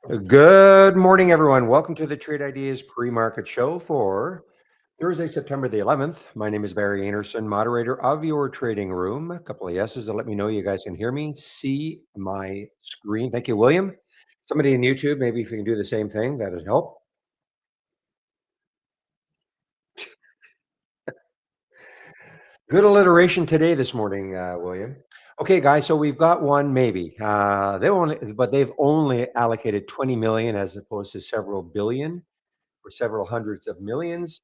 Good morning, everyone. Welcome to the Trade Ideas Pre-Market Show for Thursday, September the 11th. My name is Barry Anderson, moderator of your trading room. A couple of yeses to let me know you guys can hear me, see my screen. Thank you, William. Somebody in YouTube, maybe if you can do the same thing, that would help. Good alliteration today, this morning, William. Okay, guys. So we've got one, maybe. They've only allocated 20 million as opposed to several billion or several hundreds of millions.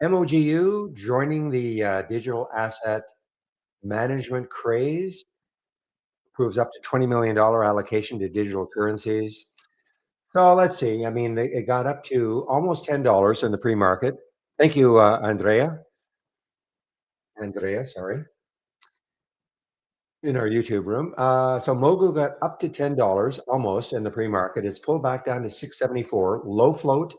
MOGU joining the digital asset management craze proves up to $20 million allocation to digital currencies. So let's see. I mean, it got up to almost $10 in the pre-market. Thank you, Andrea. Andrea, sorry, in our YouTube room. So Mogu got up to $10 almost in the pre-market. It's pulled back down to 674, low float.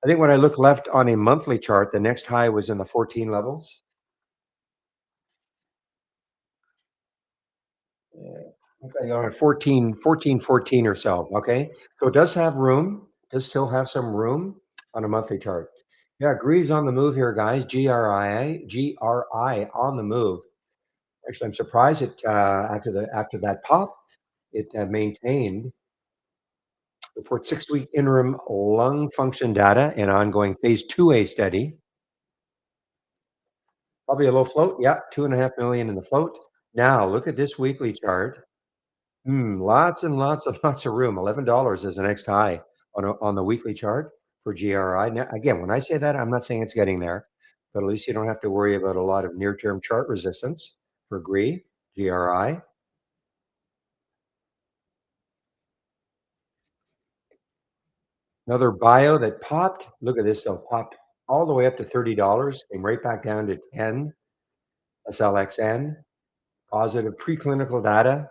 I think when I look left on a monthly chart, the next high was in the 14 levels. Okay, on 14 or so. Okay. So it does have room, does still have some room on a monthly chart. Yeah, agrees on the move here, guys. GRI on the move. Actually, I'm surprised it after that pop, it maintained. Report 6-week interim lung function data and ongoing phase 2A study. Probably a low float. Yeah, 2.5 million in the float. Now look at this weekly chart. Lots and lots and lots of room. $11 is the next high on the weekly chart for GRI. Now, again, when I say that, I'm not saying it's getting there, but at least you don't have to worry about a lot of near-term chart resistance for GRI. Another bio that popped. Look at this, though. Popped all the way up to $30, came right back down to 10. SLXN. Positive preclinical data.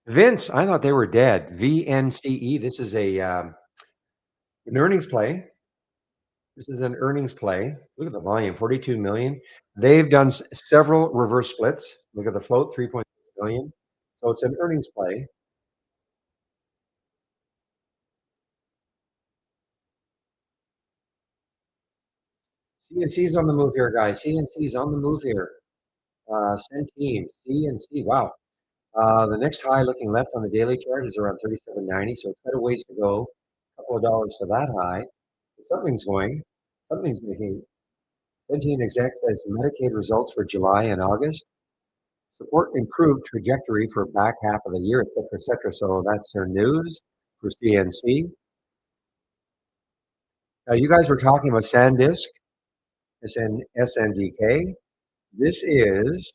Vince, I thought they were dead. VNCE. This is an earnings play. This is an earnings play. Look at the volume, 42 million. They've done several reverse splits. Look at the float, 3.6 million. So it's an earnings play. CNC's on the move here, guys. CNC's on the move here. Centene, CNC. Wow. The next high looking left on the daily chart is around 37.90. So it's got a ways to go. A couple of dollars to that high. But something's going. Something's making. Centene exec says Medicaid results for July and August support improved trajectory for back half of the year, et cetera, et cetera. So that's their news for CNC. Now, you guys were talking about SanDisk, SNDK. This is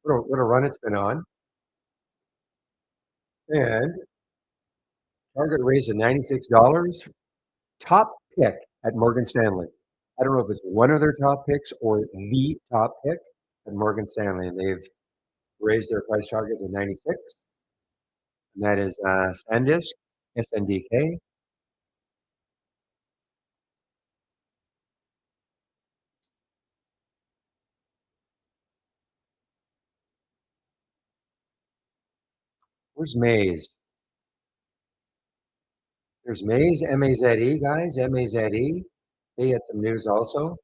what a run it's been on. And target raised at $96. Top pick at Morgan Stanley. I don't know if it's one of their top picks or the top pick at Morgan Stanley. And they've raised their price target to 96. And that is SanDisk, SNDK. Where's Maze? There's Maze, M-A-Z-E, guys, M-A-Z-E. They had some news also.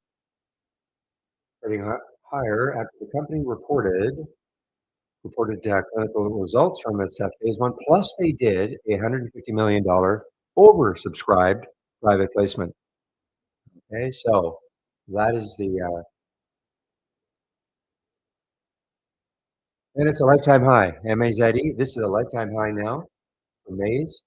Starting higher after the company reported clinical results from its phase 1. Plus, they did a $150 million oversubscribed private placement. Okay, so that is and it's a lifetime high. M-A-Z-E. This is a lifetime high now for Maze.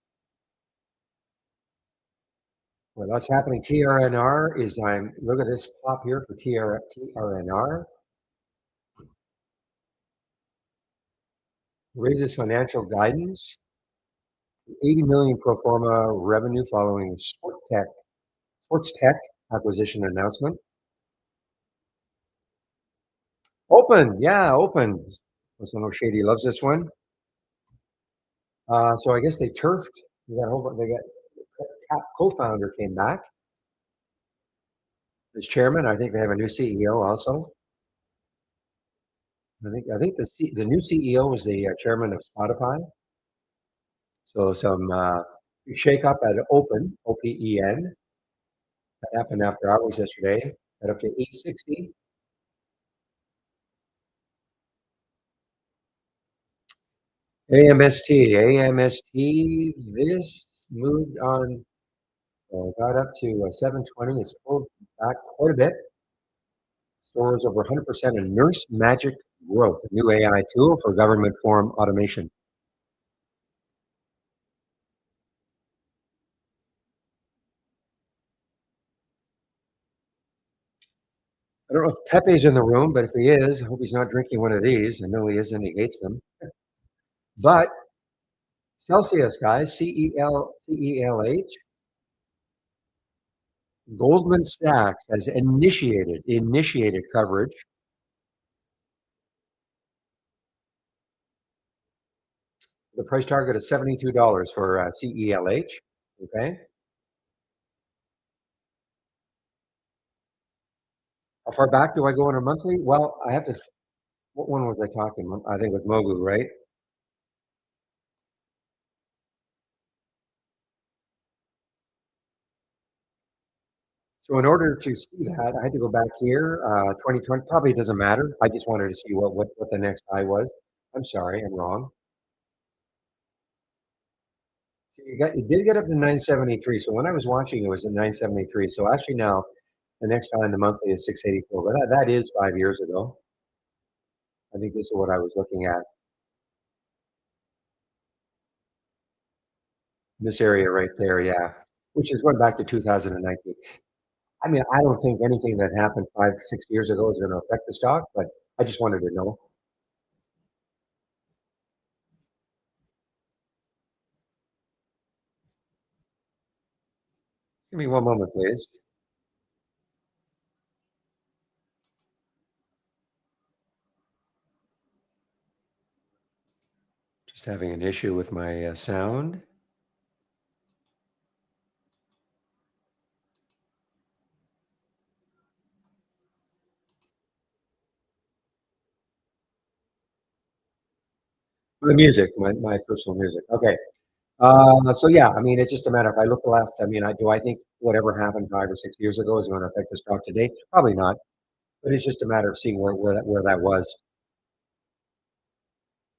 Well, what's happening? TRNR is look at this pop here for TRNR. Raises financial guidance. 80 million pro forma revenue following Sports Tech acquisition announcement. Open, yeah, open. Listen, Shady loves this one. So I guess they turfed. They got co-founder came back as chairman. I think they have a new CEO also. I think the new CEO was the chairman of Spotify. So some shake up at Open, that happened after hours yesterday, at up to 860. AMST, this moved on, got up to 720. It's pulled back quite a bit. Stores over 100% in Nurse Magic Growth, a new AI tool for government form automation. I don't know if Pepe's in the room, but if he is, I hope he's not drinking one of these. I know he isn't. He hates them. But Celsius, guys, CELH, Goldman Sachs has initiated coverage. The price target is $72 for CELH. Okay. How far back do I go on a monthly? Well, I have to. What one was I talking? I think it was Mogu, right? So in order to see that, I had to go back here. 2020 probably doesn't matter. I just wanted to see what the next high was. I'm sorry, I'm wrong. So it did get up to 973. So when I was watching, it was at 973. So actually now, the next time the monthly is 684. But that is 5 years ago. I think this is what I was looking at. This area right there, yeah, which is going back to 2019. I mean, I don't think anything that happened 5, 6 years ago is going to affect the stock, but I just wanted to know. Give me one moment, please. Just having an issue with my sound. The music, my personal music. Okay. So yeah, I mean, it's just a matter. If I look left, I mean, do I think whatever happened 5 or 6 years ago is going to affect the stock today? Probably not. But it's just a matter of seeing where that was.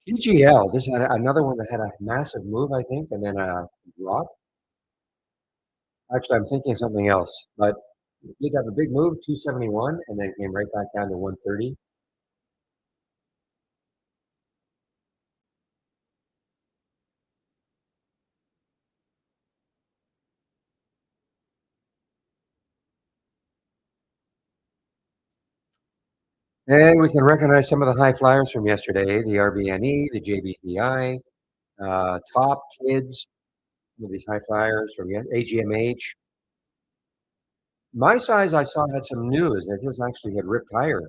TGL, this had another one that had a massive move, I think, and then a drop. Actually, I'm thinking something else, but it did have a big move, 271, and then came right back down to 130. And we can recognize some of the high flyers from yesterday, the RBNE, the JBPI, Top Kids, some of these high flyers from AGMH. My size, I saw had some news that this actually had ripped higher.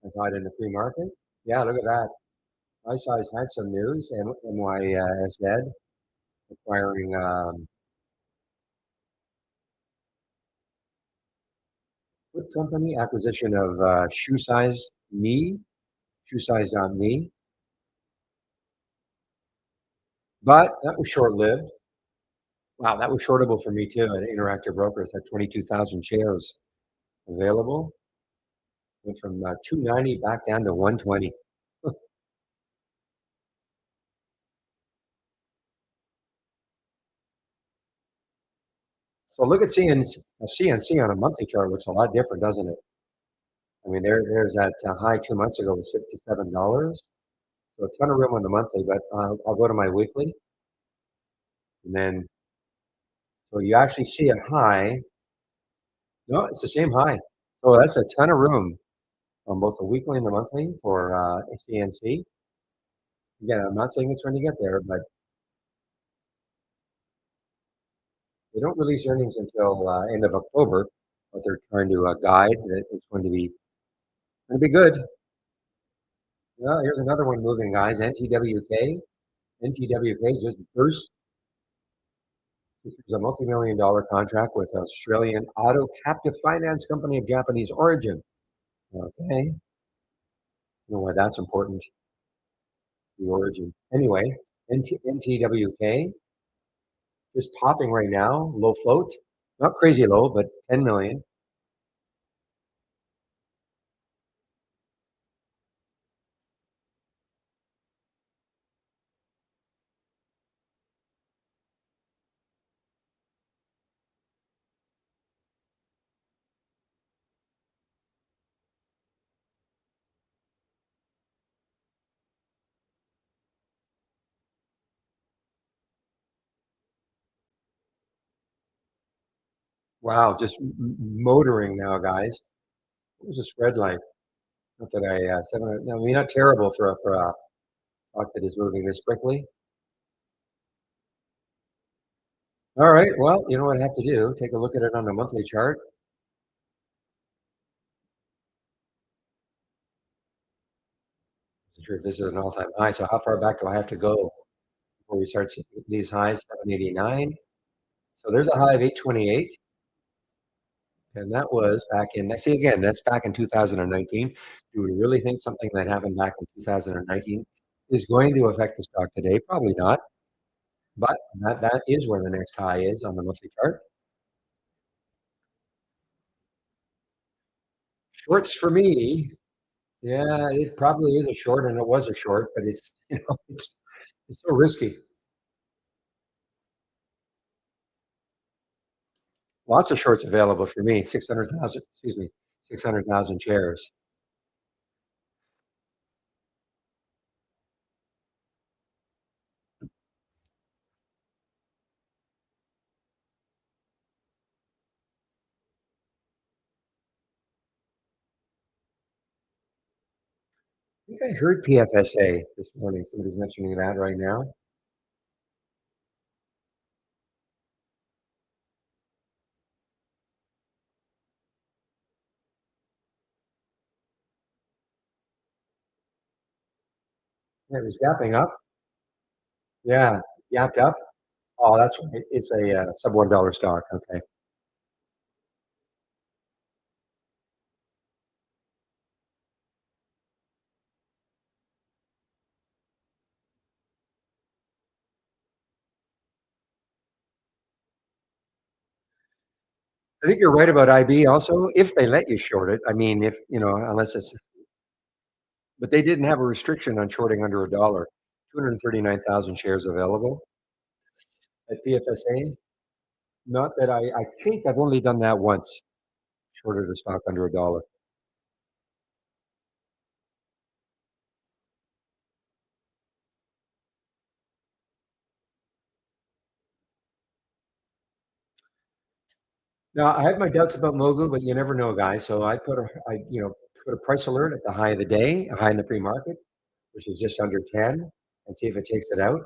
I thought in the pre-market. Yeah, look at that. My size had some news, and NYSZ acquiring foot company acquisition of Shoe Size on Me, but that was short-lived. Wow, that was shortable for me too. At Interactive Brokers had 22,000 shares available. Went from 290 back down to 120. So look at CNC on a monthly chart looks a lot different, doesn't it? I mean, there's that high 2 months ago was $57. So a ton of room on the monthly, but I'll go to my weekly, and then so you actually see a high. No, it's the same high. So that's a ton of room on both the weekly and the monthly for CNC. Again, I'm not saying it's going to get there, but they don't release earnings until end of October, but they're trying to guide that it's going to be good. Well, here's another one moving, guys. NTWK. NTWK just burst. This is a multi-million dollar contract with Australian auto captive finance company of Japanese origin. Okay. You know why that's important? The origin. Anyway, NTWK just popping right now, low float, not crazy low, but 10 million. Wow, just motoring now, guys. What was the spread like? Not that I, 700, no, I mean, not terrible for a stock that is moving this quickly. All right, well, you know what I have to do? Take a look at it on the monthly chart. Sure, if this is an all-time high. So how far back do I have to go before we start seeing these highs? 789. So there's a high of 828, and that was back in. See again, that's back in 2019. Do we really think something that happened back in 2019 is going to affect the stock today? Probably not. But that is where the next high is on the monthly chart. Shorts for me, yeah, it probably is a short, and it was a short, but it's it's so risky. Lots of shorts available for me. 600,000, excuse me, 600,000 shares. I think I heard PFSA this morning. Somebody's mentioning that right now. Yeah, it was gapping up. Yeah, gapped up. Oh, that's right. It's a sub $1 stock. Okay. I think you're right about IB also, if they let you short it. I mean, if, unless it's, but they didn't have a restriction on shorting under a dollar. 239,000 shares available at PFSA. Not that I think I've only done that once, shorted a stock under a dollar. Now, I have my doubts about Mogu, but you never know, guys. So put a price alert at the high of the day, a high in the pre-market, which is just under 10, and see if it takes it out.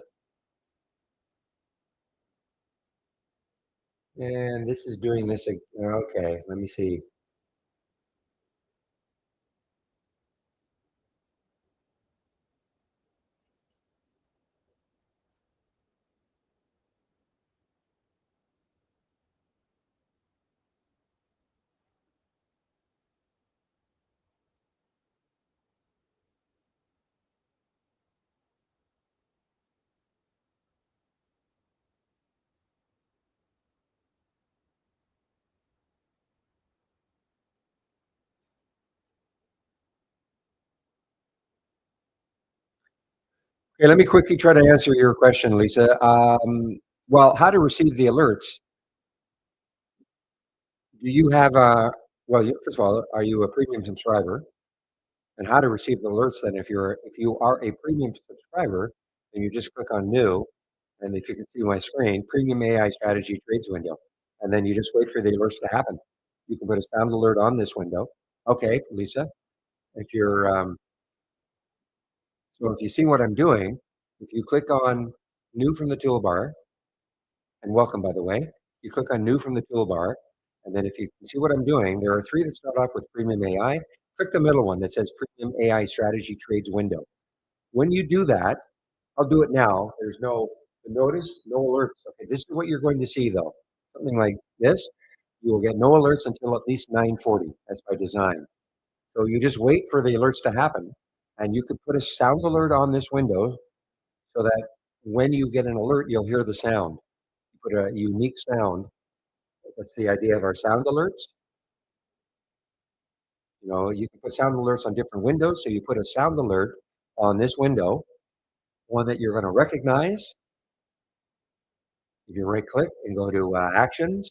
And this is doing this. Okay, let me see. Okay, let me quickly try to answer your question, Lisa. Well, how to receive the alerts? Do you have a well? First of all, are you a premium subscriber? And how to receive the alerts? Then, if you are a premium subscriber, then you just click on New, and if you can see my screen, Premium AI Strategy Trades window, and then you just wait for the alerts to happen. You can put a sound alert on this window. Okay, Lisa, if you're so if you see what I'm doing, if you click on New from the toolbar, and welcome, by the way. You click on New from the toolbar, and then if you can see what I'm doing, there are three that start off with Premium AI. Click the middle one that says Premium AI Strategy Trades window. When you do that, I'll do it now. There's no notice, no alerts. Okay, this is what you're going to see though. Something like this. You will get no alerts until at least 9:40. That's by design. So you just wait for the alerts to happen. and you could put a sound alert on this window so that when you get an alert, you'll hear the sound. Put a unique sound. That's the idea of our sound alerts. You can put sound alerts on different windows. So you put a sound alert on this window, one that you're going to recognize. If you right click and go to actions,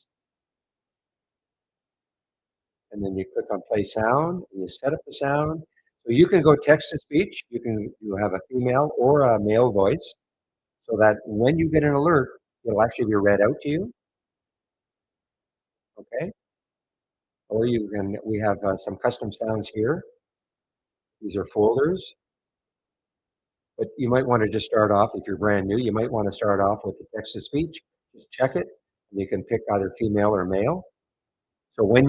and then you click on play sound, and you set up the sound. So you can go text to speech. You have a female or a male voice, so that when you get an alert, it'll actually be read out to you. Okay. Or we have some custom sounds here. These are folders, but you might want to just start off if you're brand new. You might want to start off with the text to speech. Just check it, and you can pick either female or male. So when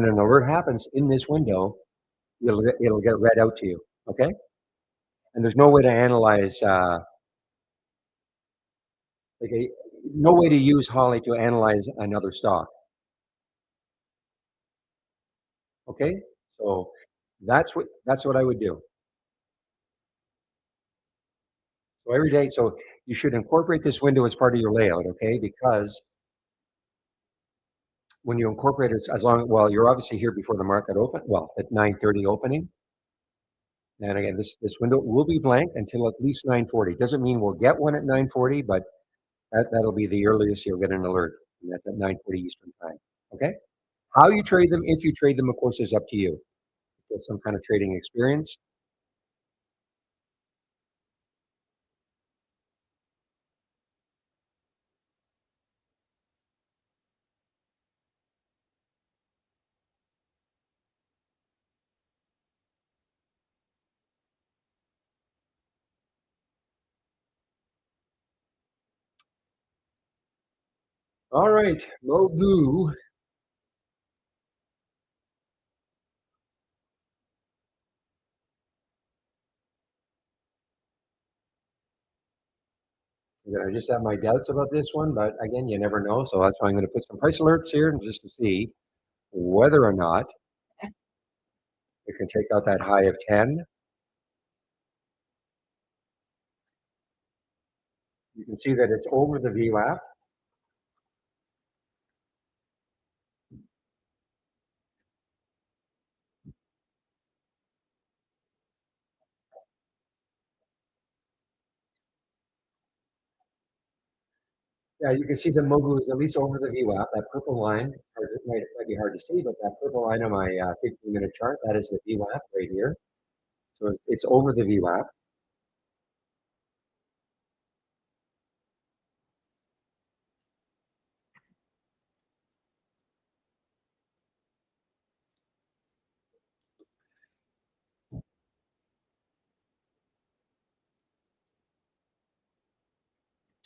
an alert happens in this window, it'll get read out to you. Okay, and there's no way to analyze like a no way to use Holly to analyze another stock. Okay, so that's what I would do. So every day, so you should incorporate this window as part of your layout. Okay, because when you incorporate it, well, you're obviously here before the market open. Well, at 9:30 opening. And again, this window will be blank until at least 9:40. Doesn't mean we'll get one at 9:40, but that'll be the earliest you'll get an alert. And that's at 9:40 Eastern time. Okay. How you trade them, if you trade them, of course, is up to you. Get some kind of trading experience. All right, Mogu. I just have my doubts about this one, but again, you never know. So that's why I'm going to put some price alerts here just to see whether or not we can take out that high of 10. You can see that it's over the VWAP. Yeah, you can see the Mogu is at least over the VWAP. That purple line, or it might be hard to see, but that purple line on my 15-minute chart, that is the VWAP right here. So it's over the VWAP.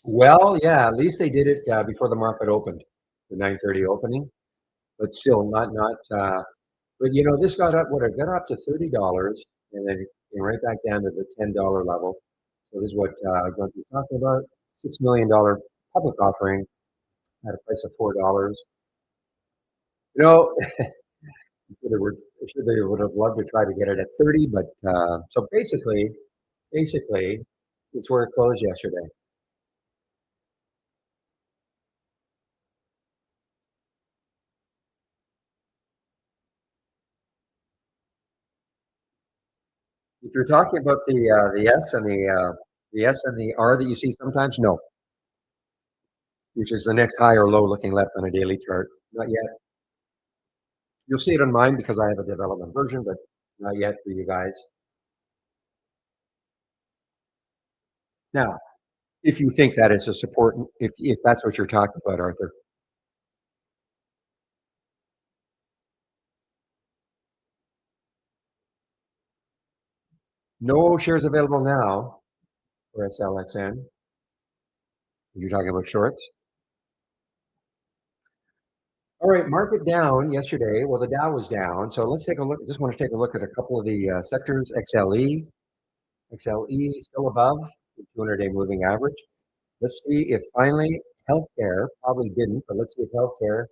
Well, yeah, at least they did it before the market opened, the 9:30 opening, but still not. But this got up. What it got up to $30, and then it came right back down to the $10 level. So this is what I'm going to be talking about: $6 million public offering at a price of $4. You know, they would have loved to try to get it at 30, but so basically, it's where it closed yesterday. If you're talking about the S and the R that you see sometimes, no, which is the next high or low looking left on a daily chart. Not yet. You'll see it on mine because I have a development version, but not yet for you guys. Now, if you think that is a support, if that's what you're talking about, Arthur, no shares available now for SLXN. If you're talking about shorts. All right, market down yesterday. Well, the Dow was down. So let's take a look. Just want to take a look at a couple of the sectors. XLE still above the 200-day moving average. Let's see if finally healthcare probably didn't, but let's see if healthcare,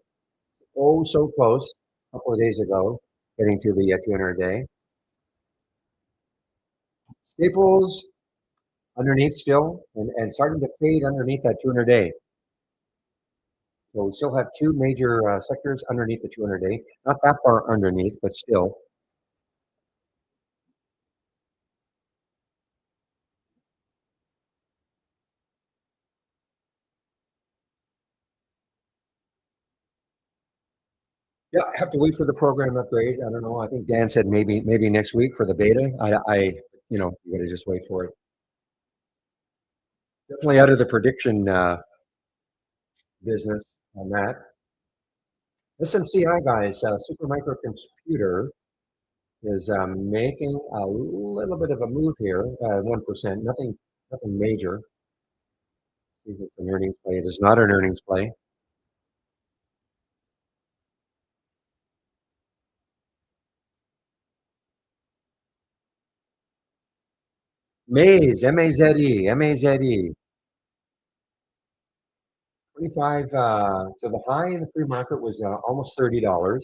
oh, so close a couple of days ago, getting to the 200-day. Staples underneath still and starting to fade underneath that 200 day. So we still have two major sectors underneath the 200 day. Not that far underneath, but still. Yeah, I have to wait for the program upgrade. I don't know. I think Dan said maybe next week for the beta. You got to just wait for it. Definitely out of the prediction business on that. SMCI guys, Supermicro Computer is making a little bit of a move here, 1%. Nothing major. See if it's an earnings play. It is not an earnings play. Maze, M-A-Z-E, M-A-Z-E. 25, so the high in the free market was almost $30.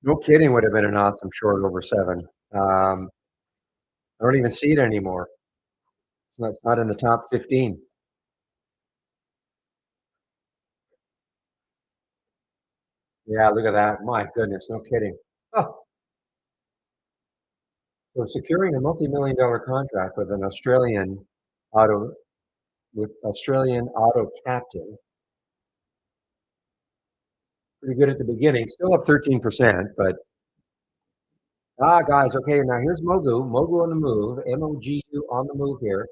No kidding, would have been an awesome short over 7. I don't even see it anymore. It's not in the top 15. Yeah, look at that. My goodness, no kidding. Oh, so securing a multi-million dollar contract with an auto Australian auto captive. Pretty good at the beginning. Still up 13%, but guys, okay, now here's Mogu. Mogu on the move. MOGU on the move here.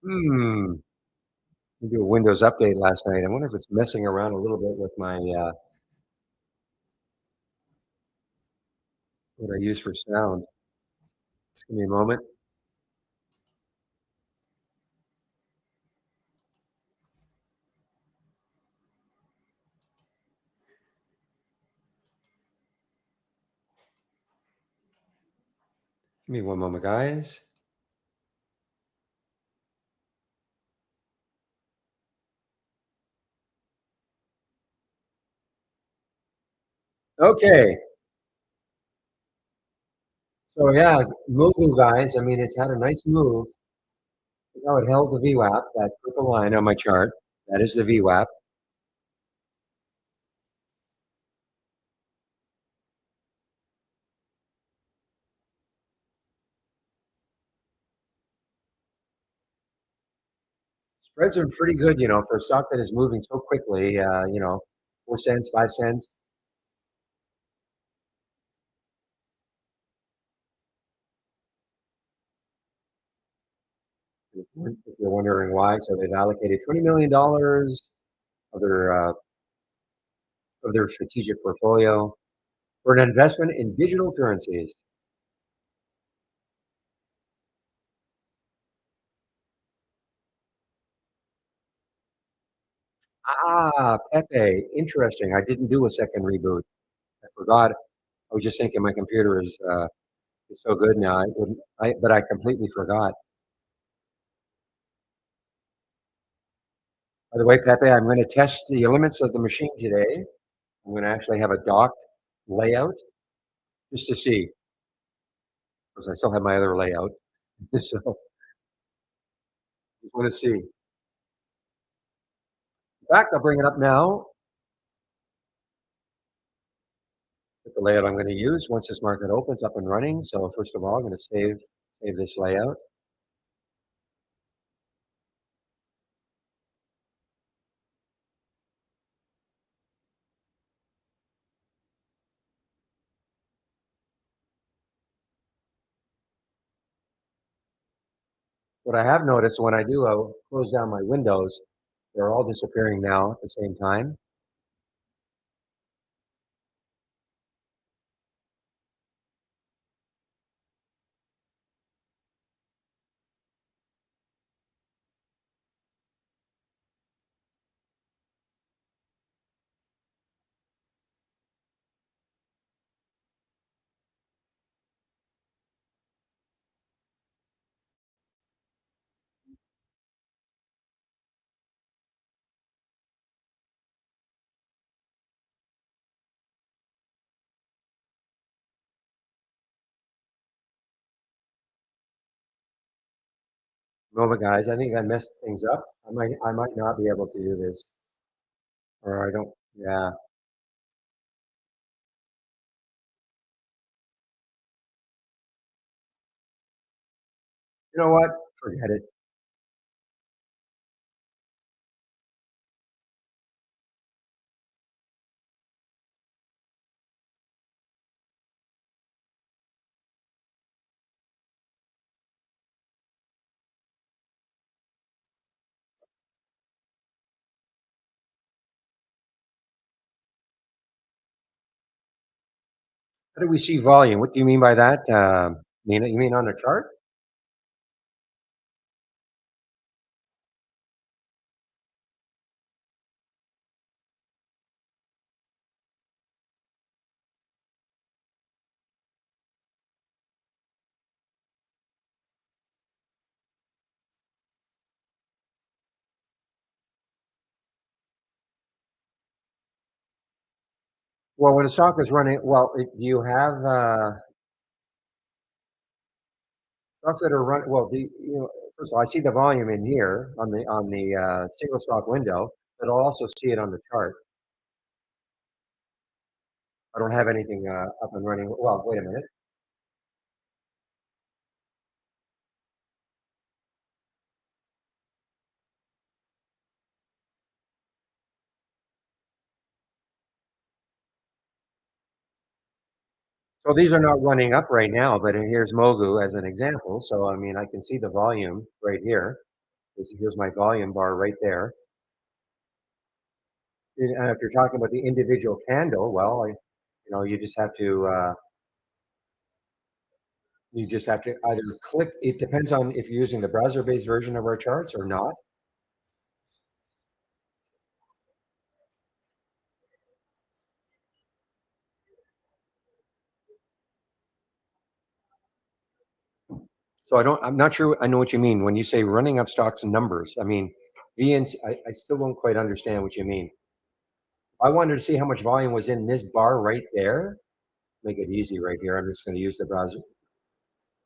Hmm. We do a Windows update last night. I wonder if it's messing around a little bit with my what I use for sound. Just give me a moment. Give me one moment, guys. Okay. So yeah, Mogu guys. I mean, it's had a nice move. It held the VWAP, that purple line on my chart. That is the VWAP. Spreads are pretty good, for a stock that is moving so quickly. 4 cents, 5 cents. If you're wondering why, so they've allocated $20 million of their strategic portfolio for an investment in digital currencies. Pepe, interesting. I didn't do a second reboot. I forgot. I was just thinking my computer is so good now. I wouldn't. But I completely forgot. By the way, Pepe, I'm going to test the elements of the machine today. I'm going to actually have a dock layout just to see, because I still have my other layout. So I want to see. In fact, I'll bring it up now. The layout I'm going to use once this market opens up and running. So first of all, I'm going to save this layout. What I have noticed when I do, I'll close down my windows. They're all disappearing now at the same time. Moment, guys. I think I messed things up. I might not be able to do this, or I don't. Yeah. You know what? Forget it. How do we see volume? What do you mean by that? You mean on the chart? Well, when a stock is running, well, do you have stocks that are running? Well, first of all, I see the volume in here on the single stock window, but I'll also see it on the chart. I don't have anything up and running. Well, wait a minute. So these are not running up right now, but here's Mogu as an example. So I mean, I can see the volume right here. Here's my volume bar right there. And if you're talking about the individual candle, well, you just have to either click. It depends on if you're using the browser-based version of our charts or not. So I'm not sure I know what you mean when you say running up stocks and numbers. I mean, VNC, I still don't quite understand what you mean. I wanted to see how much volume was in this bar right there. Make it easy right here. I'm just going to use the browser.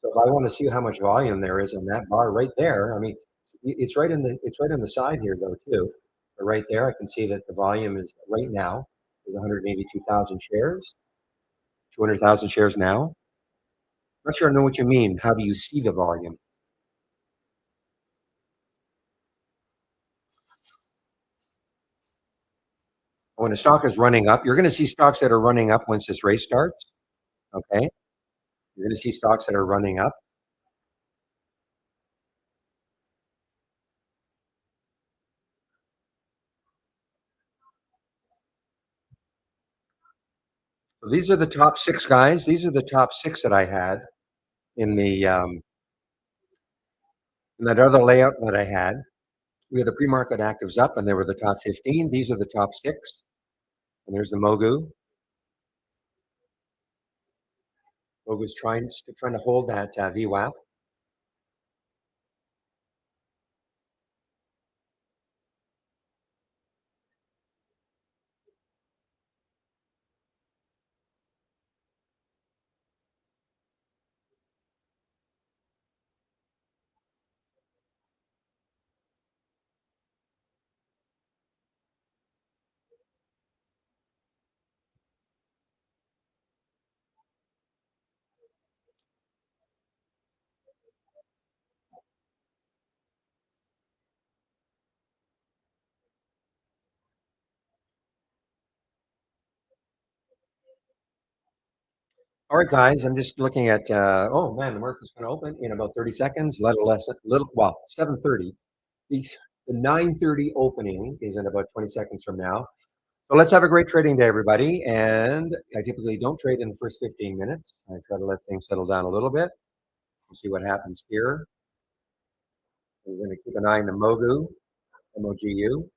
So if I want to see how much volume there is in that bar right there, I mean, it's right on the side here though too. But right there, I can see that the volume is right now is 182,000 shares, 200,000 shares now. Not sure I know what you mean. How do you see the volume? When a stock is running up, you're going to see stocks that are running up once this race starts. Okay, you're going to see stocks that are running up. So these are the top six guys. These are the top six that I had in the in that other layout that I had. We had the pre-market actives up, and they were the top 15. These are the top six, and there's the Mogu. Mogu's trying to hold that VWAP. All right, guys, I'm just looking at. Oh man, the market's going to open in about 30 seconds. Well, 7:30. The, the 9:30 opening is in about 20 seconds from now. So let's have a great trading day, everybody. And I typically don't trade in the first 15 minutes. I try to let things settle down a little bit. We'll see what happens here. We're going to keep an eye on the Mogu, MOGU.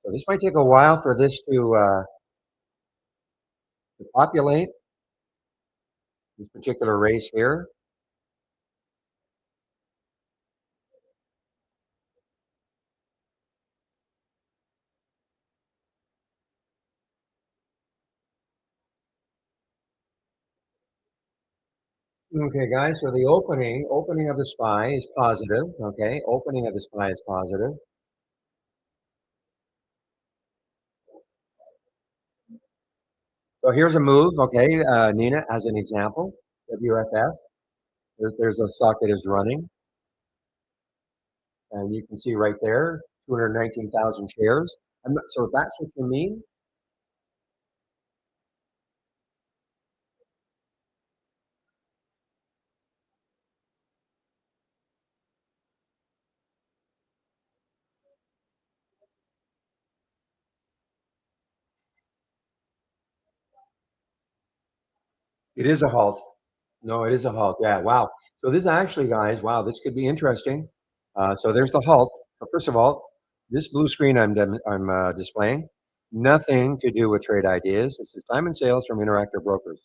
So this might take a while for this to populate this particular race here. Okay, guys. So the opening of the SPY is positive. Okay, opening of the SPY is positive. So here's a move. Okay, Nina, as an example, WFS. There's a stock that is running, and you can see right there, 219,000 shares. So if that's what you mean, it is a halt. No, it is a halt. Yeah. Wow. So this actually, guys, wow, this could be interesting. So there's the halt. So first of all, this blue screen I'm displaying, nothing to do with trade ideas. This is time and sales from Interactive Brokers.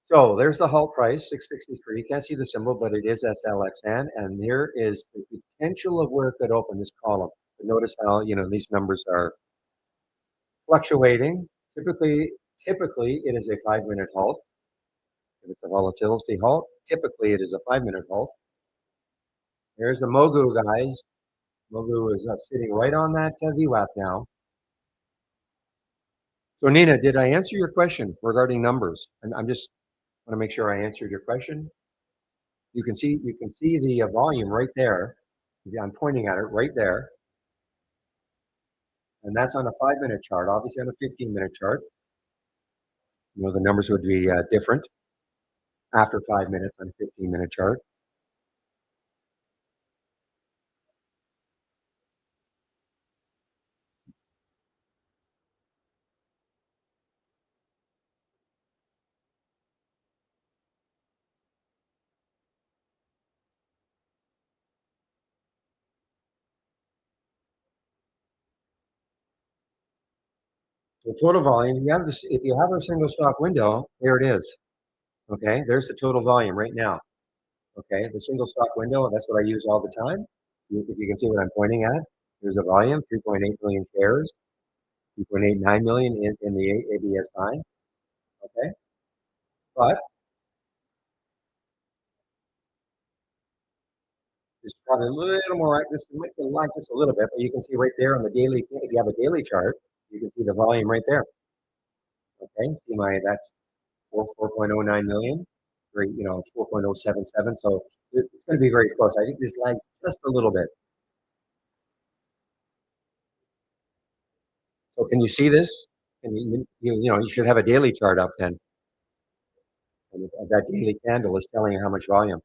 So there's the halt price, 663. You can't see the symbol, but it is SLXN. And here is the potential of where it could open this column. But notice how, these numbers are fluctuating. Typically, it is a 5-minute halt. If it's a volatility halt, typically it is a 5-minute halt. There's the Mogu, guys. Mogu is sitting right on that VWAP now. So Nina, did I answer your question regarding numbers? And I'm just want to make sure I answered your question. You can see the volume right there. Yeah, I'm pointing at it right there, and that's on a 5-minute chart. Obviously, on a 15-minute chart, the numbers would be different after 5 minutes on a 15-minute chart. So total volume. You have this. If you have a single stock window, there it is. Okay, there's the total volume right now. Okay, the single stock window. That's what I use all the time. If you can see what I'm pointing at, there's a volume, 3.8 million shares, 3.89 million in the ABSI. Okay, but it's probably a little more. This might be like just a little bit, but you can see right there on the daily. If you have a daily chart, you can see the volume right there. Okay, see that's 4.09 million, or 4.077. So it's going to be very close. I think this lags just a little bit. So can you see this? And you should have a daily chart up then. And that daily candle is telling you how much volume.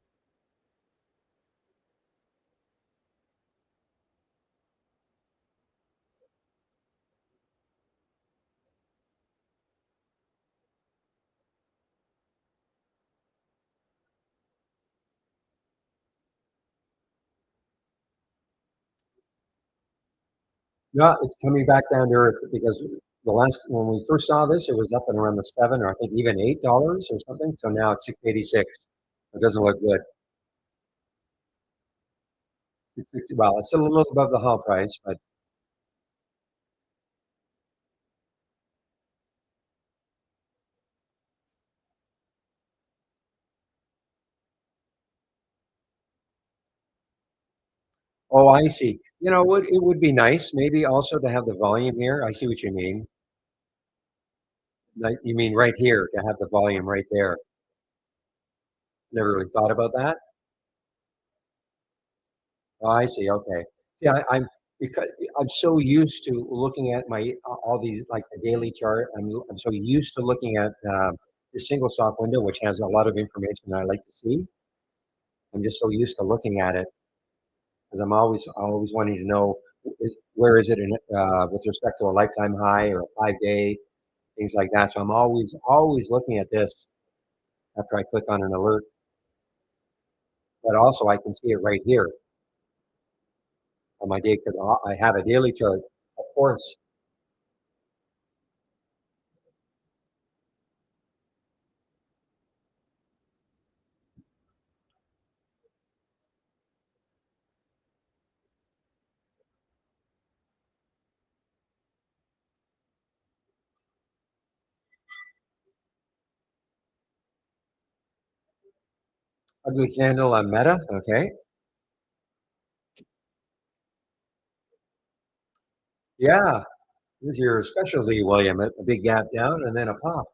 Yeah, it's coming back down to earth because when we first saw this, it was up and around the 7 or I think even $8 or something. So now it's 686. It doesn't look good. 660. Well, it's still a little above the Hall price, but oh, I see. It would be nice maybe also to have the volume here. I see what you mean. Like you mean right here to have the volume right there. Never really thought about that. Oh, I see. Okay. Yeah, because I'm so used to looking at my all these like the daily chart. I'm so used to looking at the single stock window, which has a lot of information I like to see. I'm just so used to looking at it because I'm always wanting to know where is it with respect to a lifetime high or a 5-day, things like that. So I'm always looking at this after I click on an alert. But also I can see it right here on my day because I have a daily chart, of course. Ugly candle on Meta. Okay. Yeah. Here's your specialty, William. A big gap down and then a pop.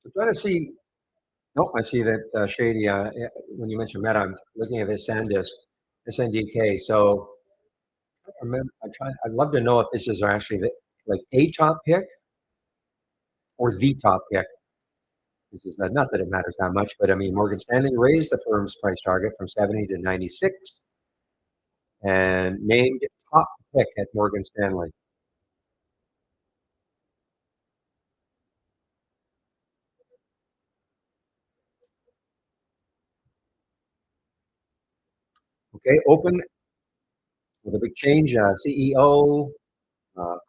I'm trying to see. Nope, I see that shady. Yeah, when you mentioned Meta, I'm looking at this SanDisk, SNDK. So I remember, I'd love to know if this is actually like a top pick or the top pick. This is not that it matters that much, but I mean, Morgan Stanley raised the firm's price target from 70 to 96 and named top pick at Morgan Stanley. Okay, open with a big change. CEO,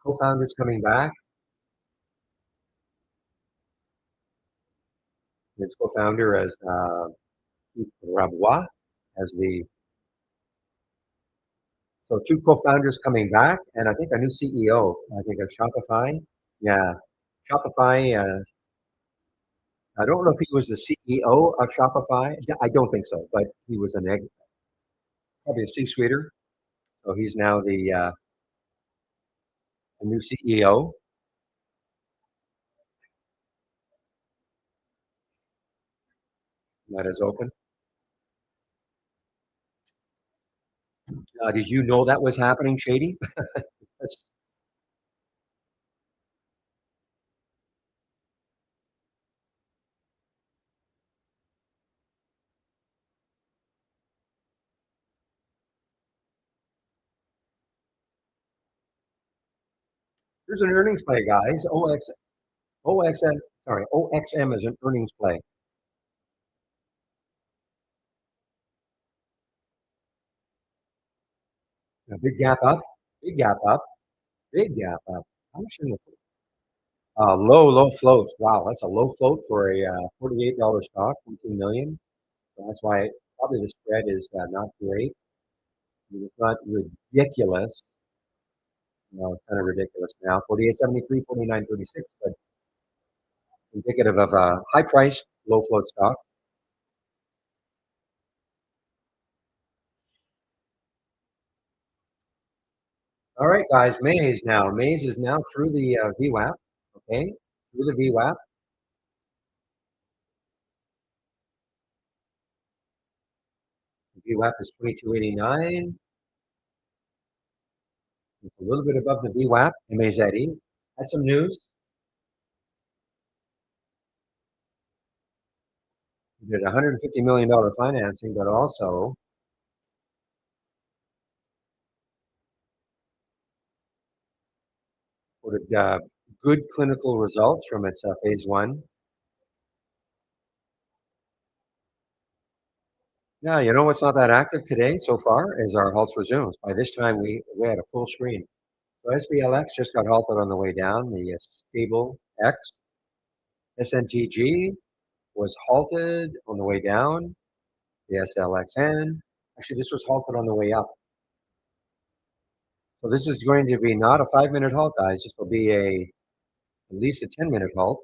co-founders coming back. His co-founder as Keith Rabois as the so two co-founders coming back, and I think a new CEO. I think of Shopify. Yeah, Shopify. I don't know if he was the CEO of Shopify. I don't think so, but he was an probably a C-suiter. So he's now the new CEO. That is open. Did you know that was happening, Shady? That's, there's an earnings play, guys. OXM. Sorry, OXM is an earnings play. A big gap up. Big gap up. Big gap up. How much in the low float. Wow, that's a low float for a $48 stock, 14 million. So that's why probably the spread is not great. I mean, it's not ridiculous. No, it's kind of ridiculous now. 48.73, 49.36, but indicative of a high price, low float stock. All right, guys, Maze now. Maze is now through the VWAP. Okay, through the VWAP. The VWAP is 22.89. It's a little bit above the VWAP. MAZE. Had some news. We did $150 million financing, but also reported good clinical results from its phase one. Yeah, you know what's not that active today so far is our halts resumes. By this time, we had a full screen. So SBLX just got halted on the way down. The stable X SNTG was halted on the way down. The SLXN, actually, this was halted on the way up. So this is going to be not a 5-minute halt, guys. This will be at least a 10-minute halt.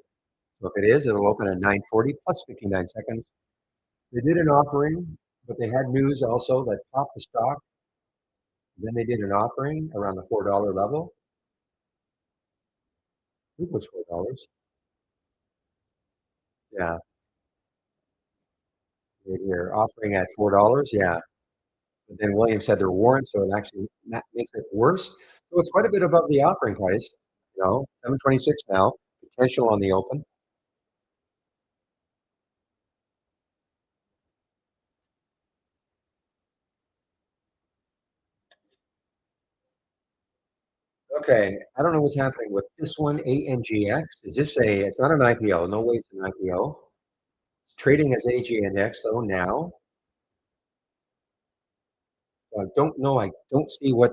So if it is, it'll open at 9:40 plus 59 seconds. They did an offering, but they had news also that topped the stock. Then they did an offering around the $4 level. I think it was $4. Yeah, right here, offering at $4. Yeah. But then William said there are warrants, so it actually makes it worse. So it's quite a bit above the offering price. 726 now, potential on the open. Okay, I don't know what's happening with this one, ANGX. Is this it's not an IPO, no way it's an IPO. It's trading as AGNX though now. So I don't know, I don't see what,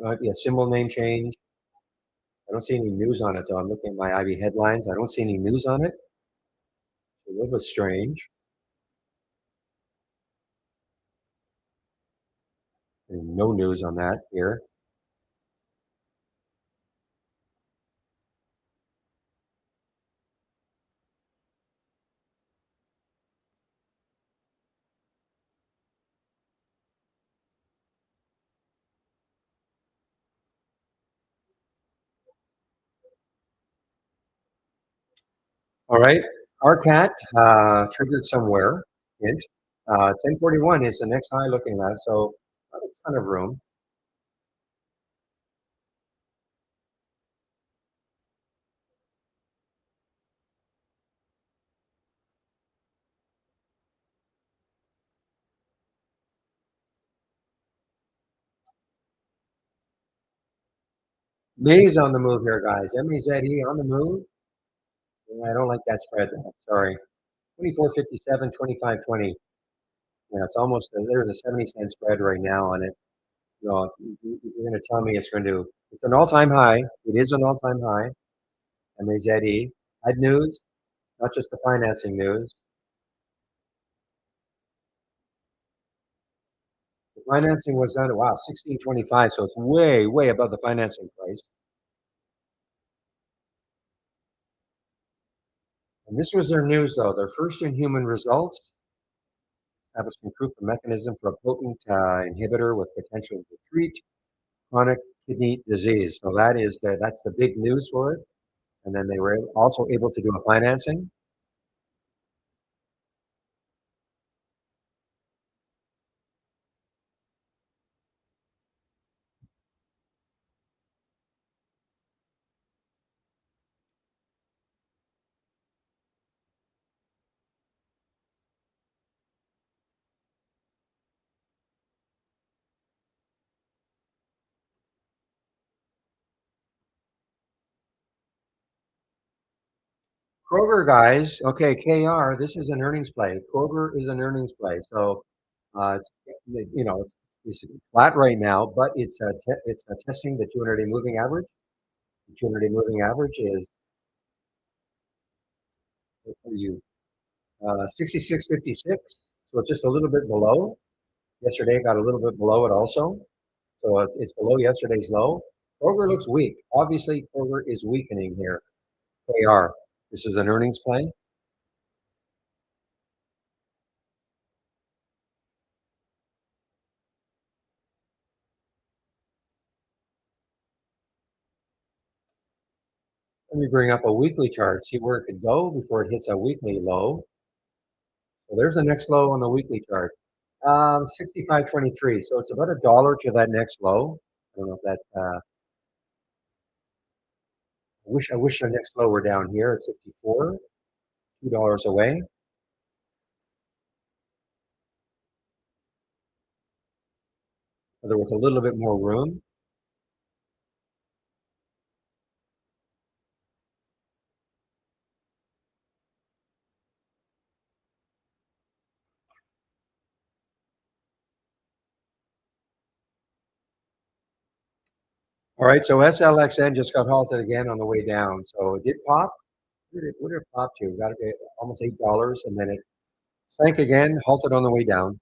might be a symbol name change. I don't see any news on it, so I'm looking at my IB headlines. I don't see any news on it. It's a little bit strange. No news on that here. All right. Our cat triggered somewhere. Hint. 1041 is the next high looking at, so not a ton of room. Maze on the move here, guys. MEZE on the move. Yeah, I don't like that spread. Sorry. 24.57, 25.20. Yeah, it's almost there's a 70-cent spread right now on it. No, if you're going to tell me it's an all-time high. It is an all-time high. MEZE. Bad news, not just the financing news. The financing was done, wow, 1625, so it's way, way above the financing price. And this was their news, though. Their first in human results establishing proof of mechanism for a potent inhibitor with potential to treat chronic kidney disease. So that's the big news for it. And then they were also able to do a financing. Kroger, guys. Okay, KR. This is an earnings play. Kroger is an earnings play. So it's it's basically flat right now, but it's testing the 200-day moving average. The 200-day moving average is what are you 66.56. So it's just a little bit below. Yesterday it got a little bit below it also. So it's below yesterday's low. Kroger looks weak. Obviously, Kroger is weakening here. They are. This is an earnings play. Let me bring up a weekly chart, see where it could go before it hits a weekly low. So there's the next low on the weekly chart. 65.23. So it's about $1 to that next low. I don't know if that. I wish the next low were down here at 64. $2 away. There was a little bit more room. All right. So SLXN just got halted again on the way down. So it did pop. Where did it pop to? Got it almost $8, and then it sank again, halted on the way down.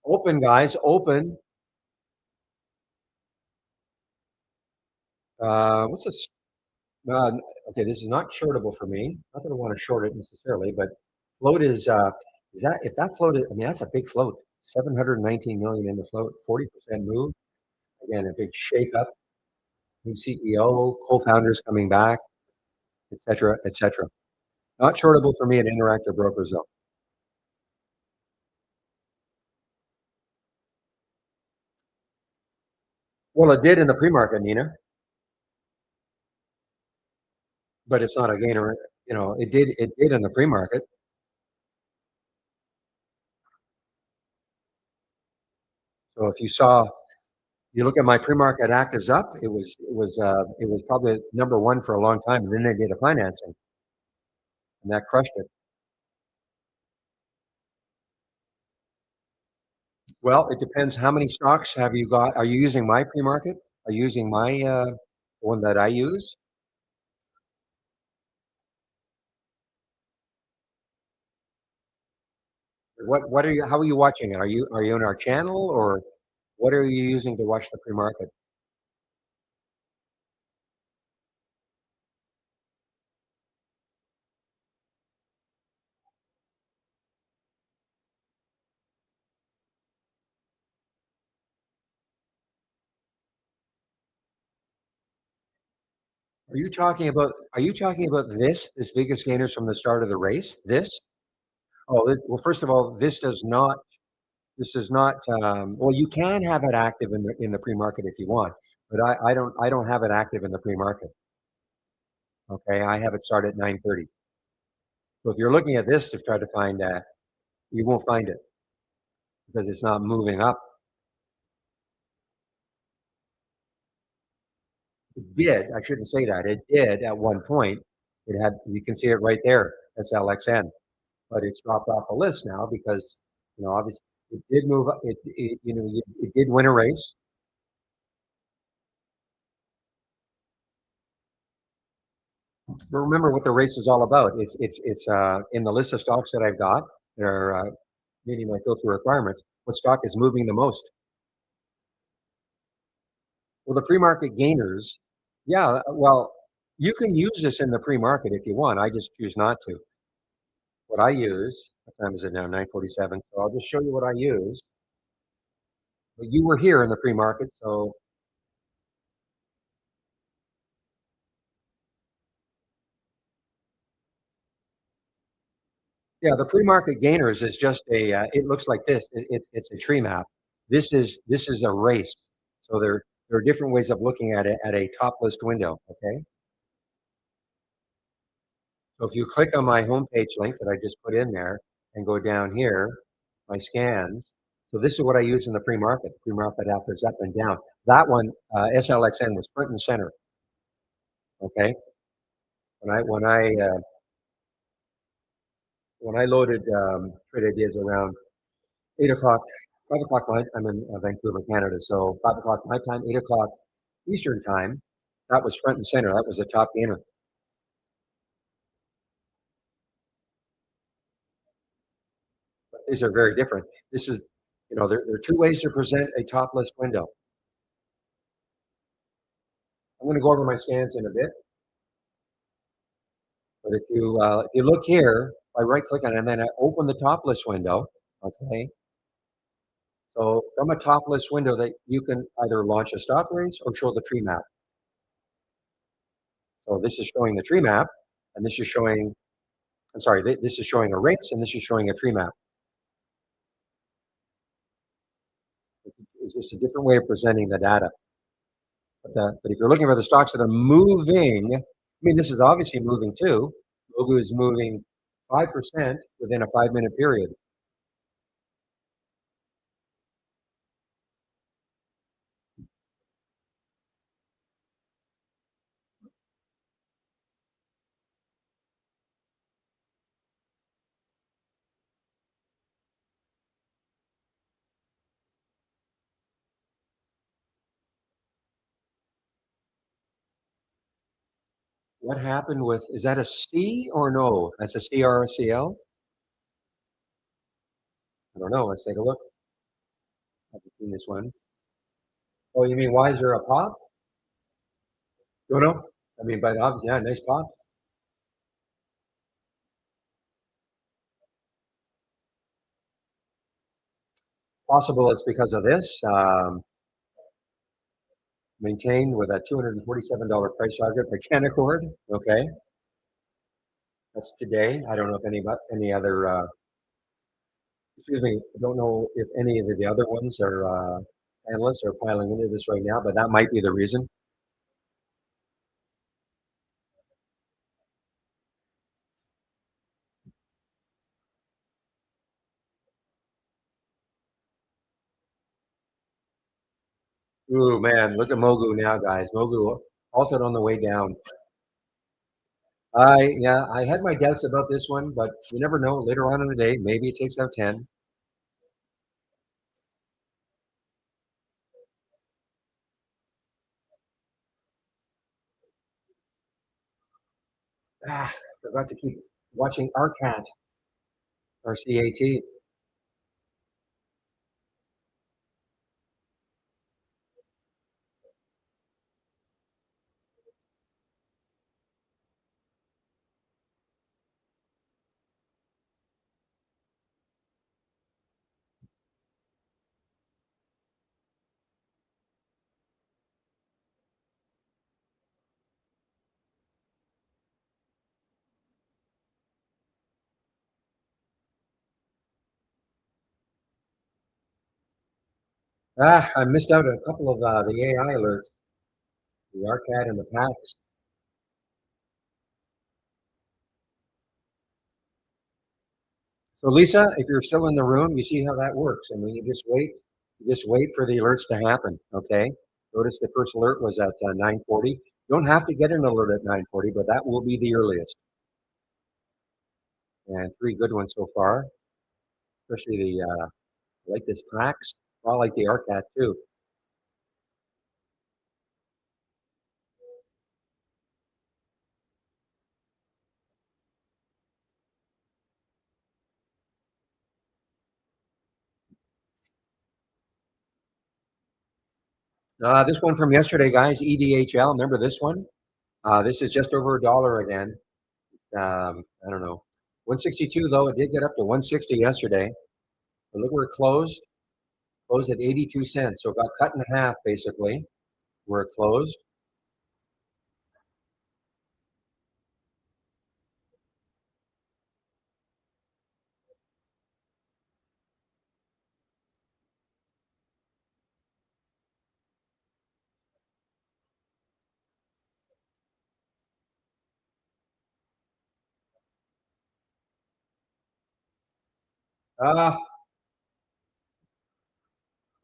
Open, guys, open. What's this? Uh, okay, this is not shortable for me. Not that I want to short it necessarily, but float is that if that float is, I mean that's a big float. 719 million in the float, 40% move. Again, a big shake up. New CEO, co-founders coming back, et cetera, et cetera. Not shortable for me at Interactive Brokers though. Well, it did in the pre-market, Nina, but it's not a gainer. It did in the pre-market. So if you look at my pre-market actives up, it was probably number one for a long time, and then they did a financing, and that crushed it. Well, it depends how many stocks have you got? Are you using my pre-market? Are you using my, one that I use? What are you how are you watching it? Are you on our channel, or what are you using to watch the pre-market? Are you talking about this biggest gainers from the start of the race? This? Oh, well, first of all, this does not, well, you can have it active in the pre-market if you want, but I don't have it active in the pre-market, okay? I have it start at 9:30. So if you're looking at this to try to find that, you won't find it because it's not moving up. It did, I shouldn't say that, it did at one point. You can see it right there, SLXN, but it's dropped off the list now because, obviously it did move up, it did win a race. But remember what the race is all about. It's in the list of stocks that I've got that are meeting my filter requirements. What stock is moving the most? Well, the pre-market gainers, yeah. Well, you can use this in the pre-market if you want. I just choose not to. What I use, what time is it now? 9:47. So I'll just show you what I use. But you were here in the pre-market, so yeah. The pre-market gainers is just a. It looks like this. It's a tree map. This is a race. So there are different ways of looking at it at a top list window. Okay. So if you click on my homepage link that I just put in there and go down here, my scans. So this is what I use in the pre-market. Pre-market after it's up and down. That one, SLXN was front and center. Okay. When I loaded trade ideas around 8 o'clock, 5 o'clock my I'm in Vancouver, Canada. So 5 o'clock my time, 8 o'clock Eastern time. That was front and center. That was the top gainer. But these are very different. This is, there are two ways to present a top list window. I'm going to go over my scans in a bit, but if you look here, I right click on it and then I open the top list window. Okay, so from a top list window, that you can either launch a stock race or show the tree map. So this is showing the tree map, and this is showing. I'm sorry, this is showing a race, and this is showing a tree map. It's just a different way of presenting the data. But if you're looking for the stocks that are moving, I mean, this is obviously moving too. Mogu is moving 5% within a 5-minute period. What happened with, is that a C or no? That's a CRCL? I don't know. Let's take a look. I haven't seen this one. Oh, you mean why is there a pop? Don't know. I mean, but obviously, yeah, nice pop. Possible it's because of this. Maintained with a $247 price target for Canaccord. Okay, that's today. I don't know if any other. Excuse me. I don't know if any of the other ones are analysts are piling into this right now, but that might be the reason. Ooh, man, look at Mogu now, guys. Mogu altered on the way down. Yeah, I had my doubts about this one, but you never know. Later on in the day, maybe it takes out 10. Forgot to keep watching RCAT, RCAT. I missed out on a couple of the AI alerts, the RCAT and the PAX. So Lisa, if you're still in the room, you see how that works. I mean, you just wait for the alerts to happen. Okay. Notice the first alert was at 9:40. You don't have to get an alert at 9:40, but that will be the earliest. And three good ones so far, especially the I like this PAX. I like the RCAT too. This one from yesterday, guys, EDHL. Remember this one? This is just over $1 again. I don't know. 162 though. It did get up to 160 yesterday. But look where it closed. Closed at 82 cents. So it got cut in half basically where it closed. Uh,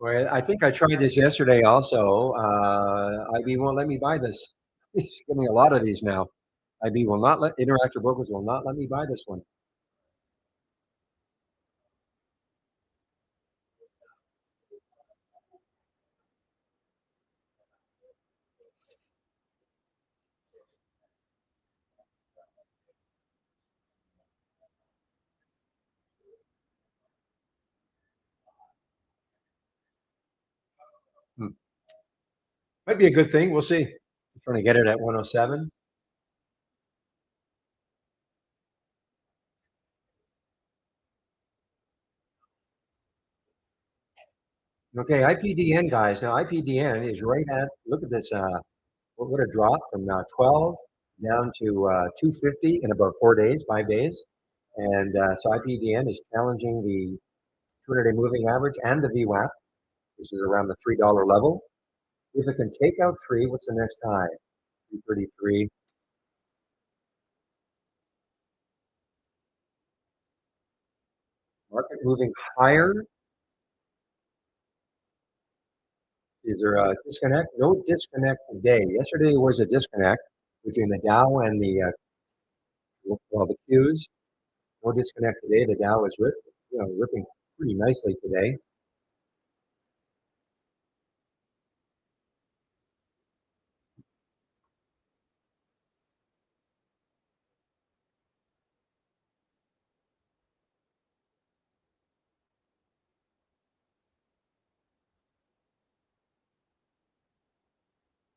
well, I think I tried this yesterday also. IB won't let me buy this. He's getting a lot of these now. IB will not let Interactive Brokers will not let me buy this one. Hmm. Might be a good thing. We'll see. I'm trying to get it at 107. Okay, IPDN guys. Now IPDN is right at. Look at this. What a drop from 12 down to 250 in about 4 days, 5 days. And so IPDN is challenging the 200-day moving average and the VWAP. This is around the $3 level. If it can take out three, what's the next high? 233. Market moving higher. Is there a disconnect? No disconnect today. Yesterday there was a disconnect between the Dow and the Qs. No disconnect today. The Dow is ripping pretty nicely today.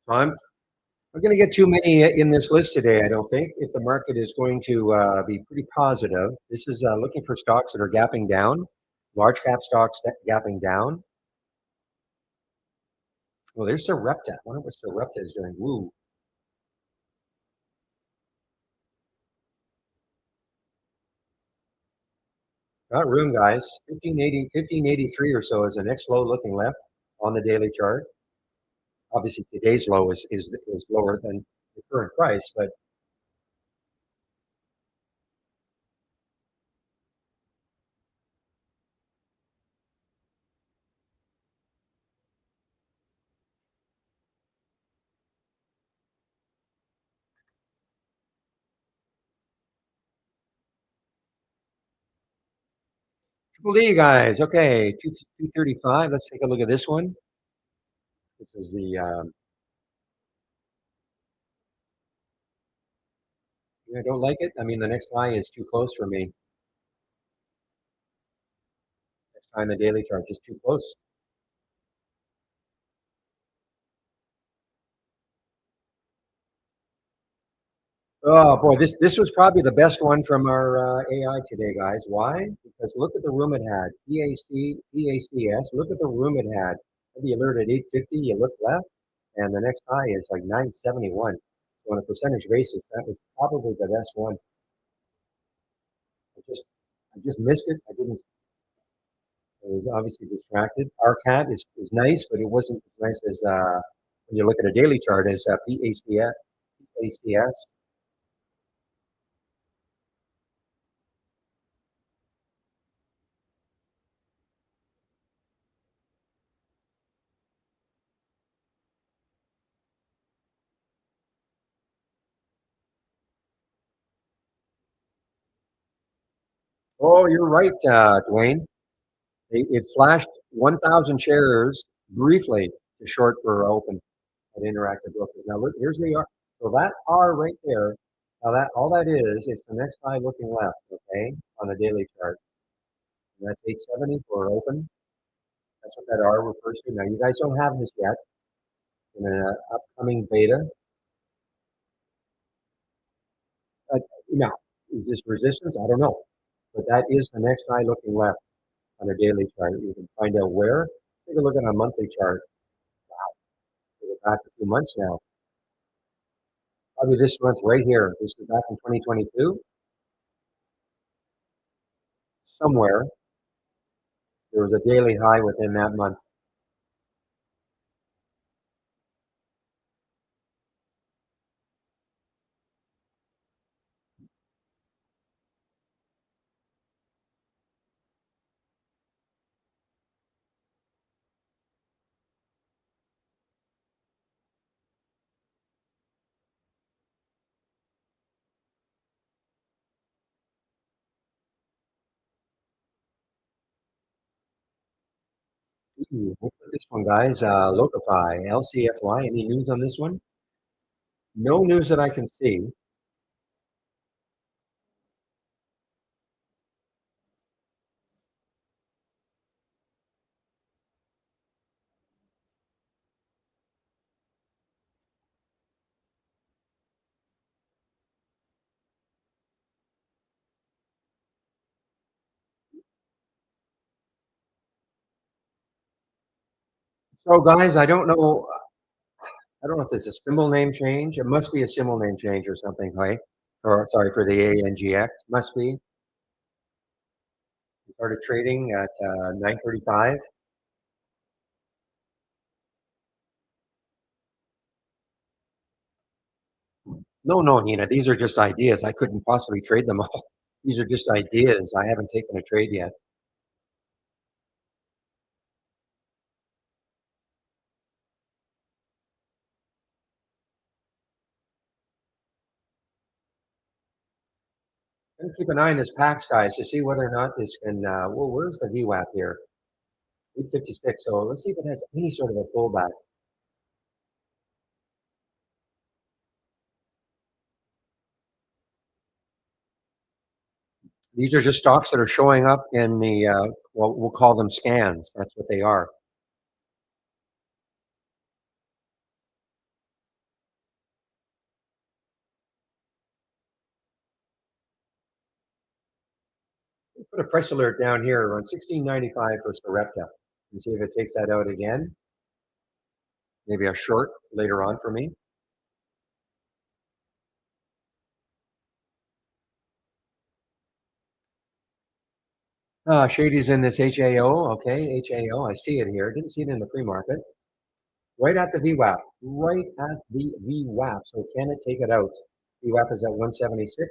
So I'm going to get too many in this list today, I don't think. If the market is going to be pretty positive, this is looking for stocks that are gapping down, large cap stocks gapping down. Well, there's Sarepta. I wonder what Sarepta is doing. Woo. Got room, guys. 1580, 1583 or so is the next low looking left on the daily chart. Obviously, today's low is lower than the current price, but Triple D, guys. Okay, 235. Let's take a look at this one. This is the I don't like it. I mean, the next high is too close for me. Next time the daily chart is too close. Oh boy, this was probably the best one from our AI today, guys. Why? Because look at the room it had. PACS. Look at the room it had. Maybe alert at 850. You look left, and the next high is like 971. So on a percentage basis, that was probably the best one. I just I just missed it. I didn't. I was obviously distracted. Our cat is nice, but it wasn't as nice as when you look at a daily chart as PACS. PACS. Oh, you're right, Dwayne. It flashed 1,000 shares briefly to short for open at Interactive Brokers. Now look, here's the R. So that R right there, now that all that is, it's the next high looking left, okay, on the daily chart. And that's 870 for open. That's what that R refers to. Now you guys don't have this yet. In an upcoming beta, uh, now is this resistance? I don't know, but that is the next high looking left on a daily chart. You can find out where. Take a look at a monthly chart. Go back a few months now. Probably this month right here. This is back in 2022. Somewhere there was a daily high within that month. Ooh, look at this one, guys. Locify, LCFY. Any news on this one? No news that I can see. So, guys, I don't know. I don't know if there's a symbol name change. It must be a symbol name change or something, right? Or sorry for the ANGX. Must be. We started trading at 9:35. No, no, Nina. These are just ideas. I couldn't possibly trade them all. These are just ideas. I haven't taken a trade yet. And keep an eye on this PAX, guys, to see whether or not this can. Well, where's the VWAP here? 856. So let's see if it has any sort of a pullback. These are just stocks that are showing up in the, well, we'll call them scans. That's what they are. Put a price alert down here around 1695 for Sarepta and see if it takes that out again. Maybe a short later on for me. Shady's in this HAO. Okay, HAO. I see it here. Didn't see it in the pre-market. Right at the VWAP. Right at the VWAP. So can it take it out? VWAP is at 176.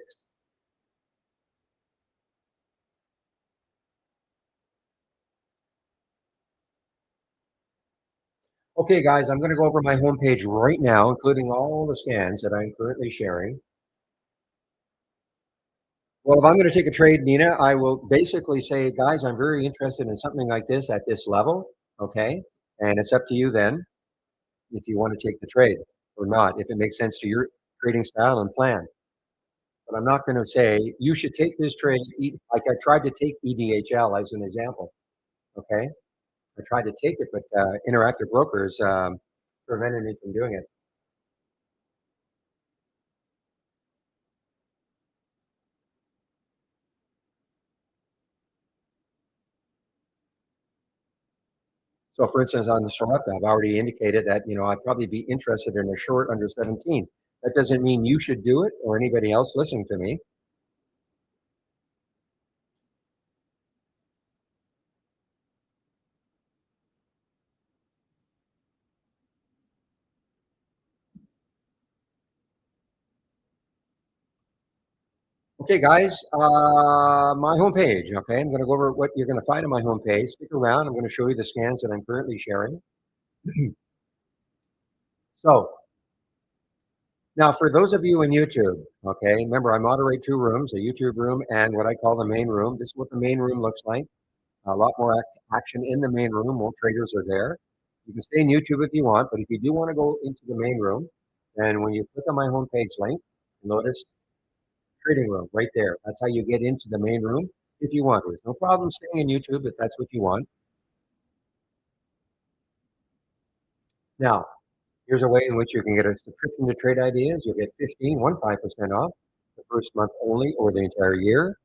Okay, guys, I'm going to go over my homepage right now, including all the scans that I'm currently sharing. Well, if I'm going to take a trade, Nina, I will basically say, guys, I'm very interested in something like this at this level. Okay. And it's up to you then if you want to take the trade or not, if it makes sense to your trading style and plan. but I'm not going to say you should take this trade. Like I tried to take EDHL as an example. Okay, I tried to take it, but Interactive Brokers prevented me from doing it. So, for instance, on the Soretta, I've already indicated that I'd probably be interested in a short under 17. That doesn't mean you should do it or anybody else listening to me. Okay, guys, my homepage. Okay, I'm going to go over what you're going to find on my homepage. Stick around. I'm going to show you the scans that I'm currently sharing. So, now for those of you in YouTube, okay, remember I moderate two rooms, a YouTube room and what I call the main room. This is what the main room looks like. A lot more action in the main room. More traders are there. You can stay in YouTube if you want, but if you do want to go into the main room, then when you click on my homepage link, notice trading room right there. That's how you get into the main room if you want. There's no problem staying in YouTube if that's what you want. Now, here's a way in which you can get a subscription to Trade Ideas. You'll get 15% off the first month only or the entire year.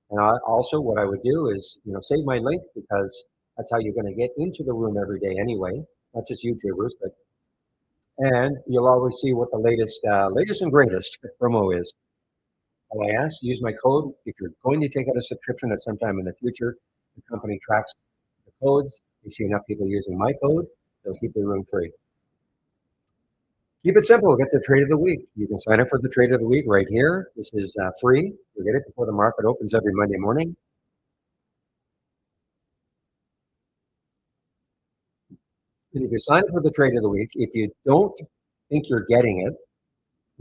And also what I would do is, save my link because that's how you're going to get into the room every day anyway, not just YouTubers, and you'll always see what the latest and greatest promo is. All I ask, use my code. If you're going to take out a subscription at some time in the future, the company tracks the codes. You see enough people using my code, they'll keep the room free. Keep it simple. Get the trade of the week. You can sign up for the trade of the week right here. This is free. You get it before the market opens every Monday morning. And if you sign up for the trade of the week, if you don't think you're getting it,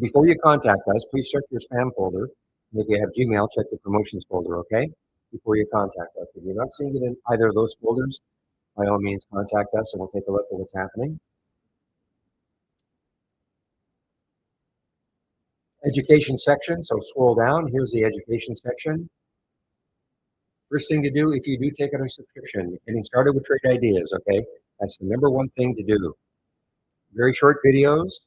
before you contact us, please check your spam folder. And if you have Gmail, check the promotions folder, okay? Before you contact us. If you're not seeing it in either of those folders, by all means, contact us and we'll take a look at what's happening. Education section. So scroll down. Here's the education section. First thing to do, if you do take out a subscription, getting started with Trade Ideas, okay? That's the number one thing to do. Very short videos.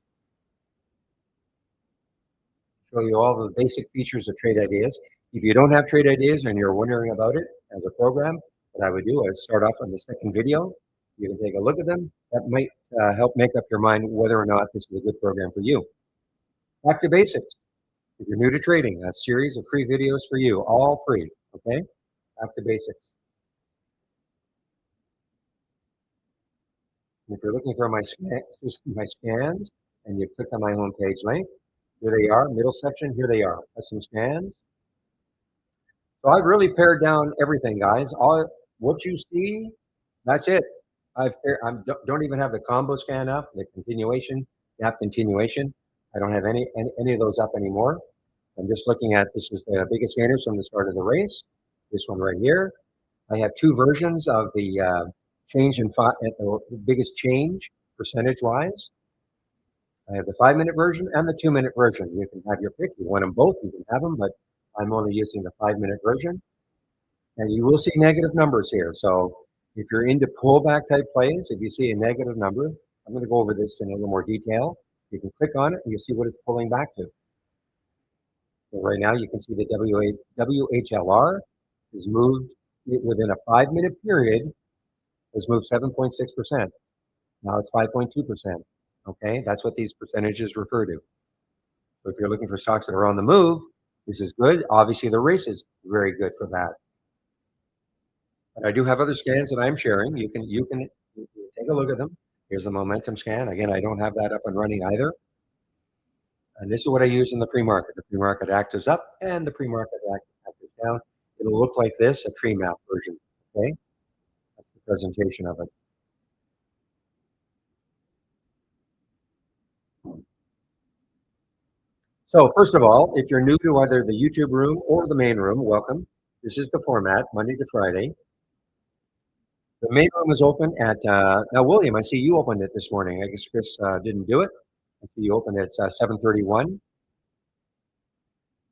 Show you all the basic features of Trade Ideas. If you don't have Trade Ideas and you're wondering about it as a program, what I would do is start off on the second video. You can take a look at them. That might help make up your mind whether or not this is a good program for you. Back to basics. If you're new to trading, a series of free videos for you, all free, okay? Back to basics. If you're looking for my scans and you've clicked on my homepage link, here they are, middle section, here they are. That's some scans. So I've really pared down everything, guys. All what you see, that's it. I don't even have the combo scan up, the continuation, gap continuation. I don't have any of those up anymore. I'm just looking at, this is the biggest gainers from the start of the race. This one right here. I have two versions of the change in the biggest change percentage-wise. I have the 5-minute version and the 2-minute version. You can have your pick. You want them both, you can have them, but I'm only using the 5-minute version. And you will see negative numbers here. So if you're into pullback type plays, if you see a negative number, I'm going to go over this in a little more detail. You can click on it and you'll see what it's pulling back to. So right now you can see the WHLR has moved within a 5-minute period, has moved 7.6%. Now it's 5.2%. Okay, that's what these percentages refer to. So if you're looking for stocks that are on the move, this is good. Obviously, the race is very good for that. But I do have other scans that I'm sharing. You can take a look at them. Here's the momentum scan. Again, I don't have that up and running either. And this is what I use in the pre-market. The pre-market actives up and the pre-market actives down. It'll look like this, a tree map version. Okay, that's the presentation of it. So first of all, if you're new to either the YouTube room or the main room, welcome. This is the format, Monday to Friday. The main room is open at, now William, I see you opened it this morning. I guess Chris didn't do it. I see you opened it at 7:31.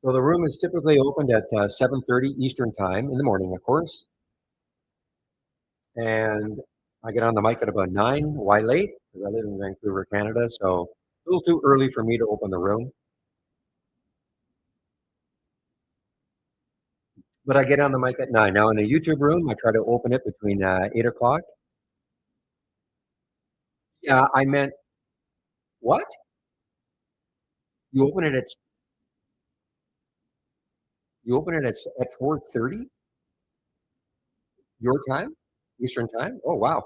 So the room is typically opened at 7:30 Eastern time in the morning, of course, and I get on the mic at about 9. Why late? Because I live in Vancouver, Canada, so a little too early for me to open the room. But I get on the mic at 9. Now in the YouTube room, I try to open it between 8 o'clock. Yeah, I meant what? You open it at at 4:30 your time, Eastern time. Oh wow.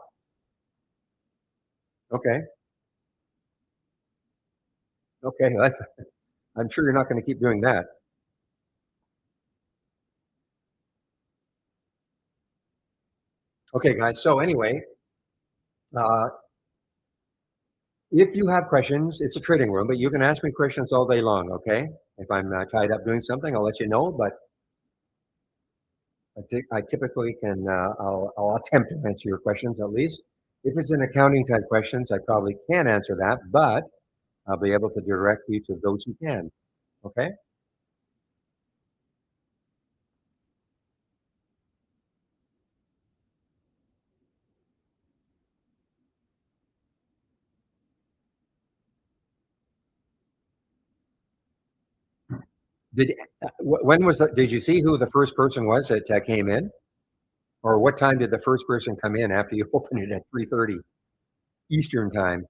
Okay. Okay. I'm sure you're not going to keep doing that. Okay, guys. So anyway, uh, if you have questions, it's a trading room, but you can ask me questions all day long. Okay. If I'm tied up doing something, I'll let you know. But I typically can. I'll attempt to answer your questions at least. If it's an accounting type questions, I probably can't answer that, but I'll be able to direct you to those who can. Okay. Did when was that? Did you see who the first person was that came in, or what time did the first person come in after you opened it at 3:30 Eastern time?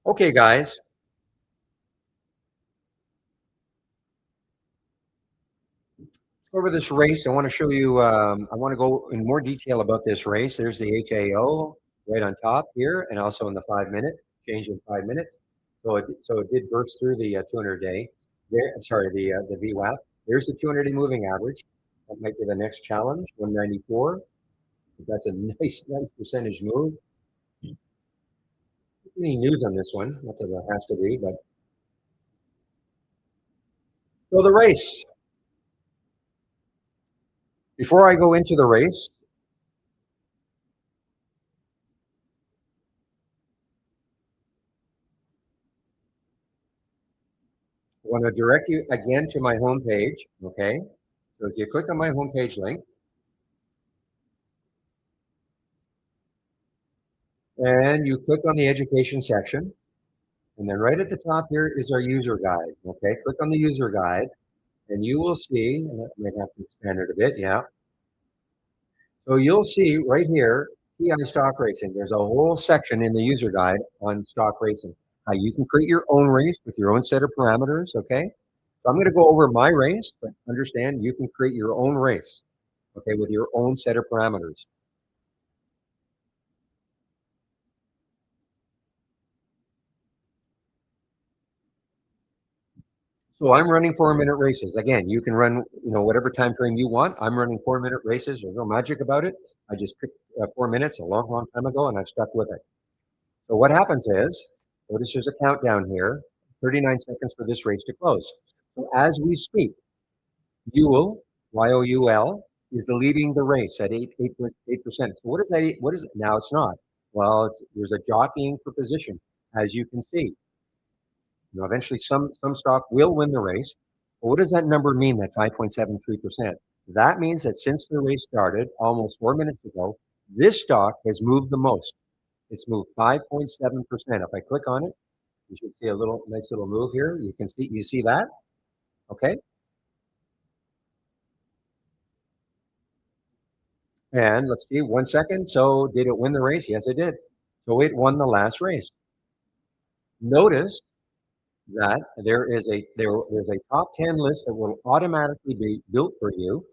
Okay, guys, let's go over this race. I want to show you. I want to go in more detail about this race. There's the HAO right on top here, and also in the 5 minute change in 5 minutes. So it did burst through the 200 day. There, sorry, the VWAP. There's the 200 day moving average. That might be the next challenge, 194. That's a nice percentage move. Any news on this one? Not that there has to be, but so the race. Before I go into the race, I want to direct you again to my homepage. Okay. So if you click on my homepage link and you click on the education section, and then right at the top here is our user guide. Okay. Click on the user guide and you will see, and I might have to expand it a bit. Yeah. So you'll see right here, PI stock racing. There's a whole section in the user guide on stock racing. You can create your own race with your own set of parameters. Okay. So I'm going to go over my race, but understand you can create your own race, okay, with your own set of parameters. So I'm running 4 minute races. Again, you can run, whatever time frame you want. I'm running 4 minute races. There's no magic about it. I just picked 4 minutes a long, long time ago, and I've stuck with it. So what happens is, notice there's a countdown here, 39 seconds for this race to close. So as we speak, Yule, YOUL, is the leading the race at 8%. So what is that? What is it? Now it's not. Well, there's a jockeying for position, as you can see. Eventually some stock will win the race. But what does that number mean, that 5.73%? That means that since the race started almost 4 minutes ago, this stock has moved the most. It's moved 5.7%. If I click on it, you should see a nice little move here. You see that? Okay. And let's see, 1 second. So did it win the race? Yes, it did. So it won the last race. Notice that there's a top 10 list that will automatically be built for you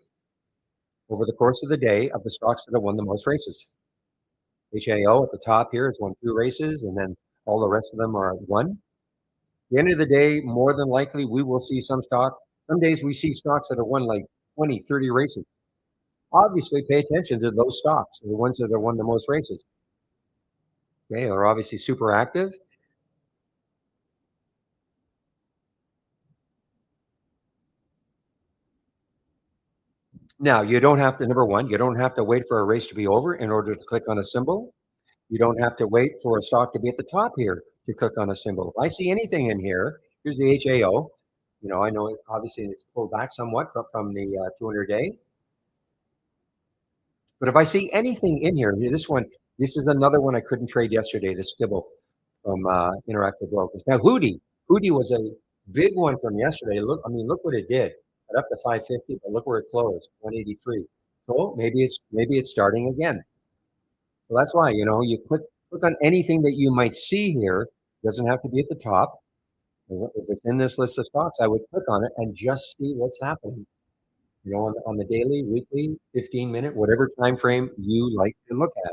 over the course of the day of the stocks that have won the most races. HAO at the top here has won 2 races, and then all the rest of them are one. At the end of the day, more than likely, we will see some stock. Some days we see stocks that have won like 20, 30 races. Obviously, pay attention to those stocks, the ones that have won the most races. Okay, are obviously super active. Now, you don't have to, number one, you don't have to wait for a race to be over in order to click on a symbol. You don't have to wait for a stock to be at the top here to click on a symbol. If I see anything in here, here's the HAO. I know obviously it's pulled back somewhat from the 200 day. But if I see anything in here, this one, this is another one I couldn't trade yesterday, the Skibble from Interactive Brokers. Now, Hootie was a big one from yesterday. Look, I mean, look what it did. Got up to 550, but look where it closed, 183. So maybe it's starting again. So that's why, you click on anything that you might see here. It doesn't have to be at the top. If it's in this list of stocks, I would click on it and just see what's happening. On the daily, weekly, 15-minute, whatever time frame you like to look at.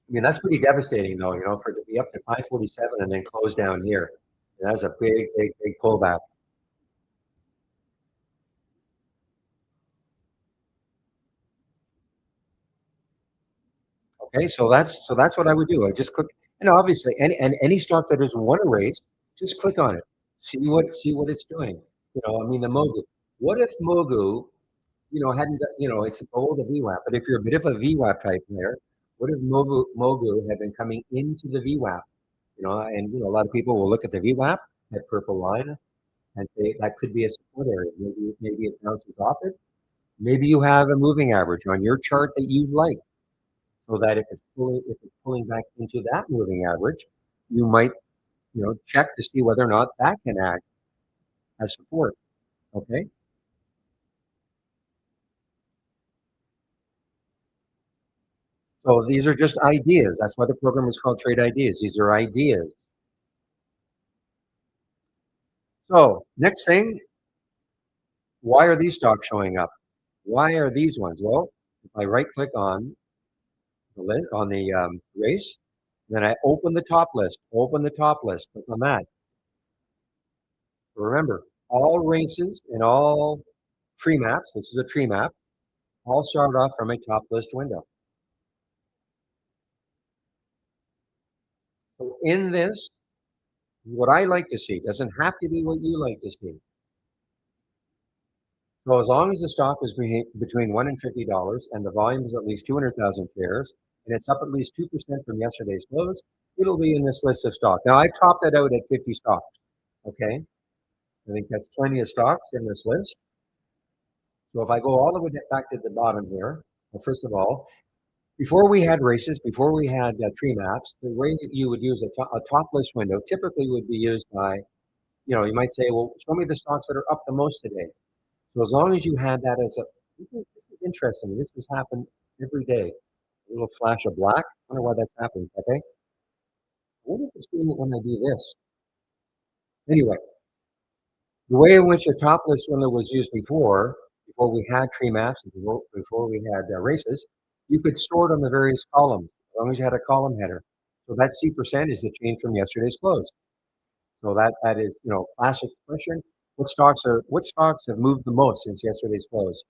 I mean, that's pretty devastating, though. For it to be up to 547 and then close down here. That's a big, big, big pullback. Okay, so that's what I would do. I just click, obviously, any stock that doesn't want to raise, just click on it. See what it's doing. I mean, the Mogu. What if Mogu, hadn't it's below the VWAP, but if you're a bit of a VWAP type player, what if Mogu had been coming into the VWAP? And a lot of people will look at the VWAP, that purple line, and say that could be a support area. Maybe it bounces off it. Maybe you have a moving average on your chart that you like, so that if it's pulling back into that moving average, you might check to see whether or not that can act as support. Okay, so these are just ideas. That's why the program is called Trade Ideas. These are ideas. So next thing, why are these stocks showing up? Why are these ones? Well, if I right click on the list on the race, then I open the top list. Open the top list. Click on that. Remember, all races and all tree maps. This is a tree map. All start off from a top list window. So in this, what I like to see doesn't have to be what you like to see. So as long as the stock is between $1 and $50 and the volume is at least 200,000 shares and it's up at least 2% from yesterday's close, it'll be in this list of stocks. Now I topped that out at 50 stocks. Okay, I think that's plenty of stocks in this list. So if I go all the way back to the bottom here, well, first of all, before we had races, before we had tree maps, the way that you would use a top list window typically would be used by, you might say, well, show me the stocks that are up the most today. So as long as you had that as this is interesting. This has happened every day. A little flash of black. I wonder why that's happening. Okay. I wonder if it's doing it when I do this. Anyway, the way in which the top list window was used before we had tree maps, and before we had races, you could sort on the various columns as long as you had a column header. So that C% is the change from yesterday's close. So that is classic question. What stocks have moved the most since yesterday's close?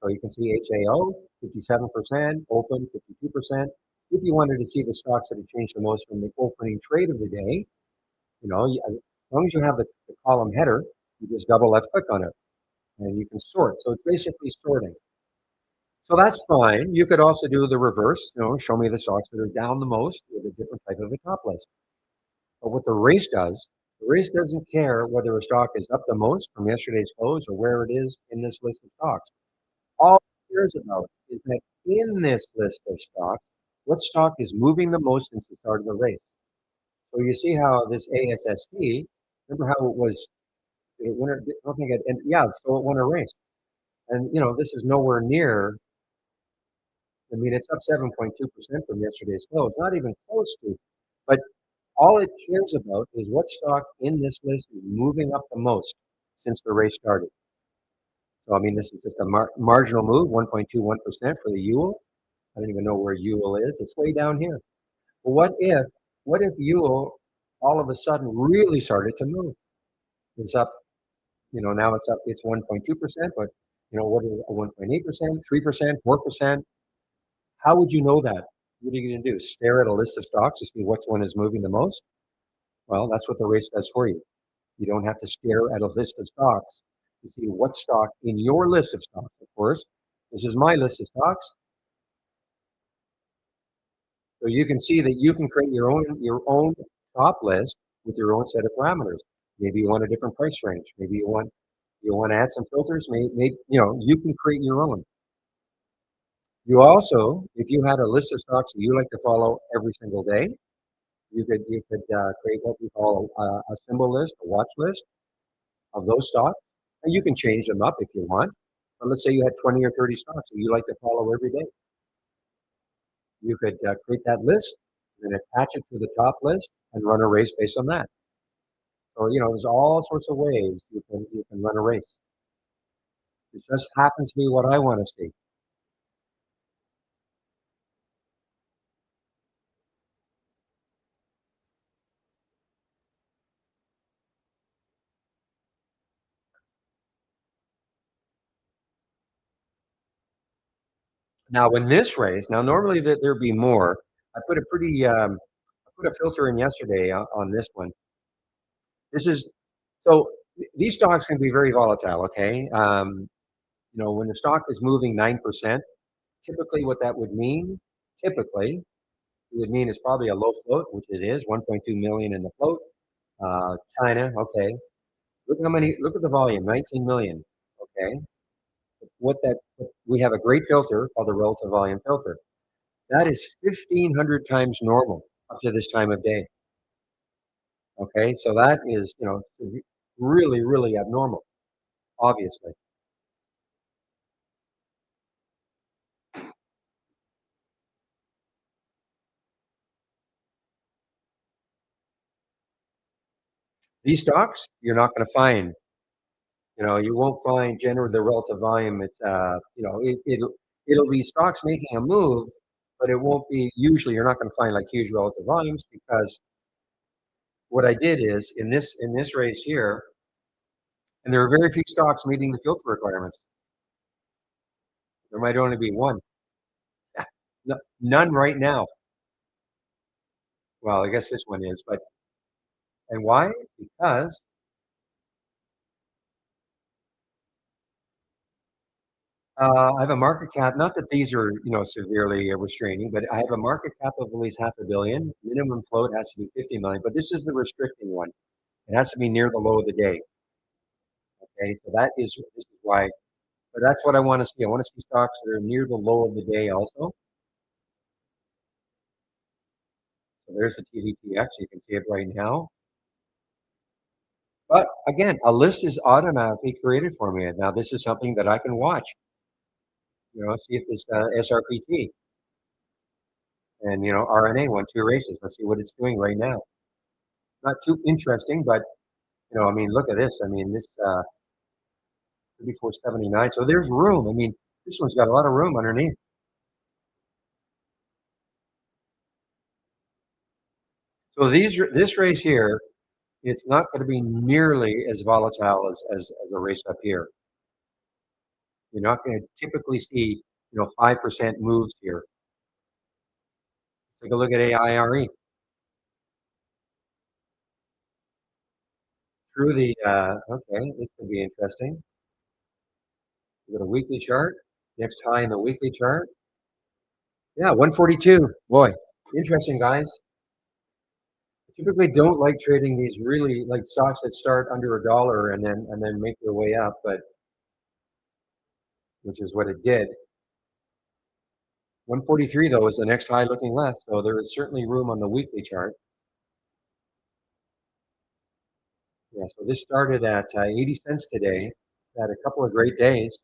So you can see HAO 57%, open 52%. If you wanted to see the stocks that have changed the most from the opening trade of the day, as long as you have the column header, you just double left click on it and you can sort. So it's basically sorting. So that's fine. You could also do the reverse, show me the stocks that are down the most with a different type of a top list. But what the race doesn't care whether a stock is up the most from yesterday's close or where it is in this list of stocks. All it cares about is that in this list of stocks, what stock is moving the most since the start of the race. So you see how this ASSP, remember how it was, I don't think and yeah, so it won a race. And this is nowhere near, I mean, it's up 7.2% from yesterday's close, not even close to, but all it cares about is what stock in this list is moving up the most since the race started. So, I mean, this is just a marginal move, 1.21% for the UL. I don't even know where UL is. It's way down here. But what if UL all of a sudden really started to move? It's up, now it's up, it's 1.2%, but What is 1.8%, 3%, 4%? How would you know that? What are you going to do? Stare at a list of stocks to see which one is moving the most? Well, that's what the race does for you. You don't have to stare at a list of stocks to see what stock in your list of stocks. Of course, this is my list of stocks. So you can see that you can create your own top list with your own set of parameters. Maybe you want a different price range. Maybe you want to add some filters. Maybe you can create your own. You also, if you had a list of stocks that you like to follow every single day, you could create what we call a symbol list, a watch list of those stocks, and you can change them up if you want. But let's say you had 20 or 30 stocks that you like to follow every day. You could create that list and then attach it to the top list and run a race based on that. So there's all sorts of ways you can run a race. It just happens to be what I want to see. Now, in this race, now normally there'd be more. I put a pretty I put a filter in yesterday on this one. This is so these stocks can be very volatile. Okay, when the stock is moving 9%, typically what that would mean, typically it would mean it's probably a low float, which it is, 1.2 million in the float. China, okay. Look at the volume, 19 million. Okay. What that we have a great filter called the relative volume filter. That is 1,500 times normal up to this time of day. Okay, so that is really really abnormal. Obviously, these stocks you're not going to find. You won't find generally the relative volume. It's it'll be stocks making a move, but it won't be. Usually, you're not going to find like huge relative volumes because what I did is in this race here, and there are very few stocks meeting the filter requirements. There might only be one. None right now. Well, I guess this one is, but and why? Because I have a market cap. Not that these are severely restraining, but I have a market cap of at least half a billion. Minimum float has to be 50 million, but this is the restricting one. It has to be near the low of the day. Okay, so this is why. But that's what I want to see. I want to see stocks that are near the low of the day also. So there's the TVTX. You can see it right now. But again, a list is automatically created for me. Now, this is something that I can watch. See if this SRPT and RNA won two races. Let's see what it's doing right now. Not too interesting, but I mean, look at this. I mean, this 34.79. So there's room. I mean, this one's got a lot of room underneath. So this race here, it's not going to be nearly as volatile as a race up here. You're not going to typically see 5% moves here. Take a look at AIRE. Through the okay, this could be interesting. We got a weekly chart. Next high in the weekly chart. Yeah, 142. Boy, interesting, guys. I typically don't like trading these really like stocks that start under $1 and then make their way up, but which is what it did. 143 though is the next high looking left, so there is certainly room on the weekly chart. Yeah, so this started at 80 cents today. Had a couple of great days.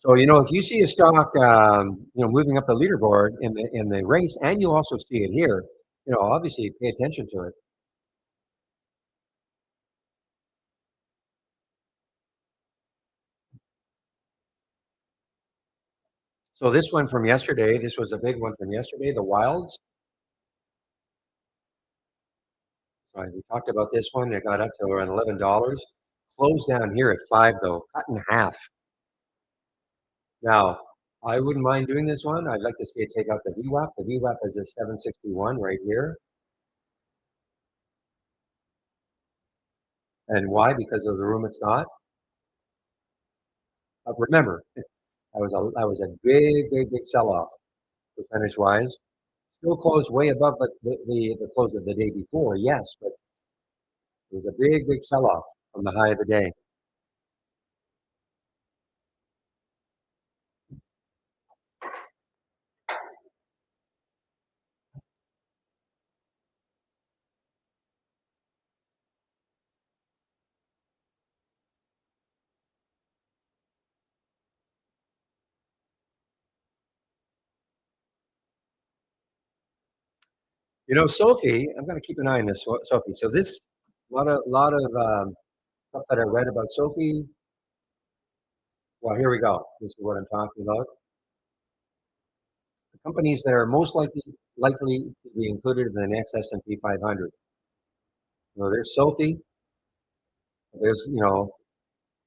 So, if you see a stock, moving up the leaderboard in the race, and you also see it here, obviously pay attention to it. So this one from yesterday, this was a big one from yesterday, the Wilds. Right, we talked about this one. It got up to around $11. Closed down here at 5 though, cut in half. Now, I wouldn't mind doing this one. I'd like to see it take out the VWAP. The VWAP is a 761 right here. And why? Because of the room it's got. Remember, that was a big sell-off percentage-wise. Still closed way above the close of the day before, yes, but it was a big sell-off from the high of the day. Sophie, I'm going to keep an eye on this, Sophie. So this, lot of stuff that I read about Sophie. Well, here we go. This is what I'm talking about. The companies that are most likely to be included in the next S&P 500. There's Sophie. There's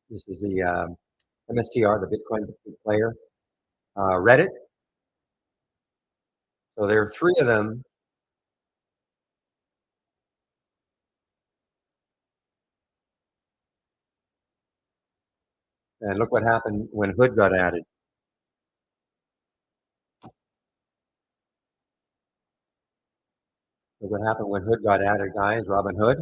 this is the MSTR, the Bitcoin player. Reddit. So there are three of them. And look what happened when Hood got added. Look what happened when Hood got added, guys. Robin Hood.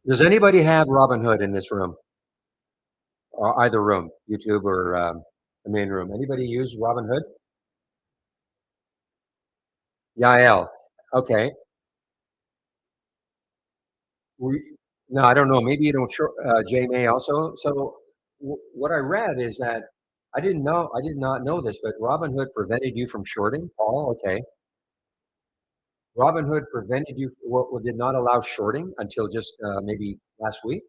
Does anybody have Robin Hood in this room? Or either room, YouTube or the main room? Anybody use Robin Hood? Yael. Okay. We, no, I don't know. Maybe you don't. Jay May also. So what I read is that I didn't know. I did not know this, but Robinhood prevented you from shorting. Paul, okay. Robinhood prevented you. Did not allow shorting until just maybe last week.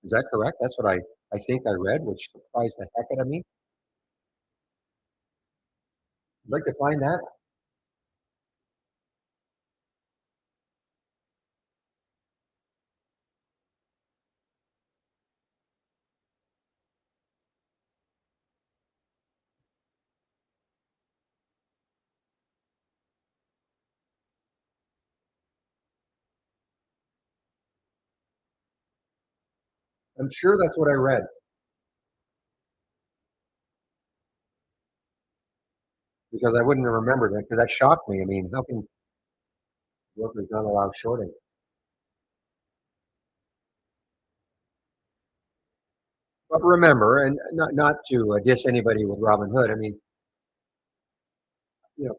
Is that correct? That's what I think I read, which surprised the heck out of me. I'd like to find that. I'm sure that's what I read because I wouldn't have remembered it because that shocked me. I mean, how can workers not allow shorting? But remember, and not to diss anybody with Robinhood. I mean,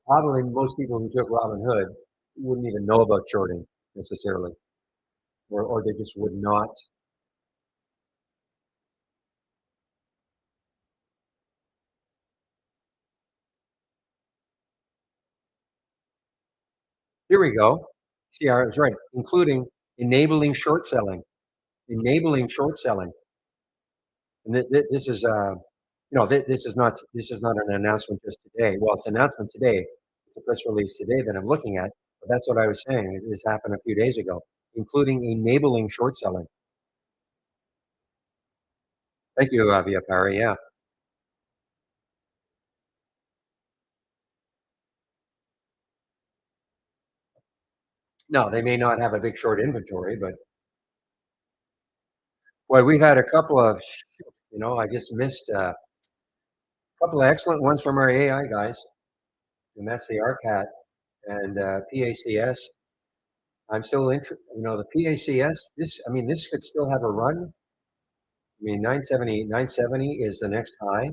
probably most people who took Robinhood wouldn't even know about shorting necessarily, or they just would not. Here we go. See, I was right, including enabling short selling, enabling short selling. And this is, this is not an announcement just today. Well, it's an announcement today. It's a press release today that I'm looking at. But that's what I was saying. This happened a few days ago, including enabling short selling. Thank you, Via Parry. Yeah. No, they may not have a big short inventory, but boy, we've had a couple of, I just missed a couple of excellent ones from our AI guys, and that's the RCAT and PACS. I'm still interested, the PACS. This could still have a run. I mean, 970 is the next high.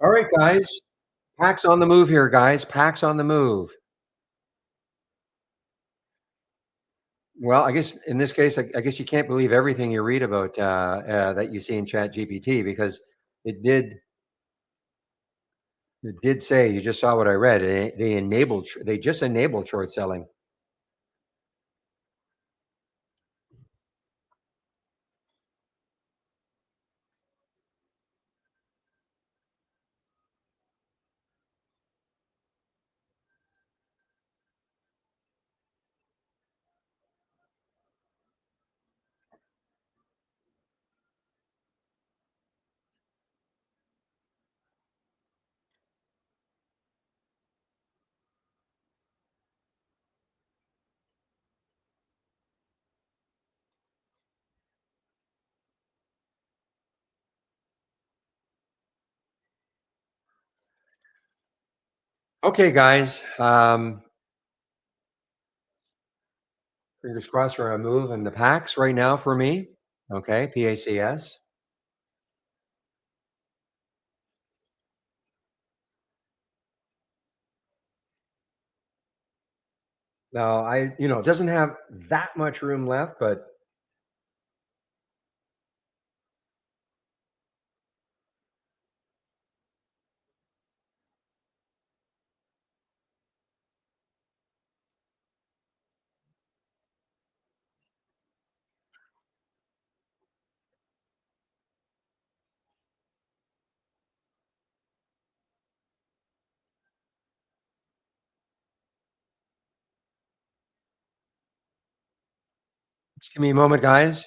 All right, guys. Packs on the move here, guys. Packs on the move. Well, I guess in this case, I guess you can't believe everything you read about that you see in Chat GPT because it did it did say you just saw what I read. They just enabled short selling. Okay, guys. Fingers crossed for a move in the packs right now for me. Okay, PACS. Now it doesn't have that much room left, but just give me a moment, guys.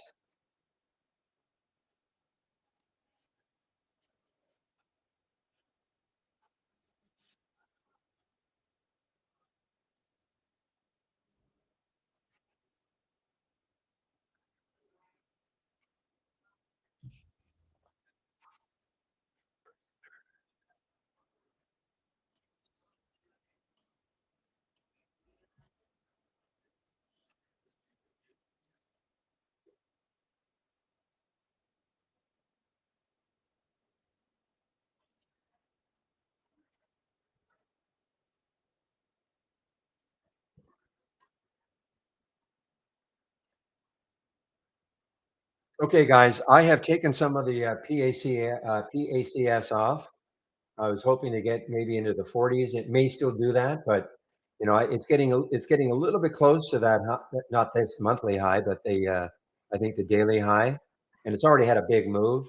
Okay, guys, I have taken some of the PACS off. I was hoping to get maybe into the 40s. It may still do that, but it's getting a little bit close to that. Not this monthly high, but the I think the daily high, and it's already had a big move.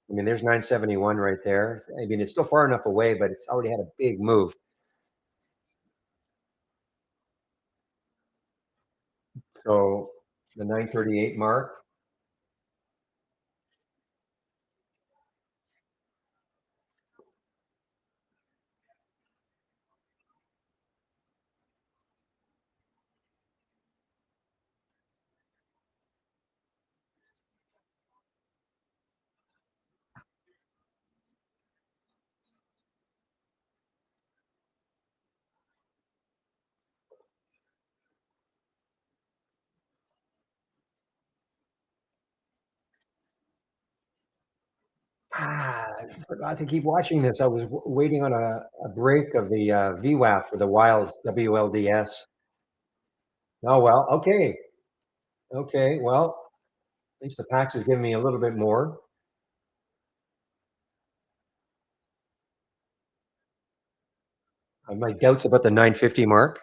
I mean, there's 971 right there. I mean, it's still far enough away, but it's already had a big move. So the 938 mark. I forgot to keep watching this. I was waiting on a break of the VWAP for the Wilds WLDS. Oh well, okay, okay. Well, at least the PAX is giving me a little bit more. I have my doubts about the 950 mark.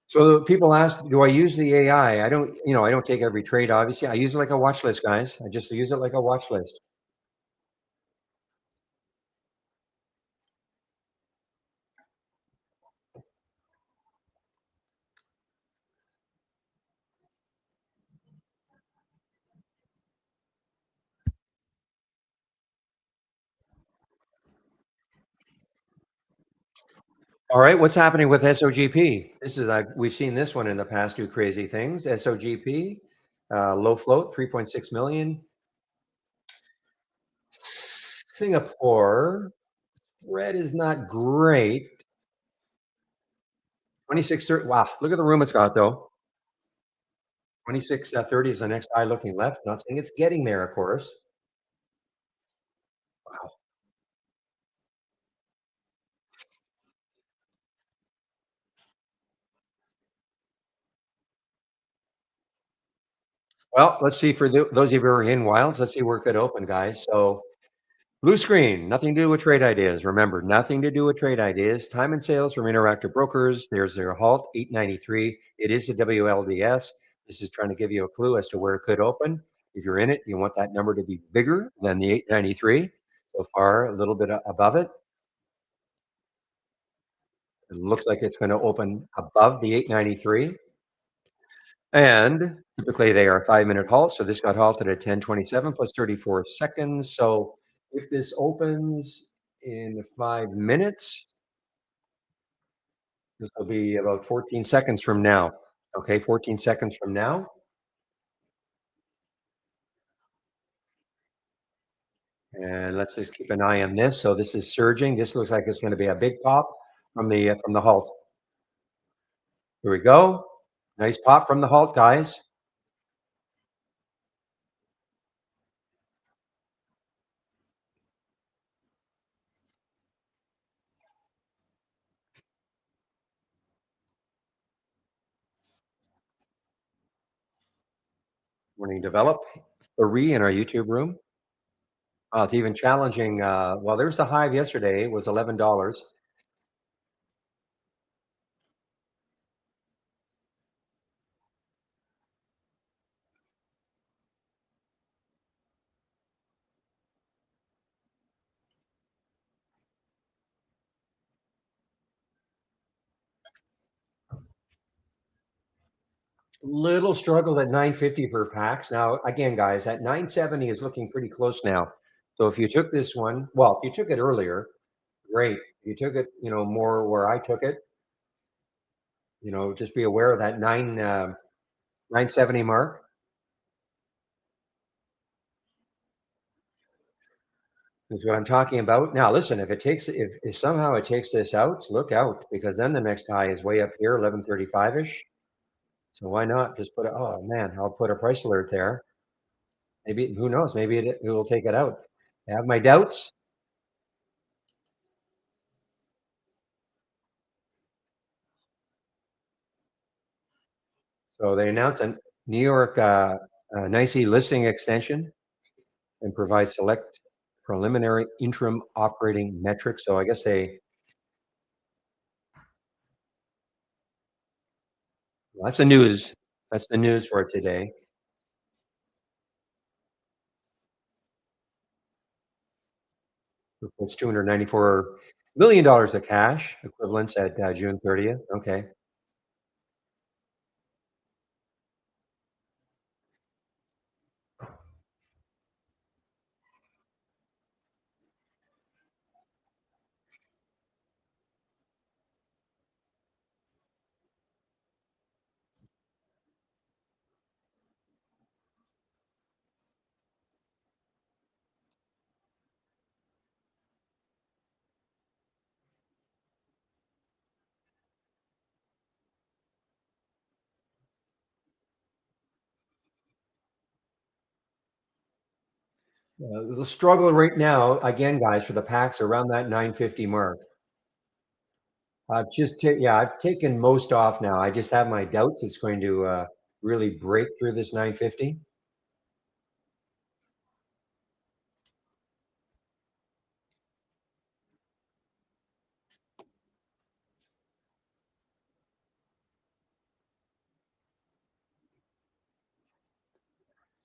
So people ask, do I use the AI? I don't take every trade. Obviously, I use it like a watch list, guys. I just use it like a watch list. All right, what's happening with SOGP? This is we've seen this one in the past do crazy things. SOGP, low float, 3.6 million. Singapore, red is not great. 26.30. Wow, look at the room it's got though. 26.30 is the next high looking left. Not saying it's getting there, of course. Wow. Well, let's see for those of you who are in wilds, let's see where it could open, guys. So blue screen, nothing to do with trade ideas. Remember, nothing to do with trade ideas. Time and sales from Interactive Brokers. There's their halt, 893. It is the WLDS. This is trying to give you a clue as to where it could open. If you're in it, you want that number to be bigger than the 893. So far, a little bit above it. It looks like it's going to open above the 893. And typically they are 5-minute halts. So this got halted at 10:27 plus 34 seconds. So if this opens in 5 minutes, this will be about 14 seconds from now. Okay, 14 seconds from now. And let's just keep an eye on this. So this is surging. This looks like it's going to be a big pop from the halt. Here we go. Nice pop from the halt, guys. Morning develop. 3 in our YouTube room. It's even challenging. Well, there's the hive yesterday. It was $11. Little struggle at 950 for PAX. Now, again, guys, that 970 is looking pretty close now. So if you took this one, well, if you took it earlier, great. If you took it, more where I took it, just be aware of that 970 mark is what I'm talking about. Now, listen, if somehow it takes this out, look out because then the next high is way up here, 1135 ish. So why not just oh man, I'll put a price alert there. Maybe, who knows? Maybe it will take it out. I have my doubts. So they announced a New York NYSE listing extension and provide select preliminary interim operating metrics. So I guess that's the news. That's the news for today. It's $294 million of cash equivalents at June 30th. Okay. The struggle right now, again, guys, for the packs around that 950 mark. I've taken most off now. I just have my doubts it's going to really break through this 950.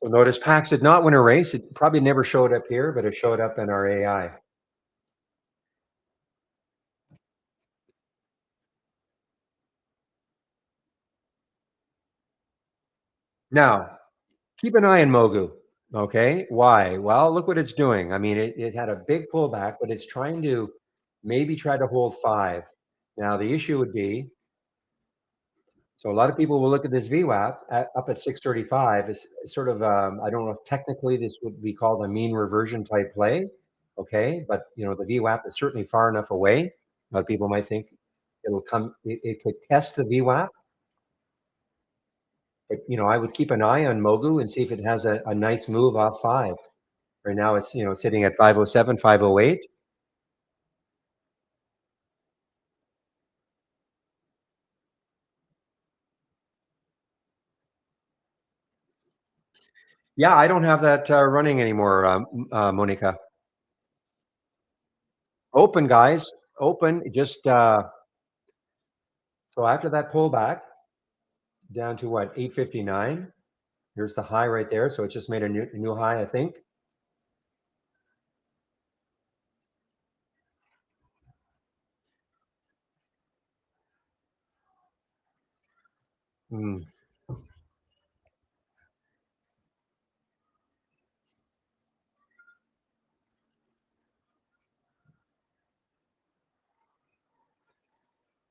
So notice PAX did not win a race. It probably never showed up here, but it showed up in our AI. Now, keep an eye on Mogu. Okay. Why? Well, look what it's doing. I mean, it had a big pullback, but it's trying to maybe try to hold five. Now, the issue would be so a lot of people will look at this VWAP up at 635. It's sort of, I don't know if technically this would be called a mean reversion type play. Okay. But, the VWAP is certainly far enough away. A lot of people might think it could test the VWAP. But, I would keep an eye on Mogu and see if it has a nice move off five. Right now it's, sitting at 507, 508. Yeah, I don't have that, running anymore, Monica. Open, guys, open, just, so after that pullback down to what, 859, here's the high right there, so it just made a new high, I think. Mm.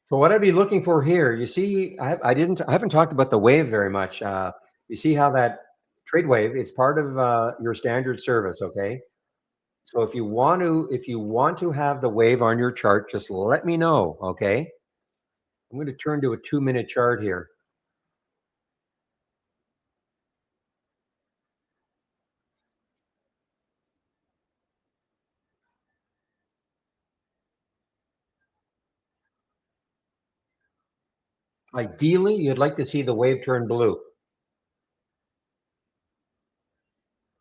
So what I'd be looking for here, you see, I haven't talked about the wave very much. You see how that trade wave, it's part of your standard service, okay? So if you want to have the wave on your chart, just let me know, okay? I'm going to turn to a 2-minute chart here. Ideally, you'd like to see the wave turn blue.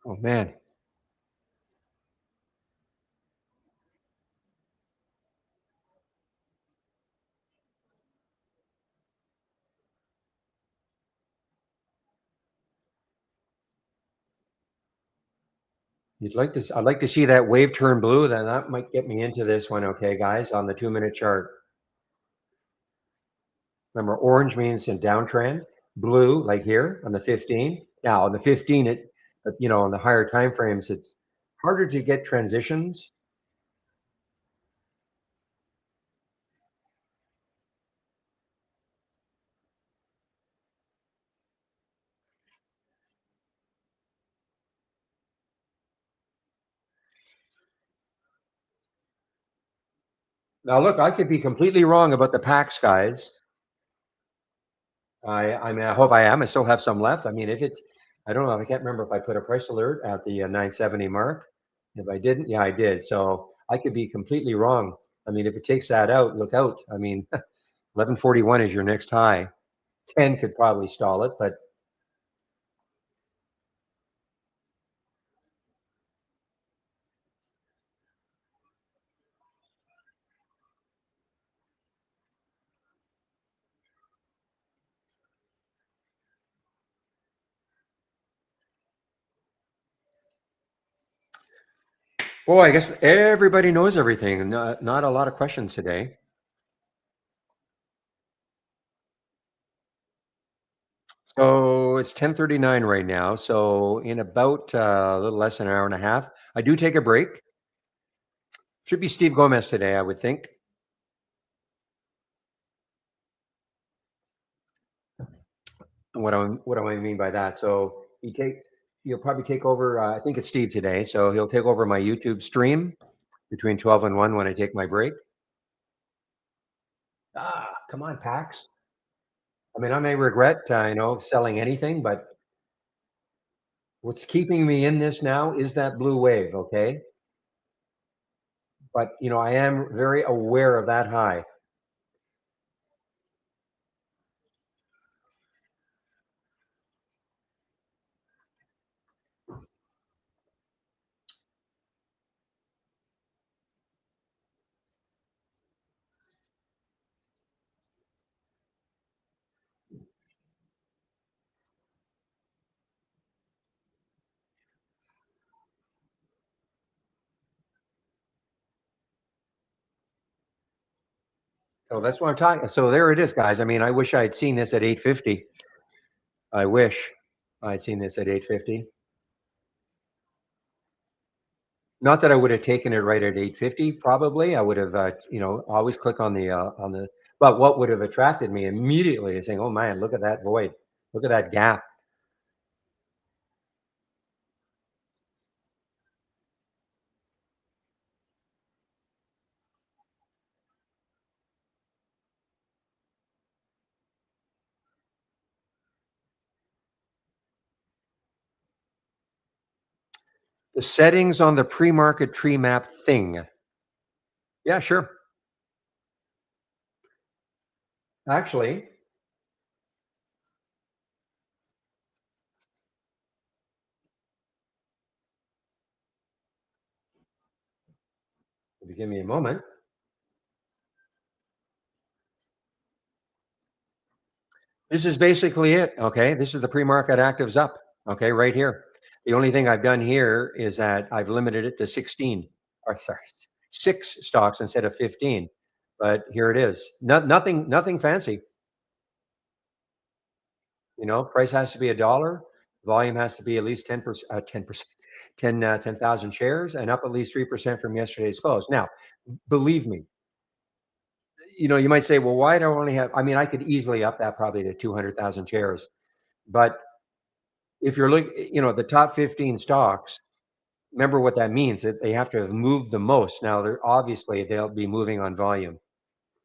Oh man, I'd like to see that wave turn blue. Then that might get me into this one, okay, guys, on the 2-minute chart. Remember, orange means in downtrend, blue, like here on the 15. Now, on the 15, on the higher time frames, it's harder to get transitions. Now, look, I could be completely wrong about the packs, guys. I mean, I hope I am. I still have some left. I mean, if it's, I don't know. I can't remember if I put a price alert at the 970 mark. If I didn't, yeah, I did. So I could be completely wrong. I mean, if it takes that out, look out. I mean, 1141 is your next high. 10 could probably stall it, but boy, I guess everybody knows everything. Not a lot of questions today. So it's 10:39 right now. So in about a little less than an hour and a half, I do take a break. Should be Steve Gomez today, I would think. What do I mean by that? So he'll probably take over. I think it's Steve today, so he'll take over my YouTube stream between 12 and 1 when I take my break. Come on, Pax. I mean, I may regret, selling anything, but what's keeping me in this now is that blue wave. Okay, but I am very aware of that high. So that's what I'm talking. So there it is, guys. I mean, I wish I had seen this at 850. I wish I'd seen this at 850. Not that I would have taken it right at 850, probably. I would have, always click on the but what would have attracted me immediately is saying, "Oh, man, look at that void. Look at that gap." The settings on the pre-market tree map thing. Yeah, sure. Actually, if you give me a moment. This is basically it, okay? This is the pre-market actives up, okay, right here. The only thing I've done here is that I've limited it to 16, or sorry, 6 stocks instead of 15. But here it is. Nothing fancy, price has to be a dollar, volume has to be at least 10%, 10%, 10,000 shares and up at least 3% from yesterday's close. Now, believe me, you might say, well, why do I only have, I mean, I could easily up that probably to 200,000 shares. But if you're looking, the top 15 stocks, remember what that means, that they have to have moved the most. Now, they'll be moving on volume.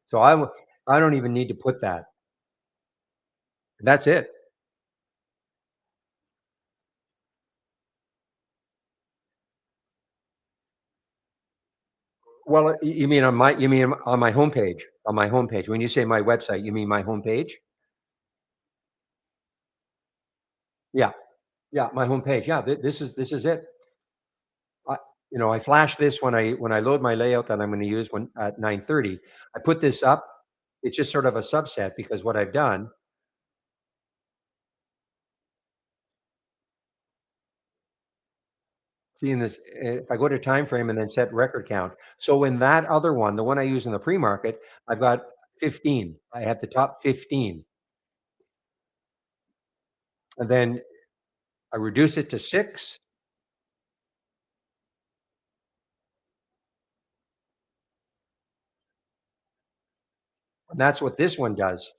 So I don't even need to put that. That's it. Well, you mean on my homepage, on my homepage. When you say my website, you mean my homepage? Yeah. Yeah, my homepage. Yeah, this is it. I I flash this when I load my layout that I'm going to use when at 9:30. I put this up. It's just sort of a subset because what I've done, seeing this, if I go to time frame and then set record count. So in that other one, the one I use in the pre-market, I've got 15. I have the top 15. And then I reduce it to 6, and that's what this one does.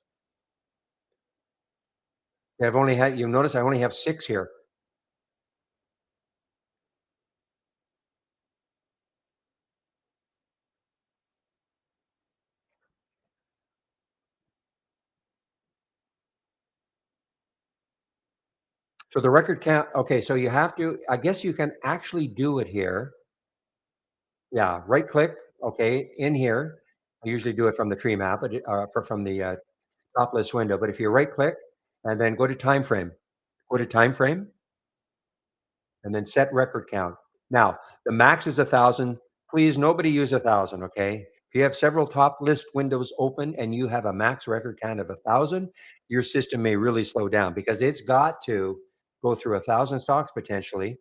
You'll notice I only have 6 here. So the record count, okay, so you have to, I guess you can actually do it here. Yeah, right click, okay, in here. I usually do it from the tree map, but from the top list window. But if you right click and then go to time frame, and then set record count. Now, the max is 1,000. Please, nobody use 1,000, okay? If you have several top list windows open and you have a max record count of 1,000, your system may really slow down because it's got to go through 1,000 stocks potentially,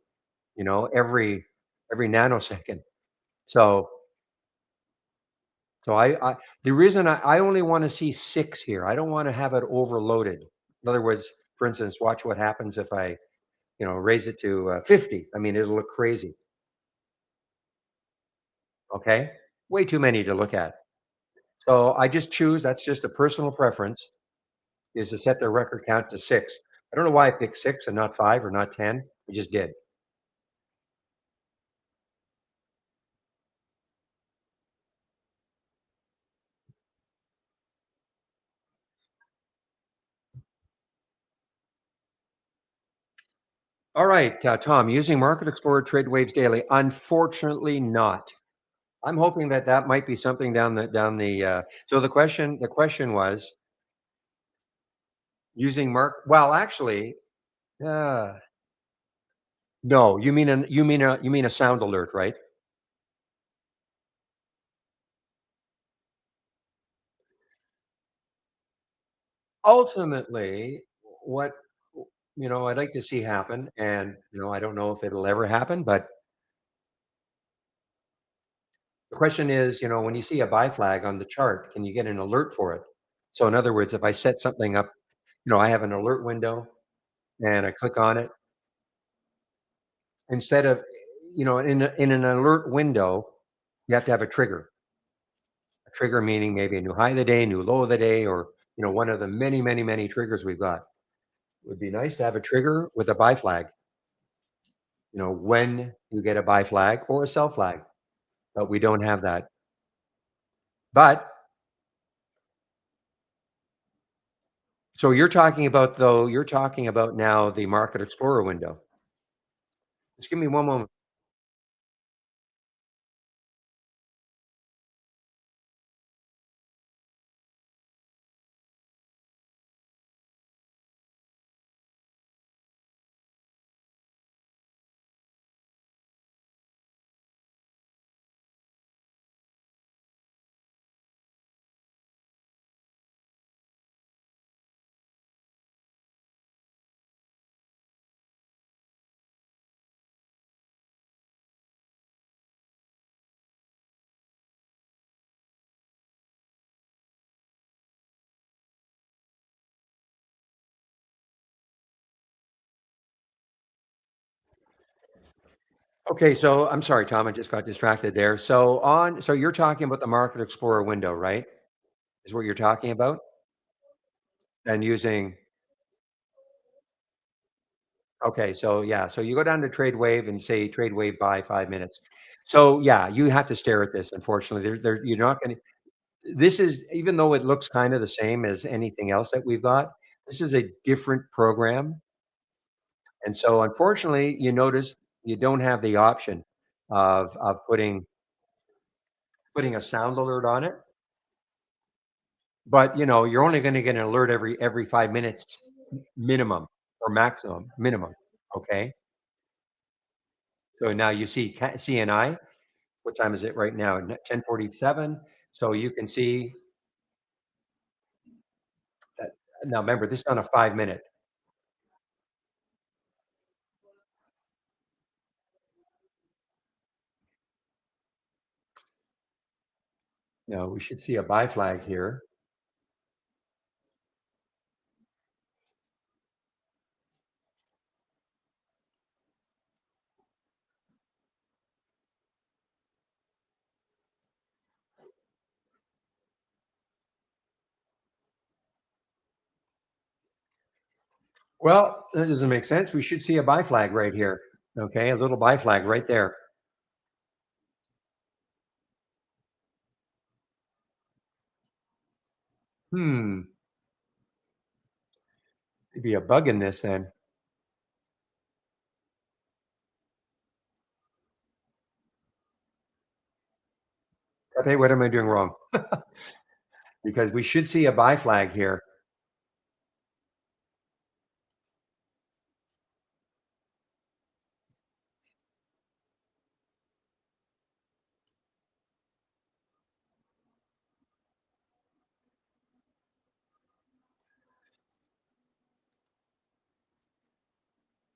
every nanosecond. So, so the reason I only want to see 6 here, I don't want to have it overloaded. In other words, for instance, watch what happens if I, raise it to 50. I mean, it'll look crazy. Okay? Way too many to look at. So I just choose, that's just a personal preference, is to set the record count to 6. I don't know why I picked 6 and not 5 or not 10. I just did. All right, Tom, using Market Explorer Trade Waves daily. Unfortunately not. I'm hoping that that might be something so the question was using well, actually, uh, no, you mean a sound alert, right? Ultimately, what I'd like to see happen, and I don't know if it'll ever happen, but the question is, when you see a buy flag on the chart, can you get an alert for it? So, in other words, if I set something up, I have an alert window, and I click on it instead of, in an alert window, you have to have a trigger. A trigger meaning maybe a new high of the day, new low of the day, or one of the many, many, many triggers we've got. It would be nice to have a trigger with a buy flag. When you get a buy flag or a sell flag, but we don't have that. But so you're talking about now the Market Explorer window. Just give me one moment. Okay, so I'm sorry, Tom, I just got distracted there. So you're talking about the Market Explorer window, right? Is what you're talking about? And using okay, so yeah, so you go down to Trade Wave and say Trade Wave by 5 minutes. So yeah, you have to stare at this, unfortunately. You're not gonna this is even though it looks kind of the same as anything else that we've got, this is a different program. And so unfortunately, you notice you don't have the option of putting a sound alert on it. But, you're only gonna get an alert every 5 minutes minimum or maximum, minimum, okay? So now you see CNI, what time is it right now? 10:47. So you can see that now remember, this is on a 5 minute. Now we should see a buy flag here. Well, that doesn't make sense. We should see a buy flag right here, okay? A little buy flag right there. Hmm, maybe a bug in this then. Okay, what am I doing wrong? Because we should see a buy flag here.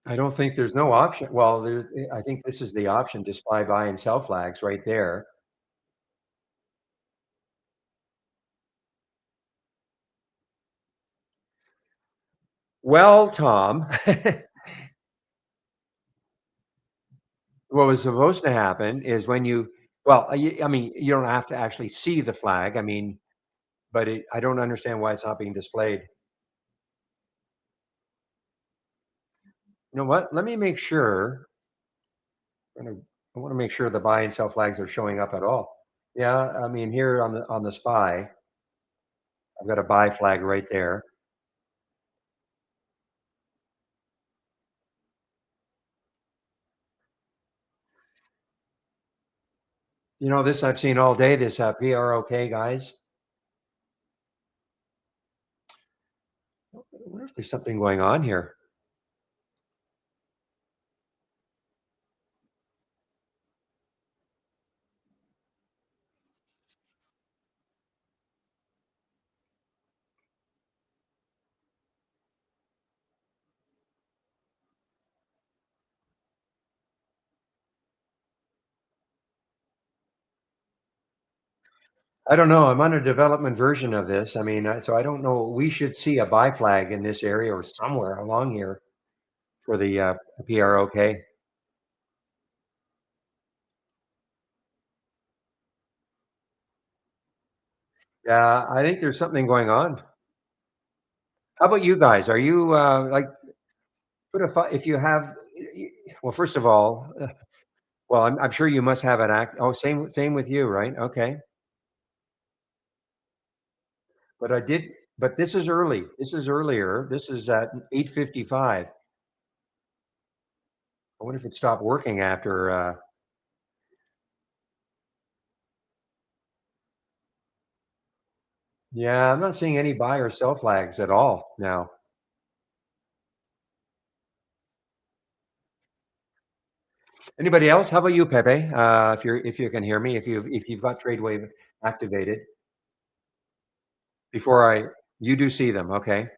I don't think there's no option. Well, I think this is the option, display buy and sell flags right there. Well, Tom, what was supposed to happen is when you well, I mean, you don't have to actually see the flag. I mean, but I don't understand why it's not being displayed. You know what? Let me make sure. I want to make sure the buy and sell flags are showing up at all. Yeah, I mean, here on the SPY, I've got a buy flag right there. This I've seen all day. This PROK guys. I wonder if there's something going on here. I don't know. I'm on a development version of this. I mean, so I don't know. We should see a buy flag in this area or somewhere along here for the PROK. Yeah, I think there's something going on. How about you guys? Are you like if you have? Well, first of all, well, I'm sure you must have an act. Oh, same with you, right? Okay, but I did. But this is early. This is earlier. This is at 8:55. I wonder if it stopped working after. Yeah, I'm not seeing any buy or sell flags at all now. Anybody else? How about you, Pepe? If you can hear me, if you've got TradeWave activated before you do see them, okay?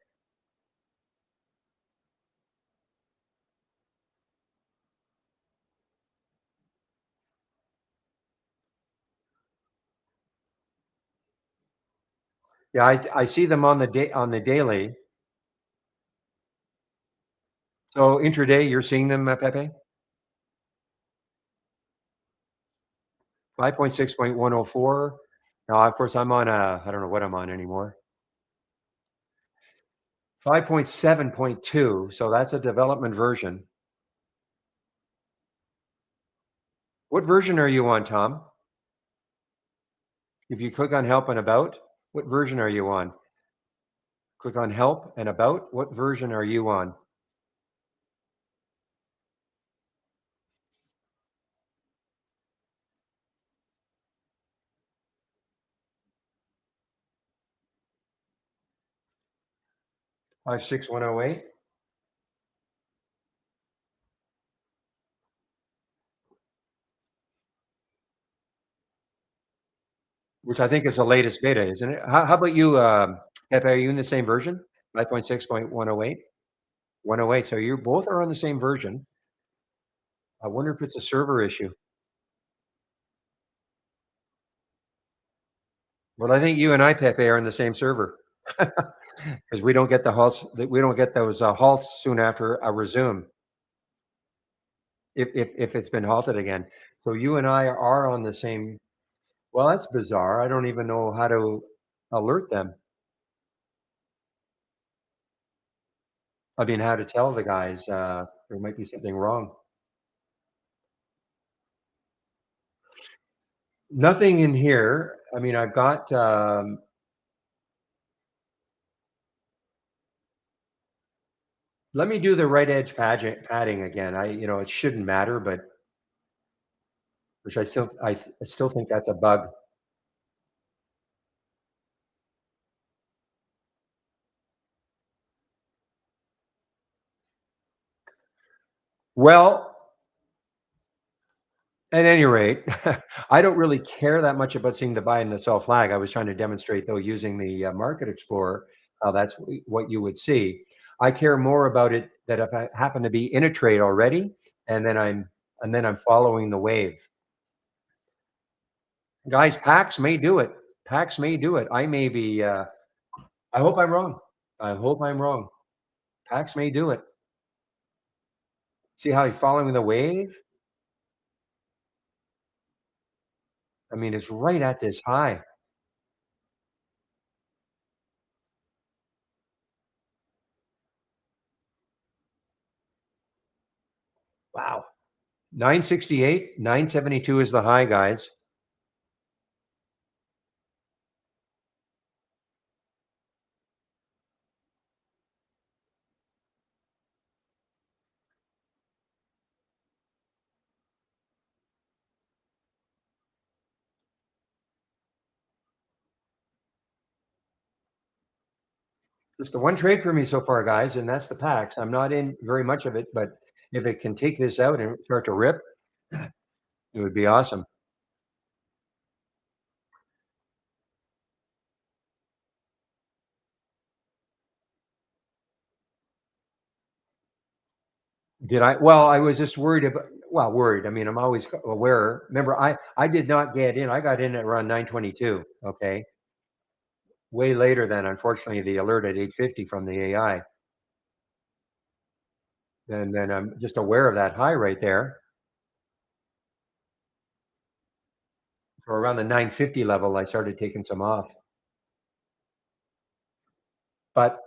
Yeah, I see them on the day on the daily. So intraday, you're seeing them, Pepe? 5.6.104. Now, of course, I'm on a, I don't know what I'm on anymore. 5.7.2. So that's a development version. What version are you on, Tom? If you click on help and about, what version are you on? Click on help and about. What version are you on? 56108, which I think is the latest beta, isn't it? How about you, Pepe? Are you in the same version? 5.6.108? 108. So you both are on the same version. I wonder if it's a server issue. Well, I think you and I, Pepe, are in the same server because we don't get the halts. We don't get those halts soon after a resume if it's been halted again. So you and I are on the same. Well, that's bizarre. I don't even know how to alert them. I mean, how to tell the guys there might be something wrong. Nothing in here. I mean, I've got. Let me do the right edge padding again. It shouldn't matter, but which I still think that's a bug. Well, at any rate, I don't really care that much about seeing the buy and the sell flag. I was trying to demonstrate, though, using the Market Explorer, how that's what you would see. I care more about it that if I happen to be in a trade already, and then I'm following the wave. Guys, PAX may do it. PAX may do it. I may be. I hope I'm wrong. I hope I'm wrong. PAX may do it. See how he's following the wave? I mean, it's right at this high. Wow. 968, 972 is the high, guys. Just the one trade for me so far, guys, and that's the PAX. I'm not in very much of it, but if it can take this out and start to rip, it would be awesome. Did I? Well, I was just worried about. Well, worried. I mean, I'm always aware. Remember, I did not get in. I got in at around 922. Okay, way later than unfortunately the alert at 850 from the AI. And then I'm just aware of that high right there. So around the 950 level, I started taking some off. But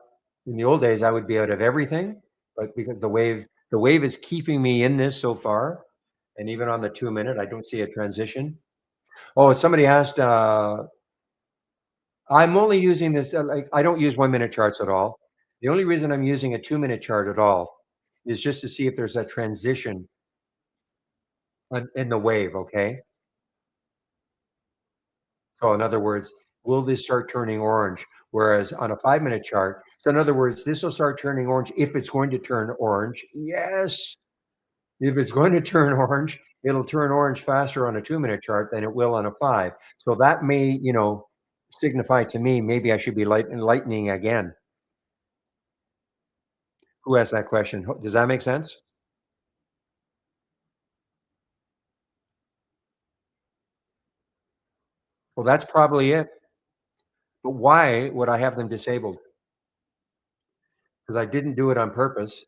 in the old days, I would be out of everything. But because the wave is keeping me in this so far, and even on the 2 minute, I don't see a transition. Oh, somebody asked. I'm only using this. Like I don't use 1 minute charts at all. The only reason I'm using a 2 minute chart at all is just to see if there's a transition in the wave. Okay. So in other words, will this start turning orange? Whereas on a 5 minute chart, so in other words, this will start turning orange if it's going to turn orange. Yes. If it's going to turn orange, it'll turn orange faster on a 2 minute chart than it will on a five. So that may, signify to me maybe I should be lightning again. Who asked that question? Does that make sense? Well, that's probably it. But why would I have them disabled? Because I didn't do it on purpose.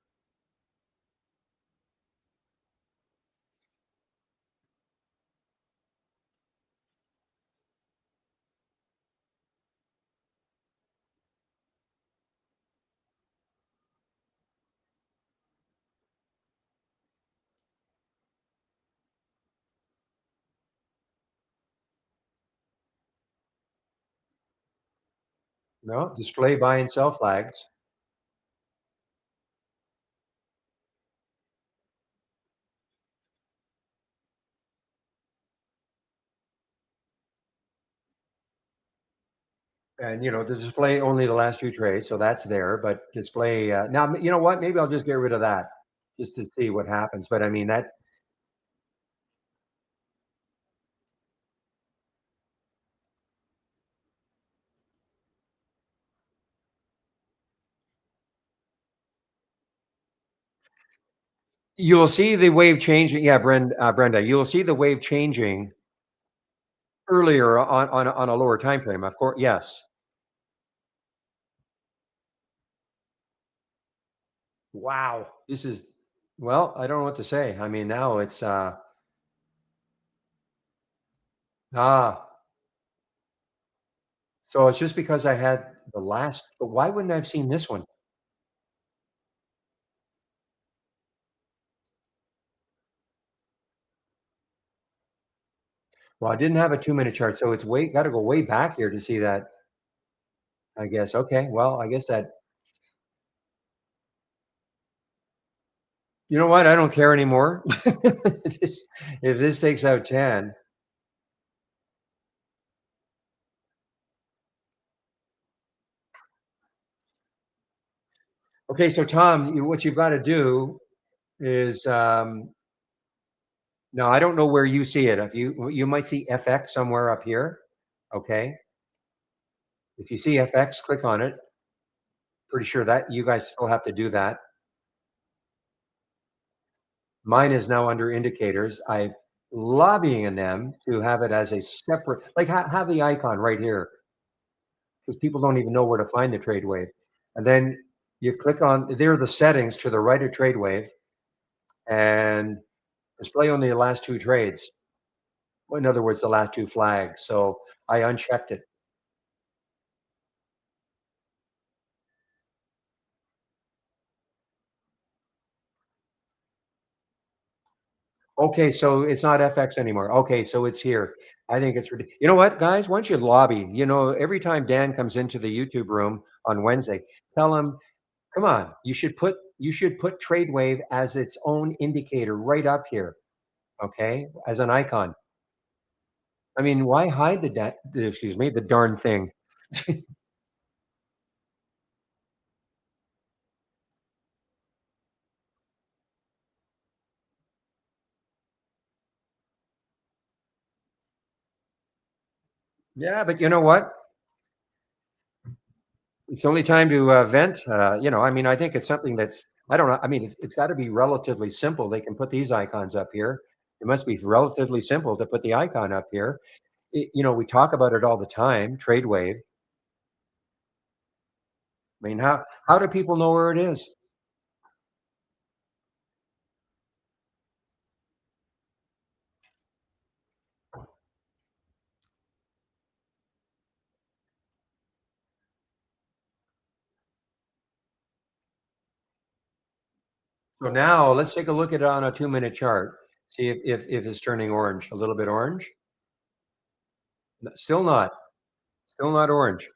No, display, buy, and sell flags. And, to display only the last 2 trades, so that's there, but display, now, you know what? Maybe I'll just get rid of that just to see what happens, but I mean, that you'll see the wave changing. Yeah, Brenda, you'll see the wave changing earlier on a lower time frame, of course. Yes. Wow. This is well, I don't know what to say. I mean, now it's, ah, so it's just because I had the last but why wouldn't I have seen this one? Well, I didn't have a 2-minute chart, so it's way gotta go way back here to see that, I guess. Okay, well, I guess that you know what? I don't care anymore. This if this takes out 10. Okay, so Tom, what you've gotta do is, now I don't know where you see it. If you might see FX somewhere up here, okay? If you see FX, click on it. Pretty sure that you guys still have to do that. Mine is now under indicators. I lobbying them to have it as a separate like, have the icon right here because people don't even know where to find the trade wave. And then you click on there are the settings to the right of trade wave and display only the last 2 trades. Well, in other words, the last 2 flags. So I unchecked it. Okay, so it's not FX anymore. Okay, so it's here. I think it's ridiculous. You know what, guys? Why don't you lobby? Every time Dan comes into the YouTube room on Wednesday, tell him, "Come on, you should put TradeWave as its own indicator right up here, okay, as an icon." I mean, why hide excuse me, the darn thing? Yeah, but you know what? It's the only time to vent. I mean, I think it's something that's I don't know. I mean, it's got to be relatively simple. They can put these icons up here. It must be relatively simple to put the icon up here. We talk about it all the time. Trade wave. I mean, how do people know where it is? So now let's take a look at it on a 2-minute chart. See if it's turning orange. A little bit orange. Still not. Still not orange.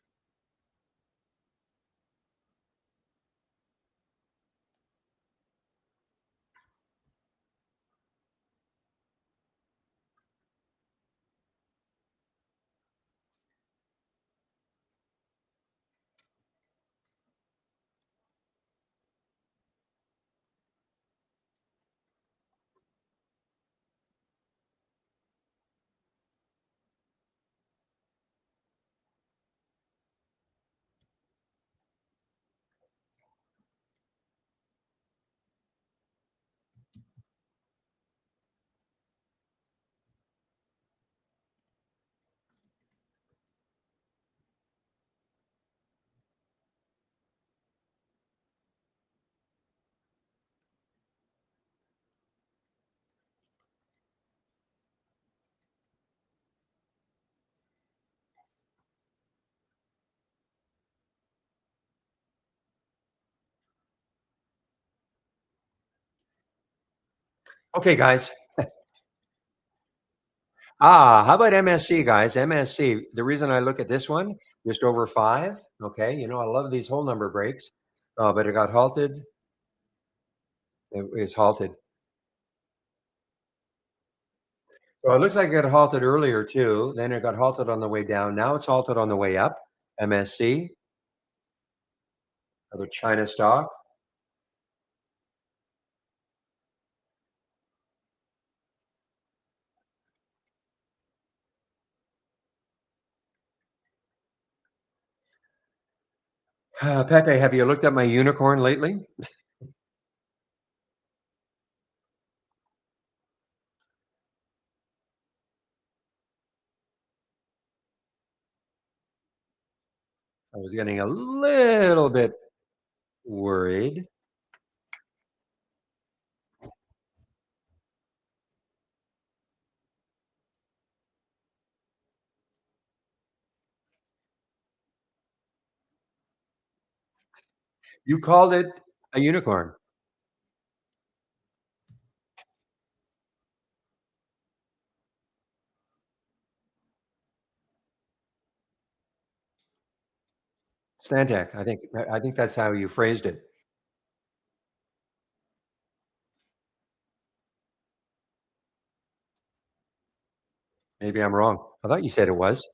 Okay, guys. How about MSC, guys? MSC. The reason I look at this one just over 5. Okay, I love these whole number breaks. But it got halted. It is halted. So it looks like it got halted earlier too. Then it got halted on the way down. Now it's halted on the way up. MSC, another China stock. Pepe, have you looked at my unicorn lately? I was getting a little bit worried. You called it a unicorn. Stantec. I think that's how you phrased it. Maybe I'm wrong. I thought you said it was.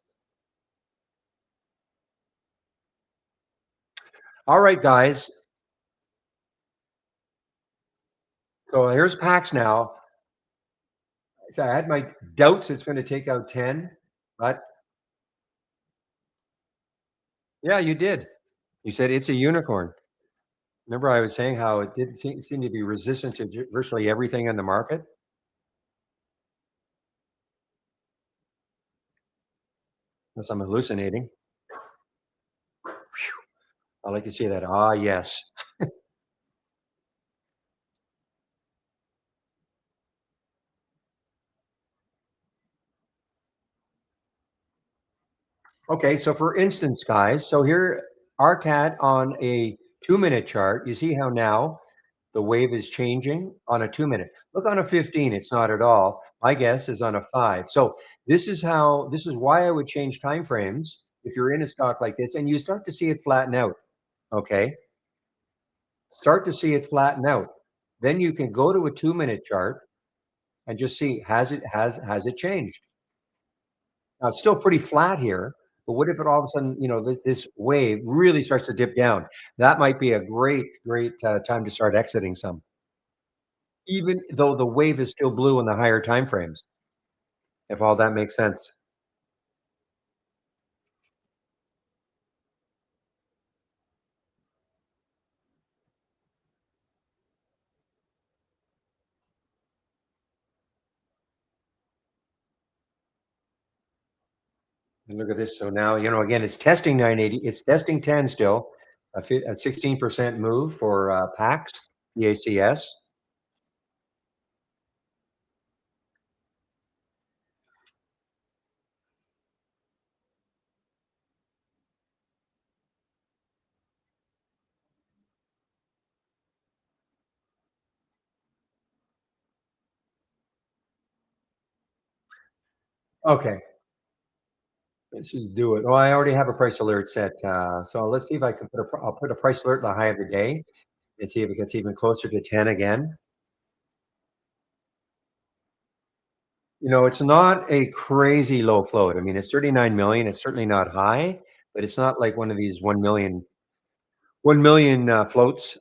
All right, guys. So here's PAX now. So I had my doubts it's going to take out 10, but yeah, you did. You said it's a unicorn. Remember, I was saying how it did seem to be resistant to virtually everything in the market? Unless I'm hallucinating. I like to see that. Ah, yes. Okay, so for instance, guys, so here, our cat on a 2-minute chart, you see how now the wave is changing on a 2-minute. Look on a 15, it's not at all. My guess is on a 5. So this is why I would change time frames if you're in a stock like this and you start to see it flatten out. Okay. Start to see it flatten out. Then you can go to a 2-minute chart and just see has it changed? Now it's still pretty flat here, but what if it all of a sudden, this wave really starts to dip down? That might be a great time to start exiting some, even though the wave is still blue in the higher time frames, if all that makes sense. And look at this. So now, again, it's testing 980. It's testing 10 still, a 16% move for PAX, PACS. Okay, let's just do it. Oh, I already have a price alert set. So let's see if I can I'll put a price alert in the high of the day and see if it gets even closer to 10 again. It's not a crazy low float. I mean, it's 39 million. It's certainly not high, but it's not like one of these 1 million floats.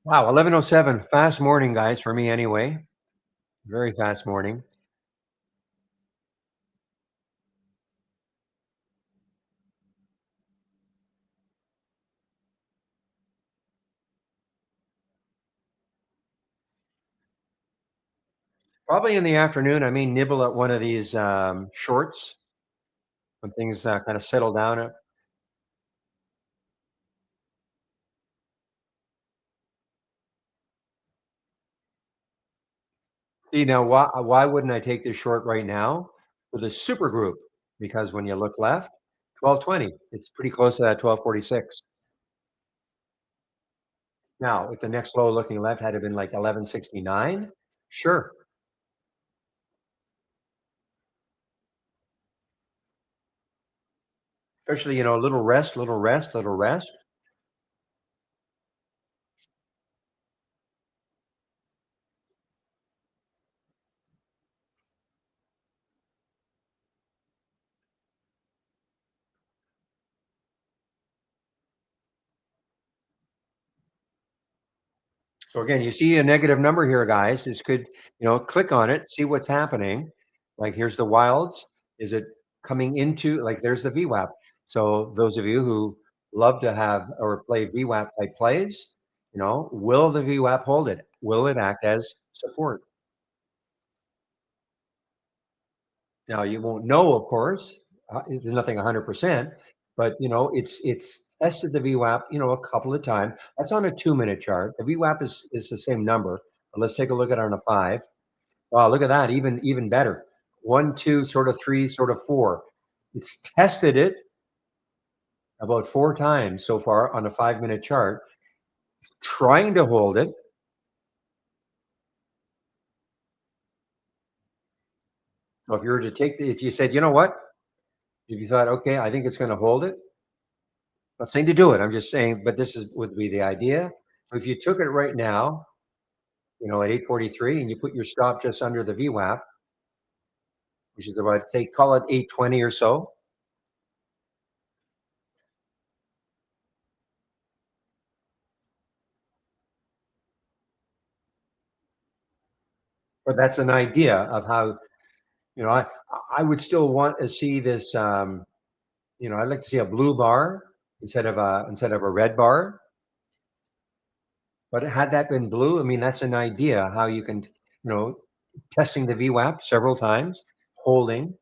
Wow, 11:07. Fast morning, guys, for me anyway. Very fast morning. Probably in the afternoon, I may nibble at one of these shorts. when things kind of settle down. See, now why wouldn't I take this short right now for the super group? Because when you look left, 12:20, it's pretty close to that 12:46. Now, if the next low looking left had been like 11:69, sure. Especially, a little rest, little rest, little rest. So again, you see a negative number here, guys. This could, click on it, see what's happening. Like here's the wilds. Is it coming into like there's the VWAP. So those of you who love to have or play VWAP type plays, will the VWAP hold it? Will it act as support? Now you won't know, of course. There's nothing 100%, but it's tested the VWAP, a couple of times. That's on a 2-minute chart. The VWAP is the same number. But let's take a look at it on a 5. Wow, look at that, even better. 1, 2, sort of 3, sort of 4. It's tested it about 4 times so far on a 5-minute chart, trying to hold it. So if you were to if you said, you know what, if you thought, okay, I think it's going to hold it, not saying to do it. I'm just saying, but this is would be the idea. If you took it right now, at 8:43, and you put your stop just under the VWAP, which is about say call it 8:20 or so, but that's an idea of how you know I I would still want to see this. I'd like to see a blue bar instead of a red bar. But had that been blue, I mean, that's an idea how you can, testing the VWAP several times, holding.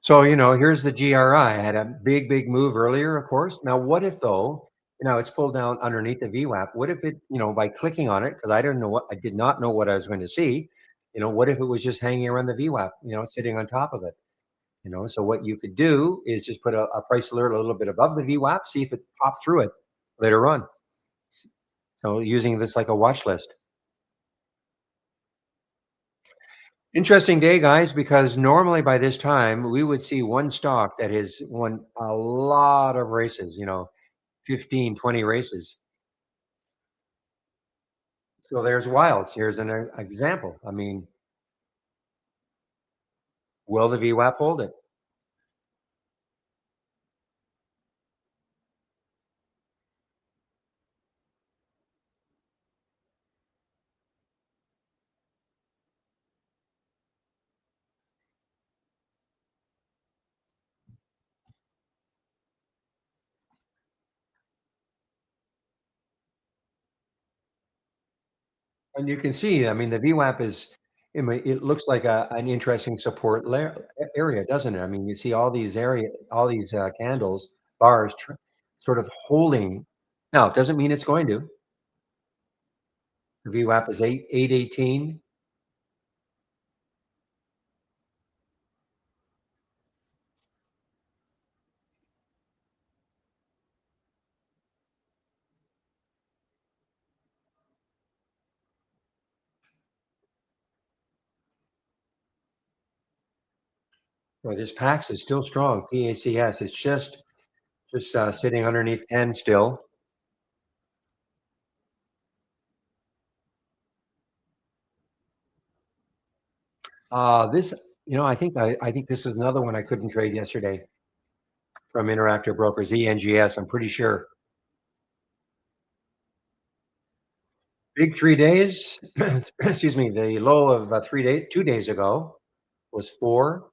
So, here's the GRI. Had a big, big move earlier, of course. Now, what if though, it's pulled down underneath the VWAP? What if it, by clicking on it, because I did not know what I was going to see. What if it was just hanging around the VWAP, sitting on top of it? So what you could do is just put a price alert a little bit above the VWAP, see if it popped through it later on. So using this like a watch list. Interesting day, guys, because normally by this time we would see one stock that has won a lot of races, 15, 20 races. So there's Wilds. Here's an example. I mean, will the VWAP hold it? And you can see, I mean, the VWAP is, I mean, it looks like an interesting support area, doesn't it? I mean, you see all these candles, bars, sort of holding. Now, it doesn't mean it's going to. The VWAP is 818. Well, this PAX is still strong, PACS. It's just sitting underneath 10 still. This, I think this is another one I couldn't trade yesterday from Interactive Brokers, ENGS. I'm pretty sure. Big 3 days. Excuse me. The low of 3 days, 2 days ago was four.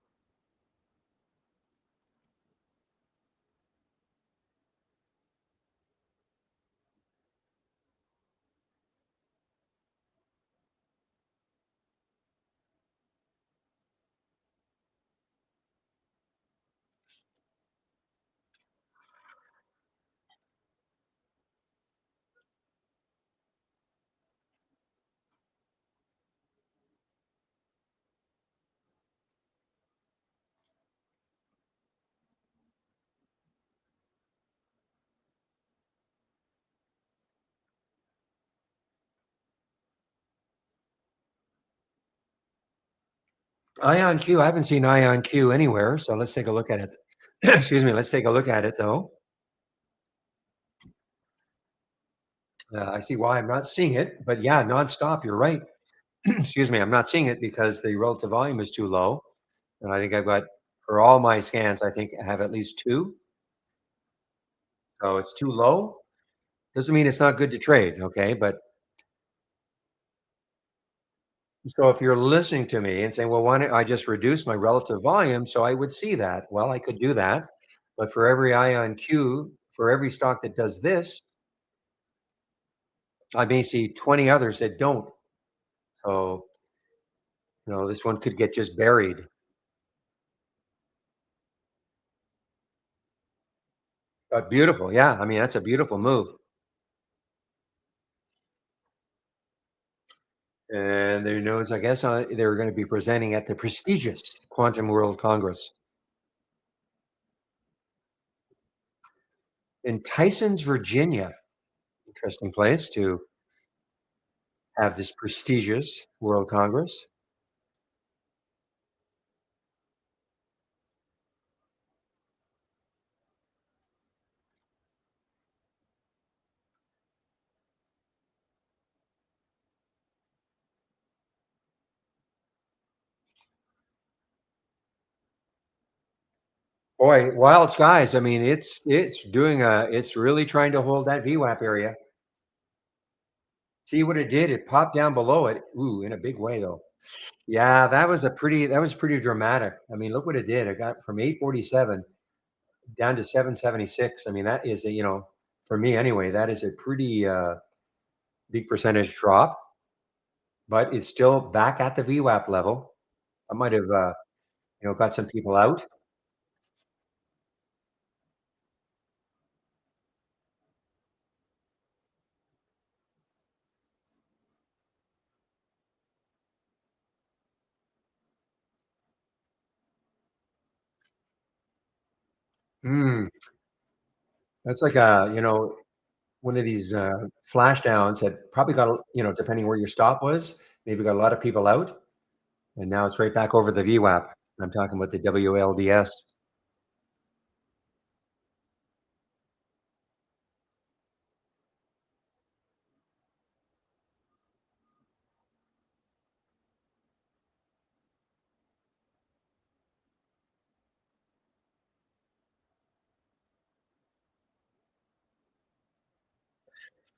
Ion Q. I haven't seen Ion Q anywhere, so let's take a look at it. Excuse me. Let's take a look at it though. I see why I'm not seeing it, but yeah, nonstop. You're right. Excuse me. I'm not seeing it because the relative volume is too low, and I think I've got for all my scans. I think I have at least two, so it's too low. Doesn't mean it's not good to trade. Okay, but so if you're listening to me and saying, "Well, why don't I just reduce my relative volume so I would see that?" Well, I could do that, but for every Ion Q, for every stock that does this, I may see 20 others that don't. So, this one could get just buried. But beautiful, yeah. I mean, that's a beautiful move. And there knows, I guess, they're going to be presenting at the prestigious Quantum World Congress in Tysons, Virginia. Interesting place to have this prestigious World Congress. Boy, wild skies. I mean, it's really trying to hold that VWAP area. See what it did? It popped down below it. Ooh, in a big way though. Yeah, that was pretty dramatic. I mean, look what it did. It got from 847 down to 776. I mean, that is for me anyway, that is a pretty big percentage drop, but it's still back at the VWAP level. I might have got some people out. Mm, that's like one of these flash downs that probably got depending where your stop was, maybe got a lot of people out, and now it's right back over the VWAP. I'm talking about the WLDS.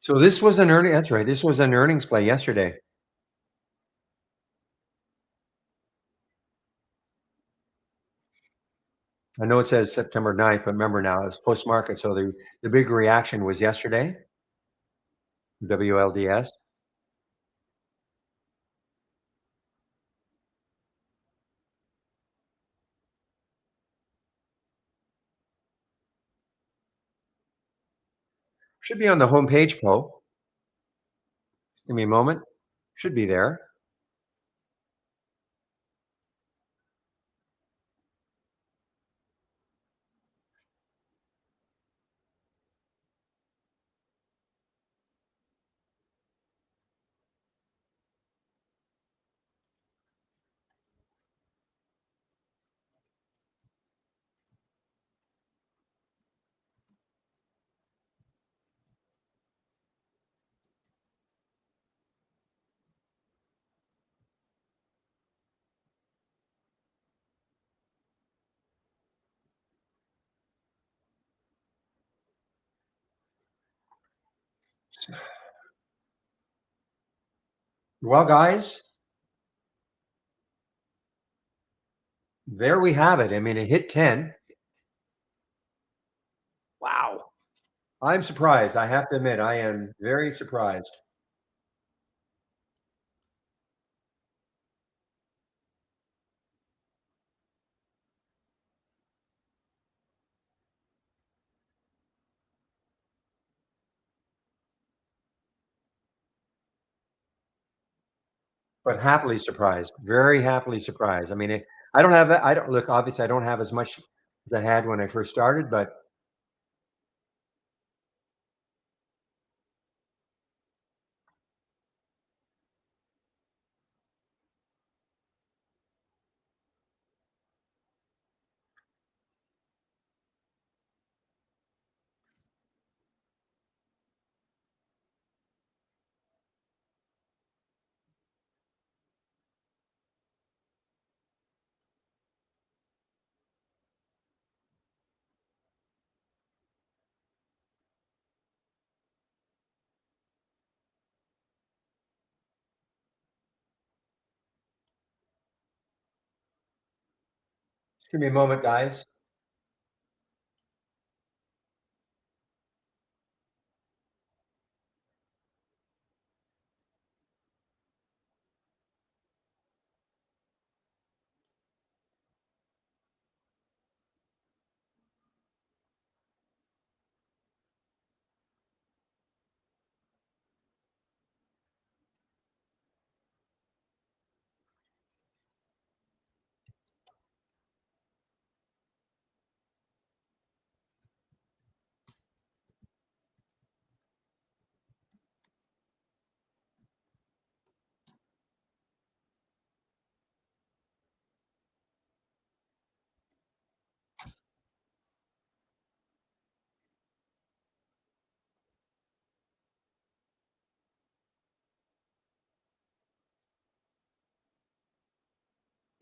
So this was an earning. That's right. This was an earnings play yesterday. I know it says September 9th, but remember now it's post market. So the big reaction was yesterday, WLDS. Should be on the homepage, Poe. Give me a moment. Should be there. Well, guys, there we have it. I mean, it hit 10. Wow. I'm surprised. I have to admit, I am very surprised. But happily surprised, very happily surprised. I mean, I don't have that. I don't look, obviously, I don't have as much as I had when I first started, but just give me a moment, guys.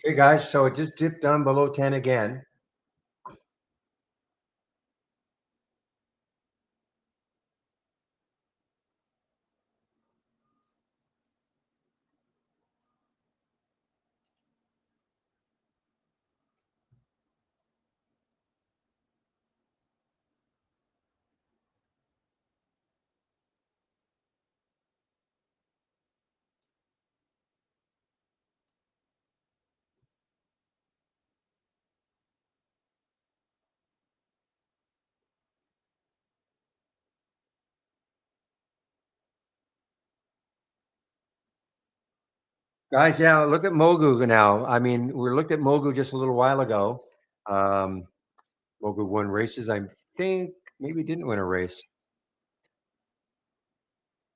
Okay, guys, so it just dipped down below 10 again. Guys, yeah, look at Mogu now. I mean, we looked at Mogu just a little while ago. Um, Mogu won races. I think maybe didn't win a race.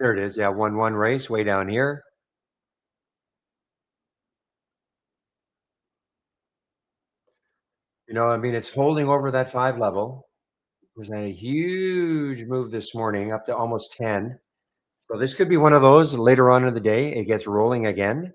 There it is. Yeah, won one race way down here. I mean, it's holding over that 5 level. It was a huge move this morning up to almost 10. So this could be one of those later on in the day. It gets rolling again.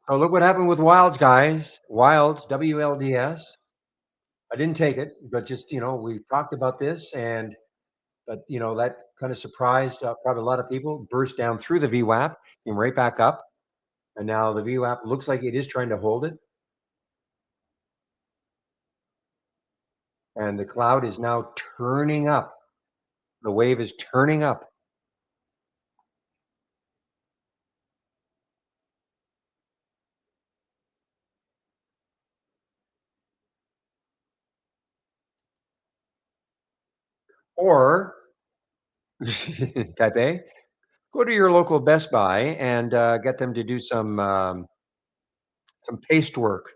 So look what happened with Wilds, guys. Wilds, WLDS. I didn't take it, but just, we talked about this but that kind of surprised probably a lot of people. Burst down through the VWAP, came right back up. And now the VWAP looks like it is trying to hold it. And the cloud is now turning up. The wave is turning up. Or Taipei, go to your local Best Buy and get them to do some paste work.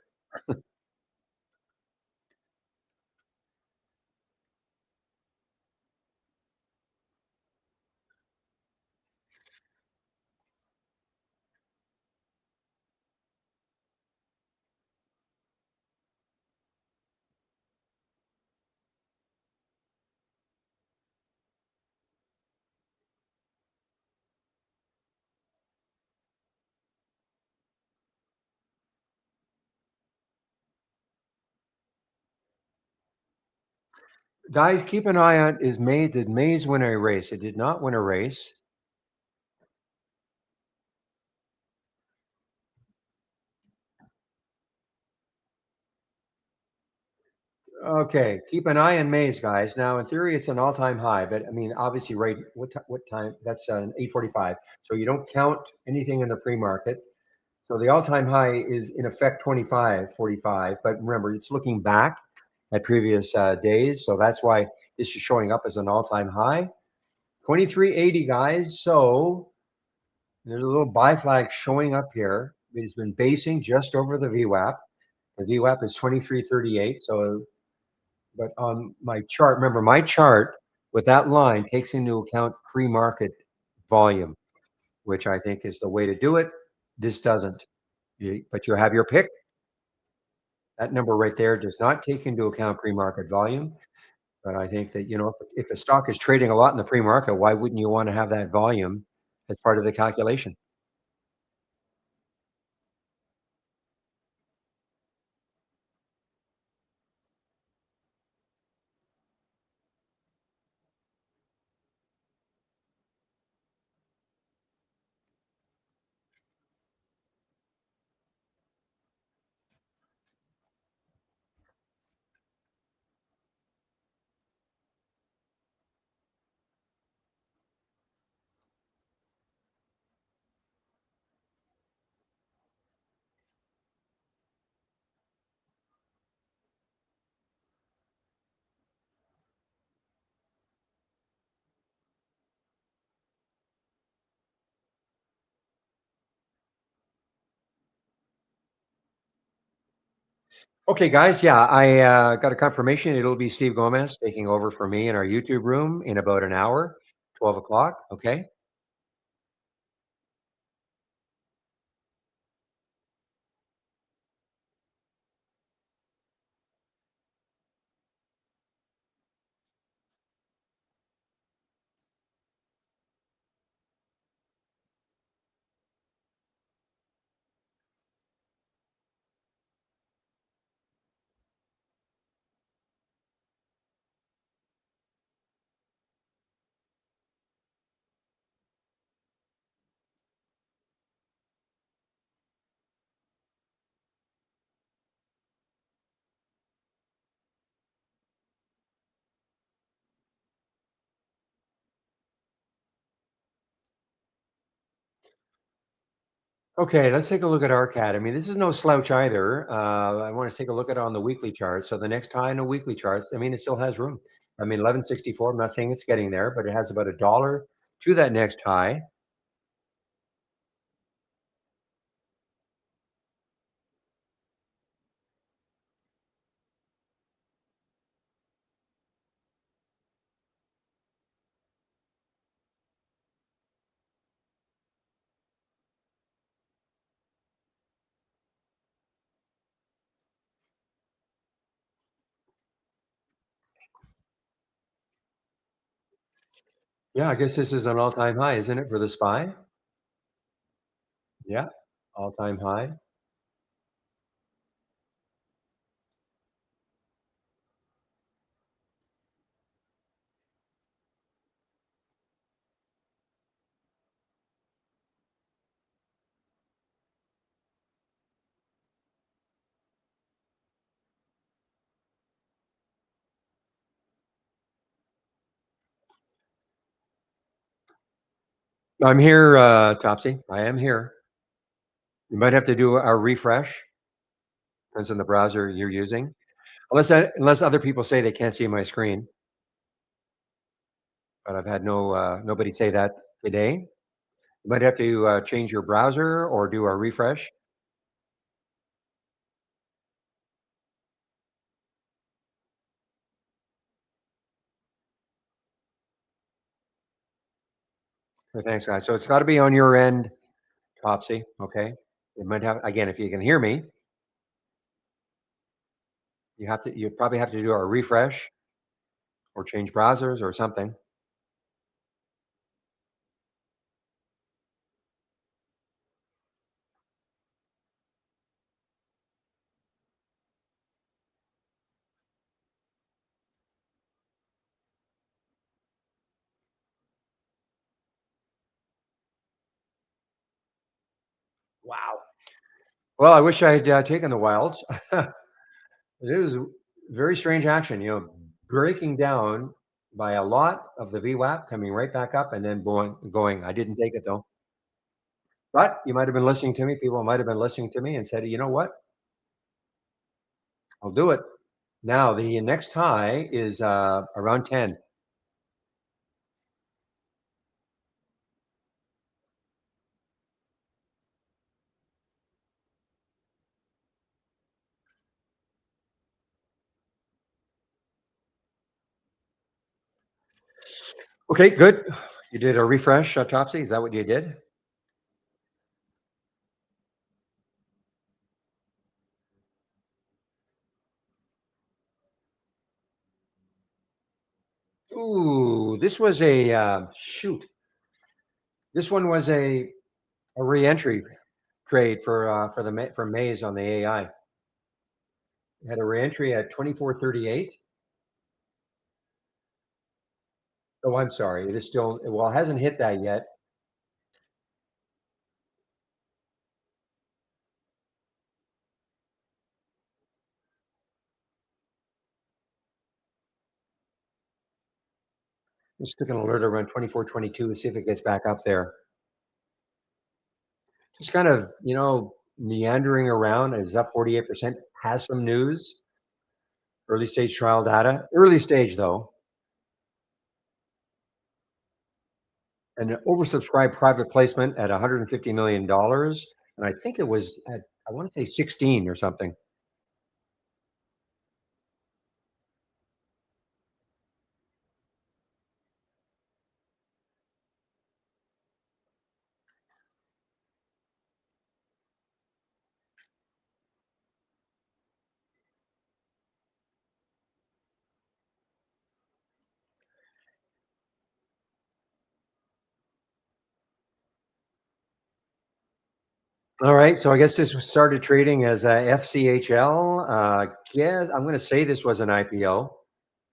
Guys, keep an eye on is May. Did Mays win a race? It did not win a race. Okay, keep an eye on Mays, guys. Now, in theory, it's an all-time high, but I mean, obviously, right? What time? That's 8:45. So you don't count anything in the pre-market. So the all-time high is in effect 25.45. But remember, it's looking back at previous days, so that's why this is showing up as an all-time high. 23.80, guys. So there's a little buy flag showing up here. It has been basing just over the VWAP. The VWAP is 23.38. So but on my chart, remember my chart with that line takes into account pre-market volume, which I think is the way to do it. This doesn't. But you have your pick. That number right there does not take into account pre-market volume. But I think that, if a stock is trading a lot in the pre-market, why wouldn't you want to have that volume as part of the calculation? Okay, guys. Yeah, I got a confirmation. It'll be Steve Gomez taking over for me in our YouTube room in about an hour, 12 o'clock. Okay. Okay, let's take a look at ARCAT. I mean, this is no slouch either. I want to take a look at it on the weekly chart. So the next high in the weekly charts, I mean, it still has room. I mean, 1164. I'm not saying it's getting there, but it has about $1 to that next high. Yeah, I guess this is an all-time high, isn't it, for the SPY? Yeah, all-time high. I'm here, Topsy. I am here. You might have to do a refresh. Depends on the browser you're using. Unless other people say they can't see my screen. but I've had nobody say that today. You might have to change your browser or do a refresh. So thanks, guys. So it's got to be on your end, Topsy. Okay. It might have again if you can hear me. You probably have to do a refresh or change browsers or something. Wow. Well, I wish I had taken the wilds. It was a very strange action, breaking down by a lot of the VWAP, coming right back up, and then going. I didn't take it though. But you might have been listening to me. People might have been listening to me and said, you know what? I'll do it. Now, the next high is around 10. Okay, good. You did a refresh, Topsy. Is that what you did? Ooh, this was a shoot. This one was a reentry trade for for Maze on the AI. It had a reentry at 24.38. Oh, I'm sorry. It is still well. It hasn't hit that yet. Just took an alert around 24.22 to see if it gets back up there. Just kind of meandering around. It's up 48%. Has some news. Early stage trial data. Early stage though. An oversubscribed private placement at $150 million, and I think it was at I want to say 16 or something. All right, so I guess this was started trading as FCHL. Yes, I'm going to say this was an IPO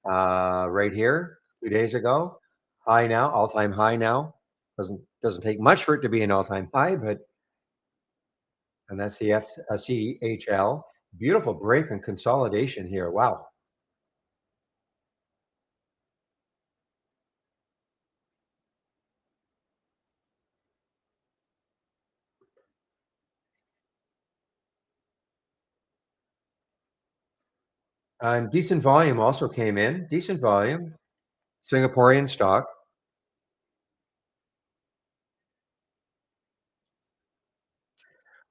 right here 2 days ago. High now, all time high now. Doesn't take much for it to be an all time high, but and that's the FCHL. Beautiful break and consolidation here. Wow. And decent volume also came in. Decent volume. Singaporean stock.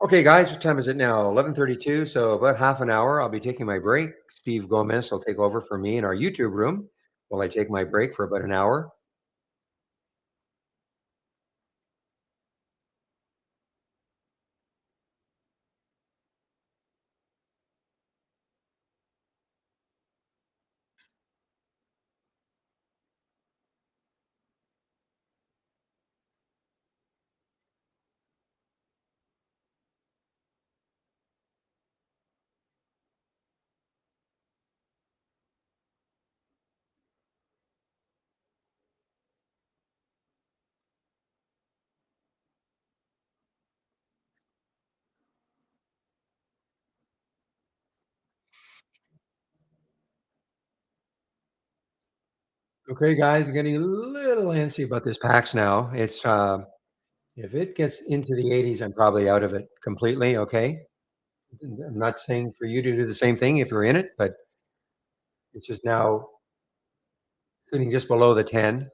Okay, guys, what time is it now? 11:32. So about half an hour. I'll be taking my break. Steve Gomez will take over for me in our YouTube room while I take my break for about an hour. Okay, guys, I'm getting a little antsy about this PAX now. It's if it gets into the 80s, I'm probably out of it completely. Okay, I'm not saying for you to do the same thing if you're in it, but it's just now sitting just below the 10.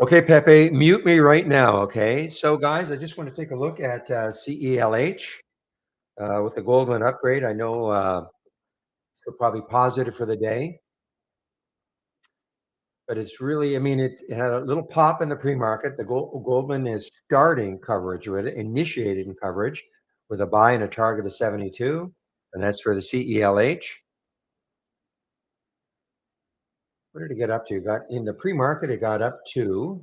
Okay, Pepe, mute me right now. Okay. So, guys, I just want to take a look at CELH with the Goldman upgrade. I know we're probably positive for the day, but it's really, I mean, it had a little pop in the pre market. The Goldman is starting coverage with it, initiated in coverage with a buy and a target of 72. And that's for the CELH. What did it get up to? Got in the pre market, it got up to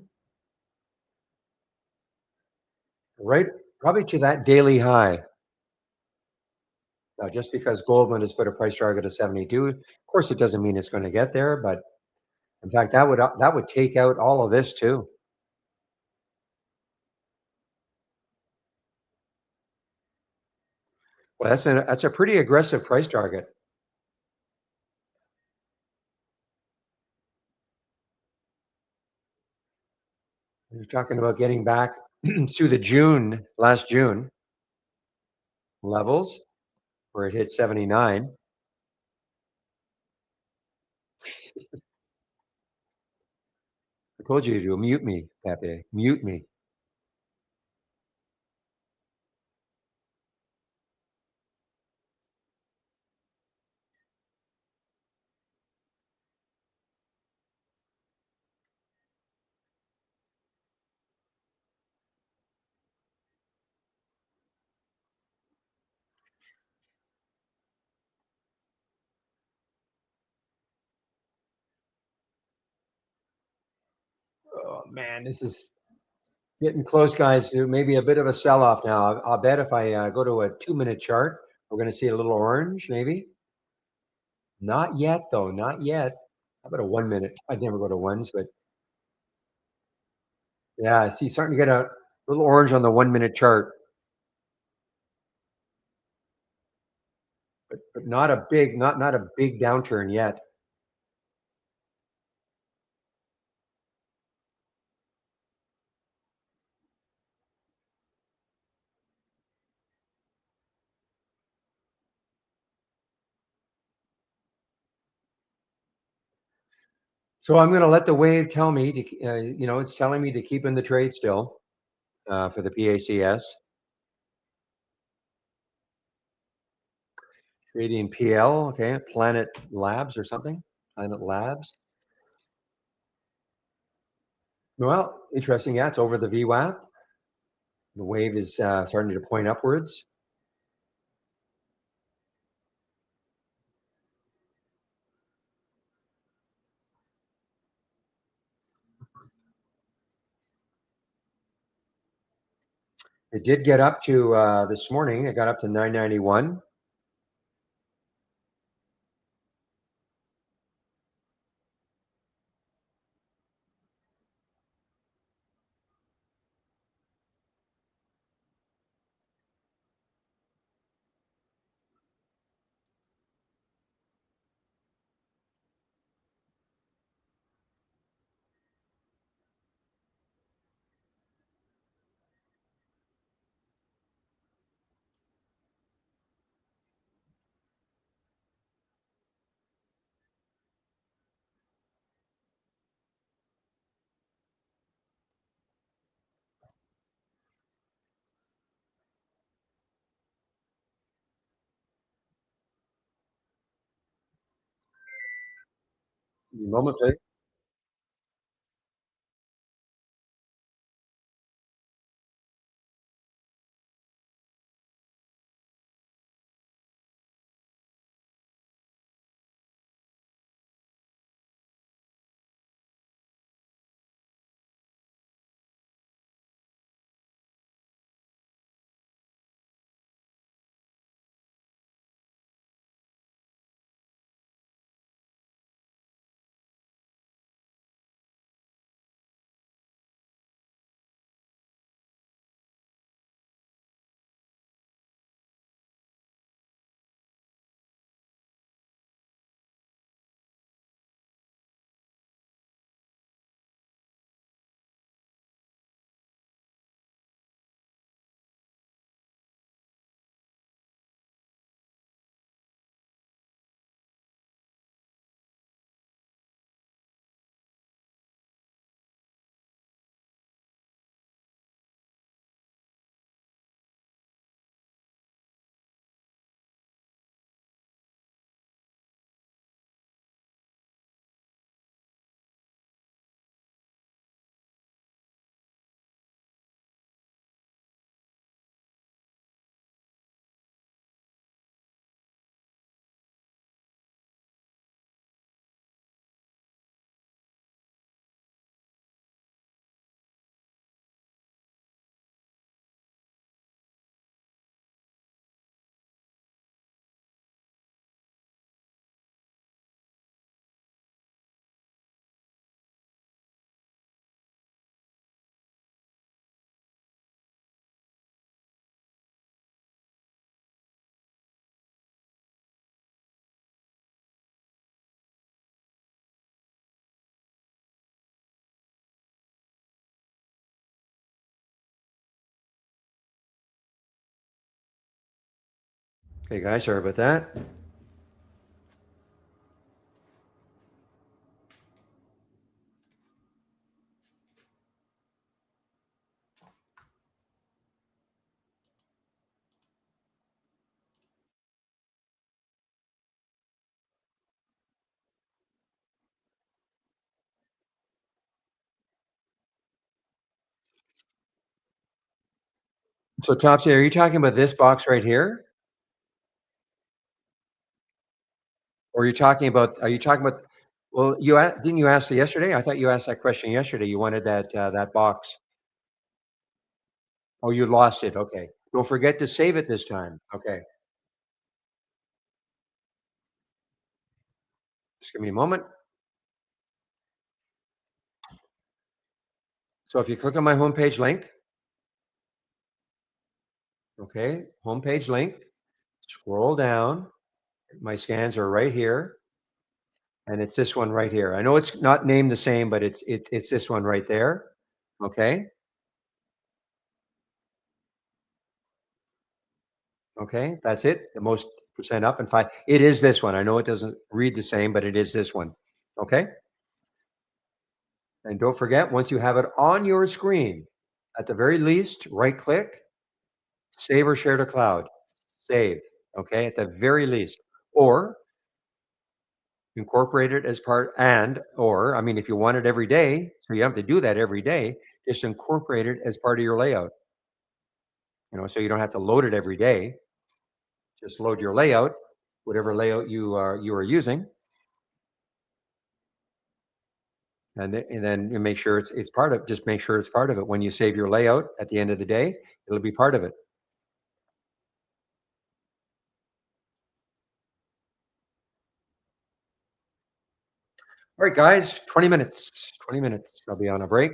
right probably to that daily high. Now, just because Goldman has put a price target of 72, of course, it doesn't mean it's going to get there. But in fact, that would take out all of this too. Well, that's a pretty aggressive price target. You're talking about getting back to the last June levels where it hit 79. I told you to mute me, Pepe. Mute me. Oh man, this is getting close, guys, to maybe a bit of a sell-off now. I'll bet if I go to a 2-minute chart, we're going to see a little orange, maybe. Not yet, though. Not yet. How about a 1 minute? I'd never go to ones, but yeah, I see starting to get a little orange on the 1-minute chart, but not a big downturn yet. So I'm going to let the wave tell me to, it's telling me to keep in the trade still for the PACS trading PL. Okay, Planet Labs or something. Planet Labs. Well, interesting. Yeah, it's over the VWAP. The wave is starting to point upwards. It did get up to this morning. It got up to 991. Moment, Okay, guys, sorry about that. So, Topsy, are you talking about this box right here? Or are you talking about well, didn't you ask it yesterday? I thought you asked that question yesterday. You wanted that box. Oh, you lost it. Okay. Don't forget to save it this time. Okay. Just give me a moment. So if you click on my homepage link, okay, homepage link, scroll down. My scans are right here, and it's this one right here. I know it's not named the same, but it's this one right there. Okay. Okay. That's it. The most percent up and five. It is this one. I know it doesn't read the same, but it is this one. Okay. And don't forget, once you have it on your screen, at the very least, right click, save or share to cloud. Save. Okay. At the very least. Or incorporate it as part and or I mean, if you want it every day, so you have to do that every day, just incorporate it as part of your layout, so you don't have to load it every day. Just load your layout, whatever layout you are using, and then you make sure it's part of just make sure it's part of it. When you save your layout at the end of the day, it'll be part of it. All right, guys, 20 minutes. 20 minutes. I'll be on a break.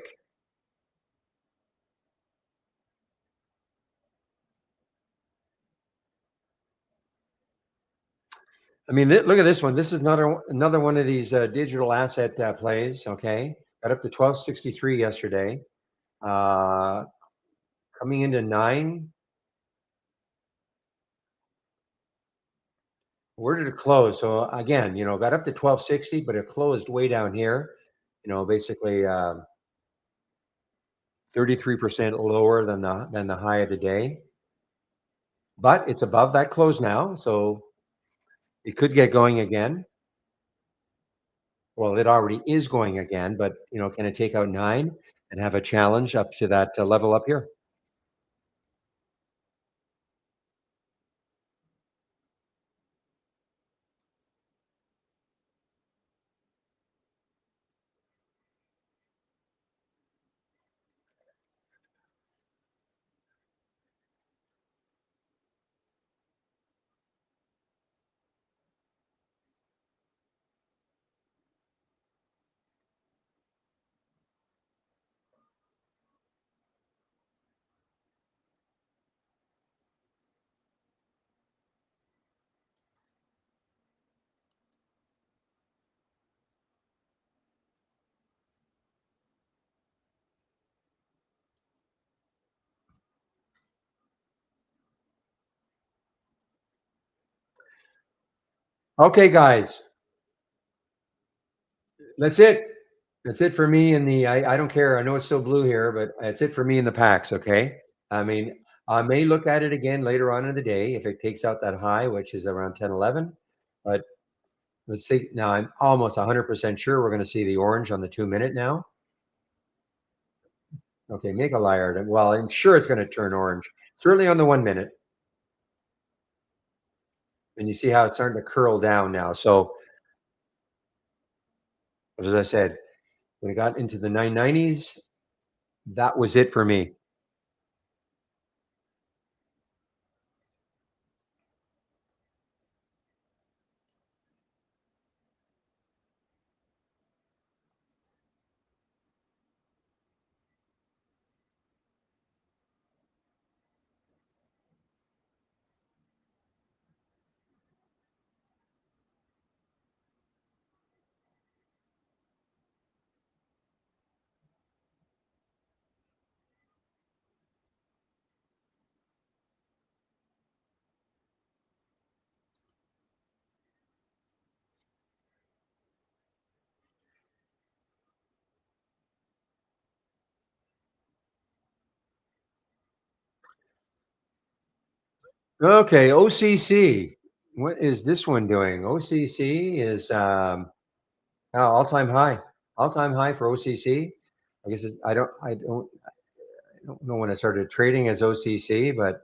I mean, look at this one. This is another one of these digital asset plays. Okay, got up to 1263 yesterday. Uh, Coming into 9, where did it close? So again, got up to 1260, but it closed way down here. Basically 33% lower than the high of the day. But it's above that close now, so it could get going again. Well, it already is going again, but can it take out 9 and have a challenge up to that level up here? Okay, guys, that's it. That's it for me in the I don't care. I know it's still blue here, but that's it for me in the packs, okay? I mean, I may look at it again later on in the day if it takes out that high, which is around 10-11. But let's see. Now I'm almost 100% sure we're going to see the orange on the 2 minute now. Okay, make a liar. Well, I'm sure it's going to turn orange. Certainly on the 1 minute. And you see how it's starting to curl down now. So, as I said, when it got into the 990s, that was it for me. Okay, OCC. What is this one doing? OCC is all-time high. All-time high for OCC. I guess I don't know when I started trading as OCC, but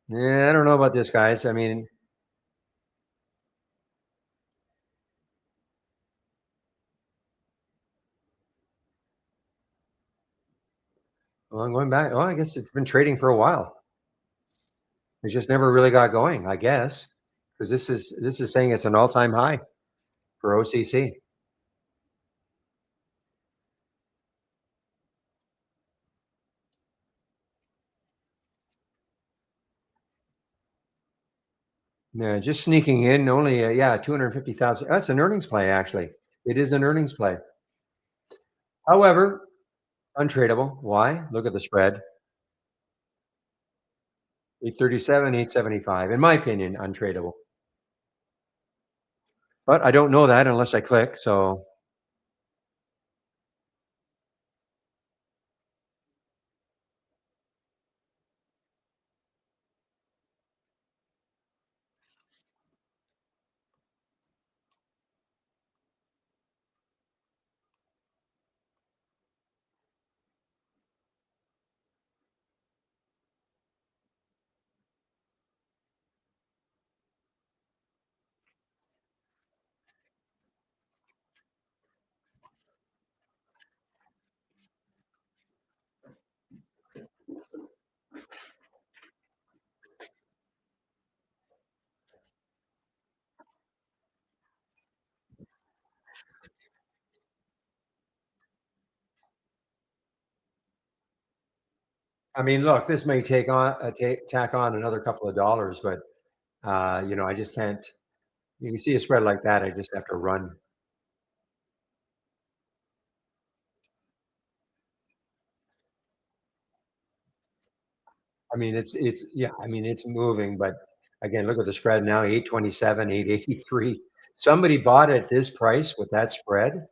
yeah, I don't know about this, guys. I mean, well, I'm going back. Well, I guess it's been trading for a while. It just never really got going, I guess, because this is saying it's an all-time high for OCC. Yeah, just sneaking in only, yeah, 250,000. That's an earnings play, actually. It is an earnings play. However, untradeable. Why? Look at the spread. 837, 875. In my opinion, untradeable. But I don't know that unless I click. So, I mean, look, this may tack on another couple of dollars, but I just can't. You can see a spread like that. I just have to run. I mean, it's yeah. I mean, it's moving, but again, look at the spread now: 827, 883. Somebody bought at this price with that spread.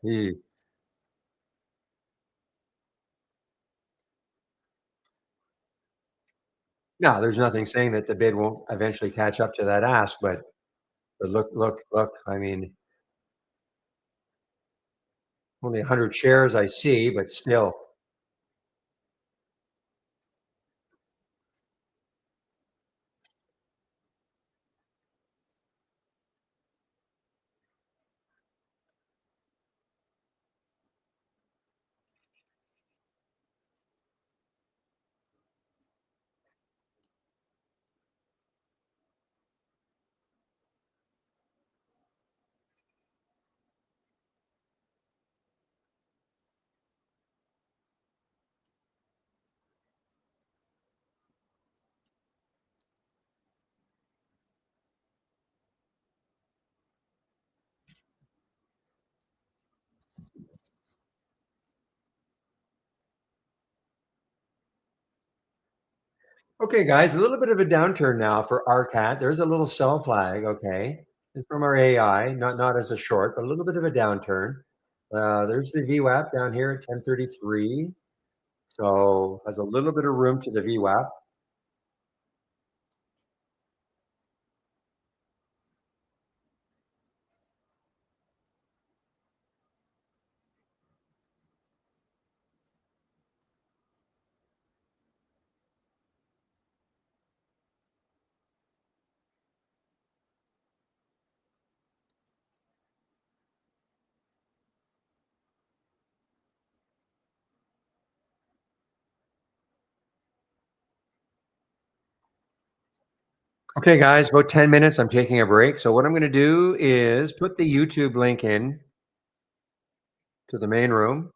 No, there's nothing saying that the bid won't eventually catch up to that ask, but look, look, look. I mean, only 100 shares I see, but still. Okay, guys, a little bit of a downturn now for RCAT. There's a little sell flag. Okay, it's from our AI, not as a short, but a little bit of a downturn. There's the VWAP down here at 1033. So has a little bit of room to the VWAP. Okay, guys, about 10 minutes. I'm taking a break. So what I'm going to do is put the YouTube link in to the main room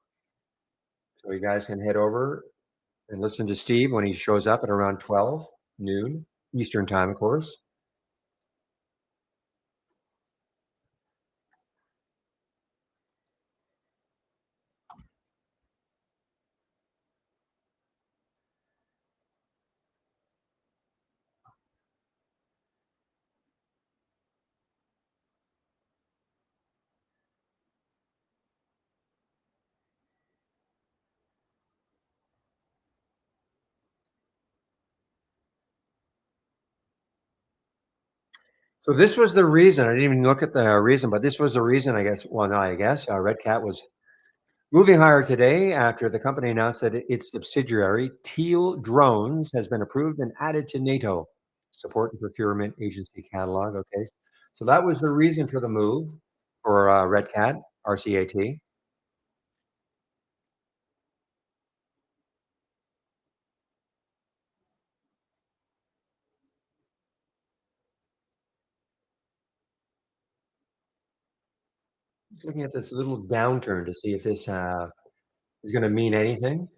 so you guys can head over and listen to Steve when he shows up at around 12 noon Eastern time, of course. So this was the reason. I didn't even look at the reason, but this was the reason, I guess. Well, not I guess. Red Cat was moving higher today after the company announced that its subsidiary, Teal Drones, has been approved and added to NATO Support and Procurement Agency catalog. Okay. So that was the reason for the move for Red Cat, RCAT. Just looking at this little downturn to see if this is going to mean anything.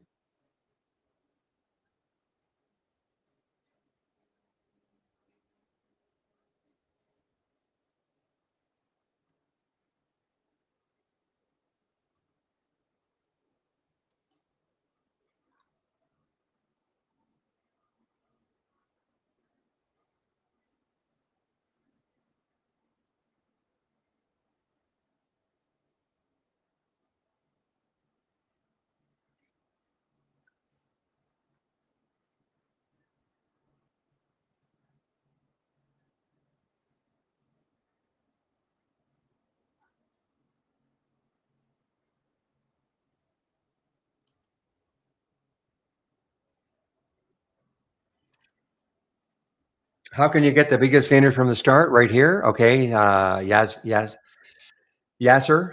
How can you get the biggest gainer from the start? Right here. Okay. Yasser.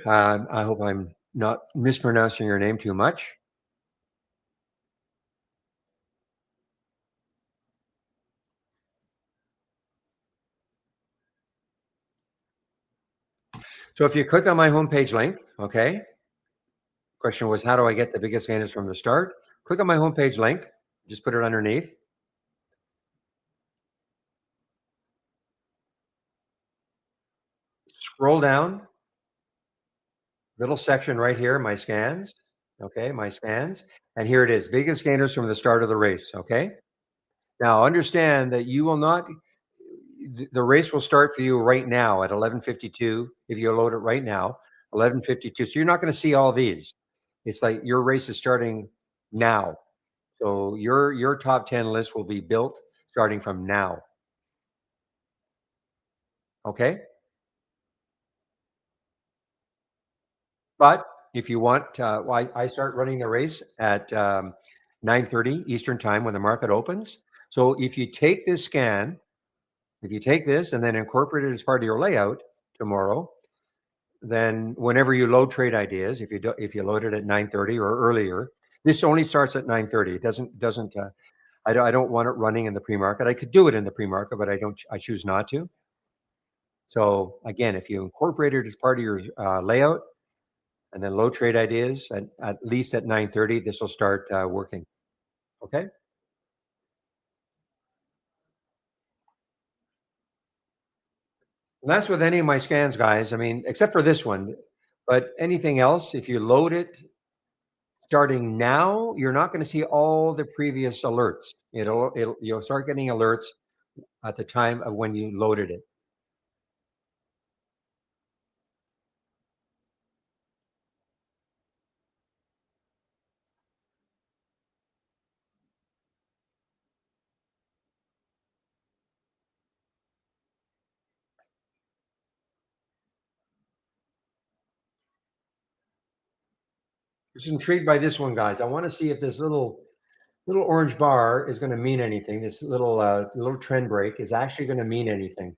I hope I'm not mispronouncing your name too much. So if you click on my homepage link, okay, question was, how do I get the biggest gainers from the start? Click on my homepage link, just put it underneath, scroll down, little section right here, my scans, okay, my scans, and here it is, biggest gainers from the start of the race, okay? Now understand that you will not, the race will start for you right now at 11:52 if you load it right now, 11:52. So you're not going to see all these. It's like your race is starting now. So your top 10 list will be built starting from now. Okay. But if you want, well, I start running the race at 9:30 Eastern time when the market opens. So if you take this scan, if you take this and then incorporate it as part of your layout tomorrow, then whenever you load trade ideas, if you load it at 9:30 or earlier, this only starts at 9:30. It doesn't. I don't want it running in the pre-market. I could do it in the pre-market, but I don't. I choose not to. So again, if you incorporate it as part of your layout, and then low trade ideas at least at 9:30, this will start working. Okay. And that's with any of my scans, guys. I mean, except for this one, but anything else, if you load it starting now, you're not going to see all the previous alerts. You'll start getting alerts at the time of when you loaded it. Just intrigued by this one, guys. I want to see if this little orange bar is going to mean anything. This little trend break is actually going to mean anything.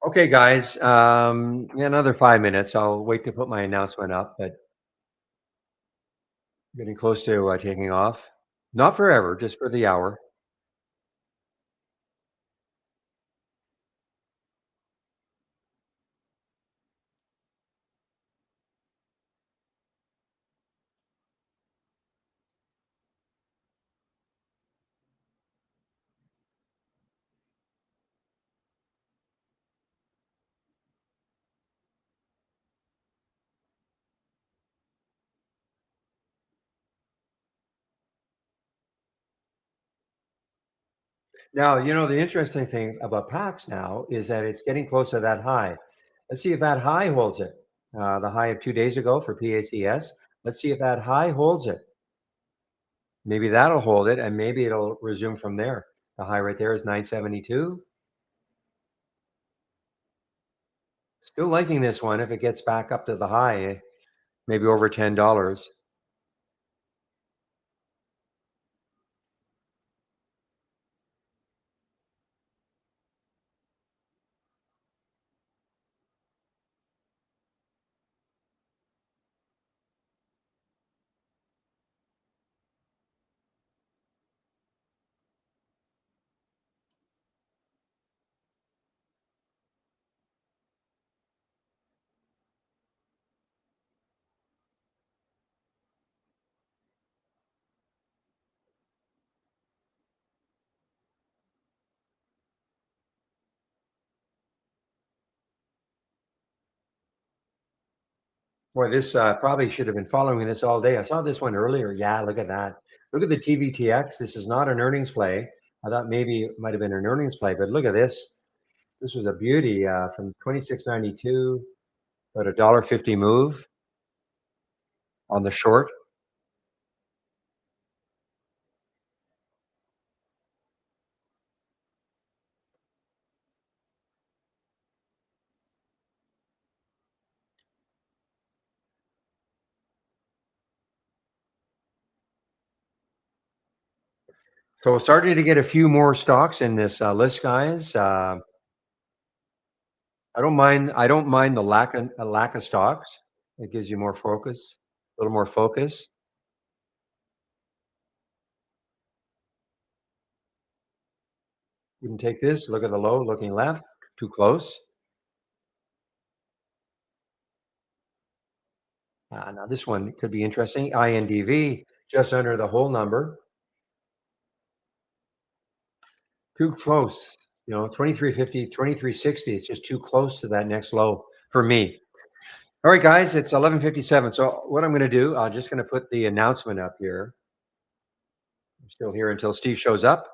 Okay, guys. Yeah, another 5 minutes. I'll wait to put my announcement up, but getting close to taking off. Not forever, just for the hour. Now, the interesting thing about PAX now is that it's getting close to that high. Let's see if that high holds it. The high of 2 days ago for PACS. Let's see if that high holds it. Maybe that'll hold it, and maybe it'll resume from there. The high right there is 972. Still liking this one if it gets back up to the high, maybe over $10. Boy, this probably should have been following this all day. I saw this one earlier. Yeah, look at that. Look at the TVTX. This is not an earnings play. I thought maybe it might have been an earnings play, but look at this. This was a beauty from 26.92, about a $1.50 move on the short. So starting to get a few more stocks in this list, guys. I don't mind the lack of stocks. It gives you more focus, a little more focus. You can take this. Look at the low, looking left, too close. Now this one could be interesting. INDV just under the whole number, too close. 2350, 2360. It's just too close to that next low for me. All right, guys, it's 11:57. So what I'm going to do, I'm just going to put the announcement up here. I'm still here until Steve shows up.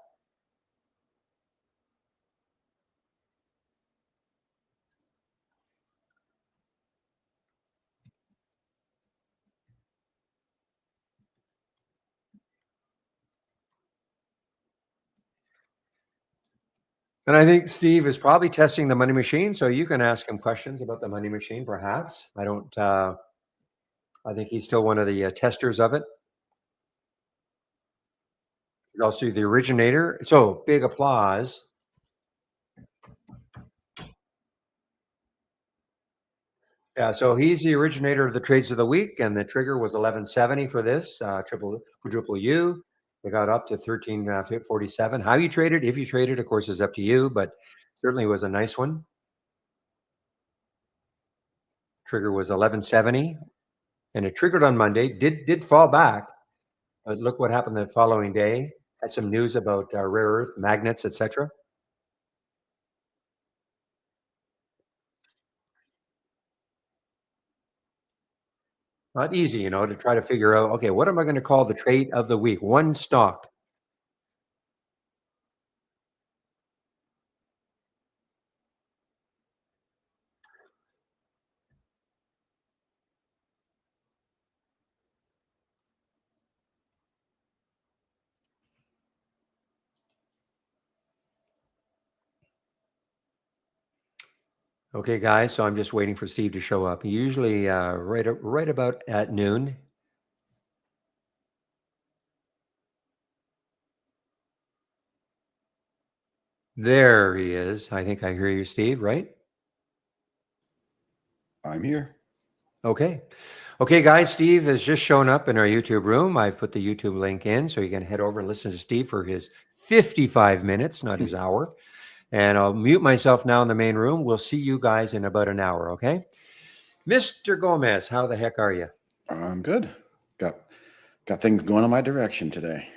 And I think Steve is probably testing the money machine, so you can ask him questions about the money machine, perhaps. I don't. I think he's still one of the testers of it. He's also the originator. So big applause. Yeah, so he's the originator of the trades of the week, and the trigger was 1170 for this triple quadruple U. They got up to 1347. How you trade it, if you trade it, of course, is up to you, but certainly was a nice one. Trigger was 1170, and it triggered on Monday. Did fall back, but look what happened the following day. Had some news about rare earth magnets, etc. Not easy, to try to figure out. Okay, what am I going to call the trade of the week? One stock. Okay, guys. So I'm just waiting for Steve to show up. Usually, right about at noon. There he is. I think I hear you, Steve. Right? I'm here. Okay. Okay, guys. Steve has just shown up in our YouTube room. I've put the YouTube link in, so you can head over and listen to Steve for his 55 minutes, not his hour. And I'll mute myself now in the main room. We'll see you guys in about an hour. Okay. Mr. Gomez, how the heck are you? I'm good. Got things going in my direction today.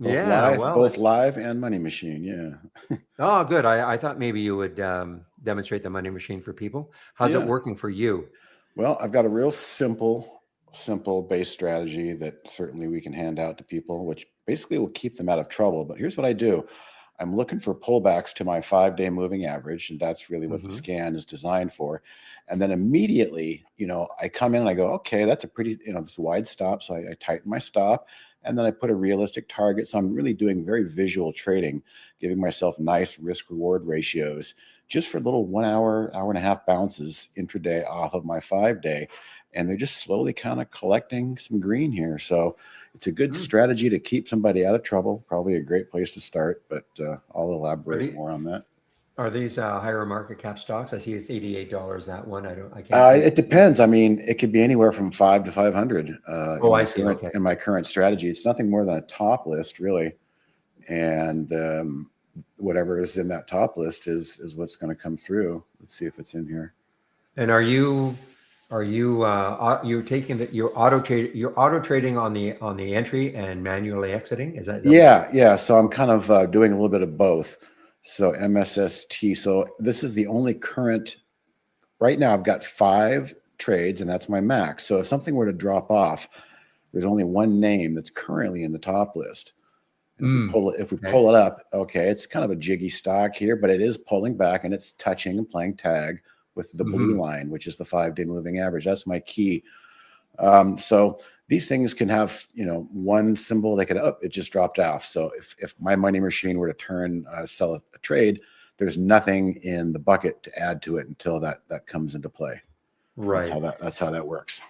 Both Yeah, live, well, both live and money machine. Yeah. Oh, good. I thought maybe you would demonstrate the money machine for people. How's it Yeah. working for you? Well, I've got a real simple base strategy that certainly we can hand out to people, which basically will keep them out of trouble. But here's what I do. I'm looking for pullbacks to my 5-day moving average, and that's really what the Mhm. scan is designed for. And then immediately, I come in and I go, okay, that's a pretty, this wide stop. So I tighten my stop, and then I put a realistic target. So I'm really doing very visual trading, giving myself nice risk reward ratios just for little 1 hour, hour and a half bounces intraday off of my 5-day. And they're just slowly kind of collecting some green here. So it's a good Mm. strategy to keep somebody out of trouble. Probably a great place to start, but I'll Are, elaborate the, more on that. are these higher market cap stocks? I see it's $88. That one. I can't see. It depends. I mean, it could be anywhere from 5 to 500 Oh, I see. Okay. in my current strategy. It's nothing more than a top list, really, and whatever is in that top list is what's going to come through. Let's see if it's in here. And you're taking that you're auto trading on the entry and manually exiting? Is that Yeah. So I'm kind of doing a little bit of both. So MSST. So this is the only current. Right now, I've got 5 trades, and that's my max. So if something were to drop off, there's only one name that's currently in the top list. And if we pull it up, okay, it's kind of a jiggy stock here, but it is pulling back and it's touching and playing tag with the blue line, which is the 5-day moving average. That's my key. So these things can have, one symbol, they could, it just dropped off. So if my money machine were to sell a trade, there's nothing in the bucket to add to it until that comes into play. Right. That's how that works.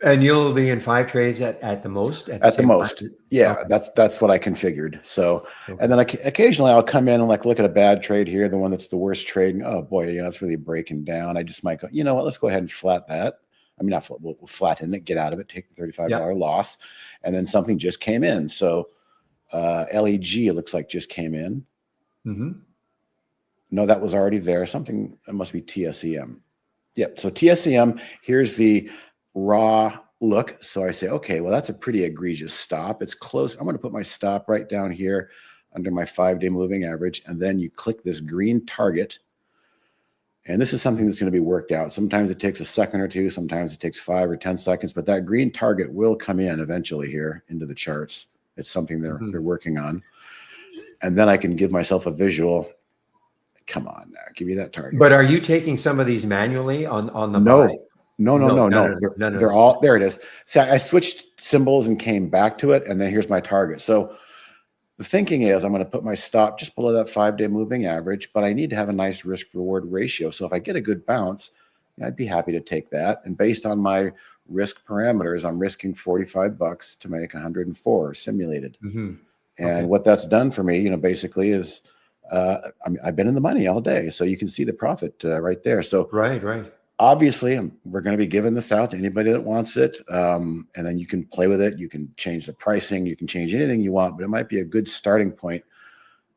And you'll be in 5 trades at the most? At the most. Time? Yeah, Okay. that's what I configured. So, and then occasionally I'll come in and look at a bad trade here, the one that's the worst trade. And, oh boy, it's really breaking down. I just might go, you know what, let's go ahead and flat that. I mean, not we'll flatten it, get out of it, take the $35 loss. And then something just came in. So LEG, it looks like just came in. No, that was already there. Something, it must be TSEM. Yep. So TSEM, here's the raw look. So I say, okay, well, that's a pretty egregious stop. It's close. I'm going to put my stop right down here under my 5-day moving average. And then you click this green target. And this is something that's going to be worked out. Sometimes it takes a second or two. Sometimes it takes 5 or 10 seconds. But that green target will come in eventually here into the charts. It's something they're working on. And then I can give myself a visual. Come on now, give me that target. But are you taking some of these manually on the buy? No. They're all there. It is. So I switched symbols and came back to it, and then here's my target. So the thinking is I'm going to put my stop just below that 5-day moving average, but I need to have a nice risk reward ratio. So if I get a good bounce, I'd be happy to take that. And based on my risk parameters, I'm risking $45 to make 104 simulated. And what that's done for me, basically is I've been in the money all day, so you can see the profit right there. So right. Obviously, we're going to be giving this out to anybody that wants it, and then you can play with it. You can change the pricing. You can change anything you want, but it might be a good starting point,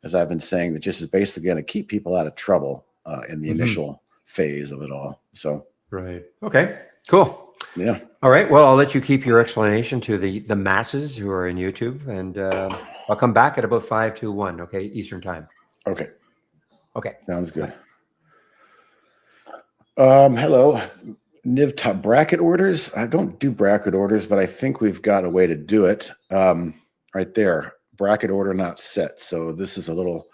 as I've been saying, that just is basically going to keep people out of trouble in the initial phase of it all. So right. Okay. Cool. Yeah. All right. Well, I'll let you keep your explanation to the masses who are in YouTube, and I'll come back at about 5 to 1. Okay, Eastern time. Okay. Sounds good. Bye. Hello, NIV bracket orders. I don't do bracket orders, but I think we've got a way to do it. Right there, bracket order not set. So this is a little.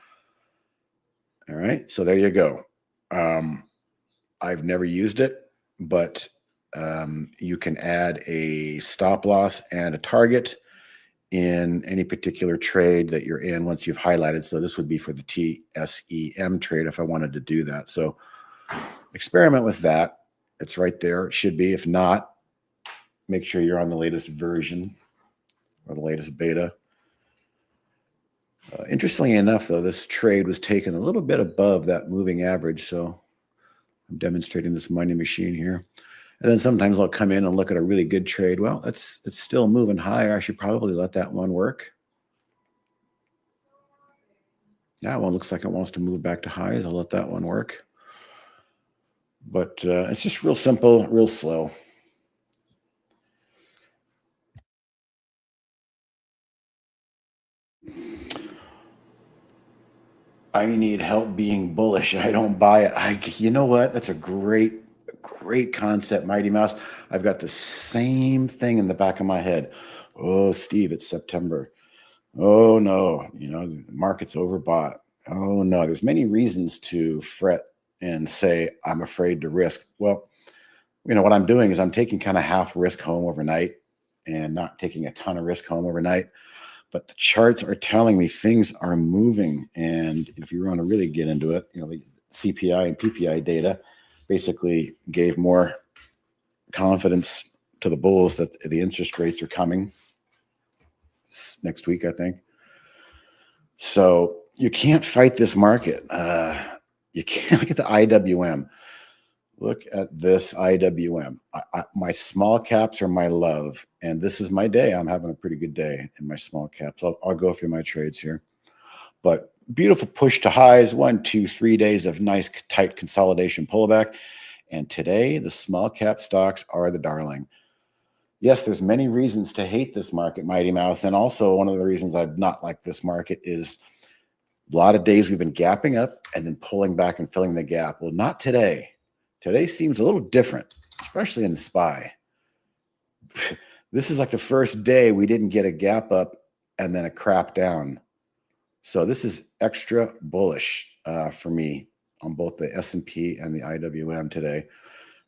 All right. So there you go. I've never used it, but you can add a stop loss and a target in any particular trade that you're in once you've highlighted. So this would be for the TSEM trade if I wanted to do that. So experiment with that. It's right there. It should be. If not, make sure you're on the latest version or the latest beta. Interestingly enough, though, this trade was taken a little bit above that moving average. So I'm demonstrating this money machine here. And then sometimes I'll come in and look at a really good trade. Well, it's still moving higher. I should probably let that one work. Yeah, well, it looks like it wants to move back to highs. I'll let that one work. But it's just real simple, real slow. I need help being bullish. I don't buy it. You know what? That's a great concept, Mighty Mouse. I've got the same thing in the back of my head. Oh, Steve, it's September. Oh no, the market's overbought. Oh no, there's many reasons to fret and say I'm afraid to risk. Well, what I'm doing is I'm taking kind of half risk home overnight and not taking a ton of risk home overnight. But the charts are telling me things are moving. And if you want to really get into it, the CPI and PPI data basically gave more confidence to the bulls that the interest rates are coming next week, I think. So you can't fight this market. You can't. Look at the IWM. Look at this IWM. My small caps are my love, and this is my day. I'm having a pretty good day in my small caps. I'll go through my trades here. But beautiful push to highs, 1, 2, 3 days of nice tight consolidation pullback. And today, the small cap stocks are the darling. Yes, there's many reasons to hate this market, Mighty Mouse. And also one of the reasons I've not liked this market is a lot of days we've been gapping up and then pulling back and filling the gap. Well, not today. Today seems a little different, especially in the SPY. This is like the first day we didn't get a gap up and then a crap down. So this is extra bullish for me on both the S&P and the IWM today.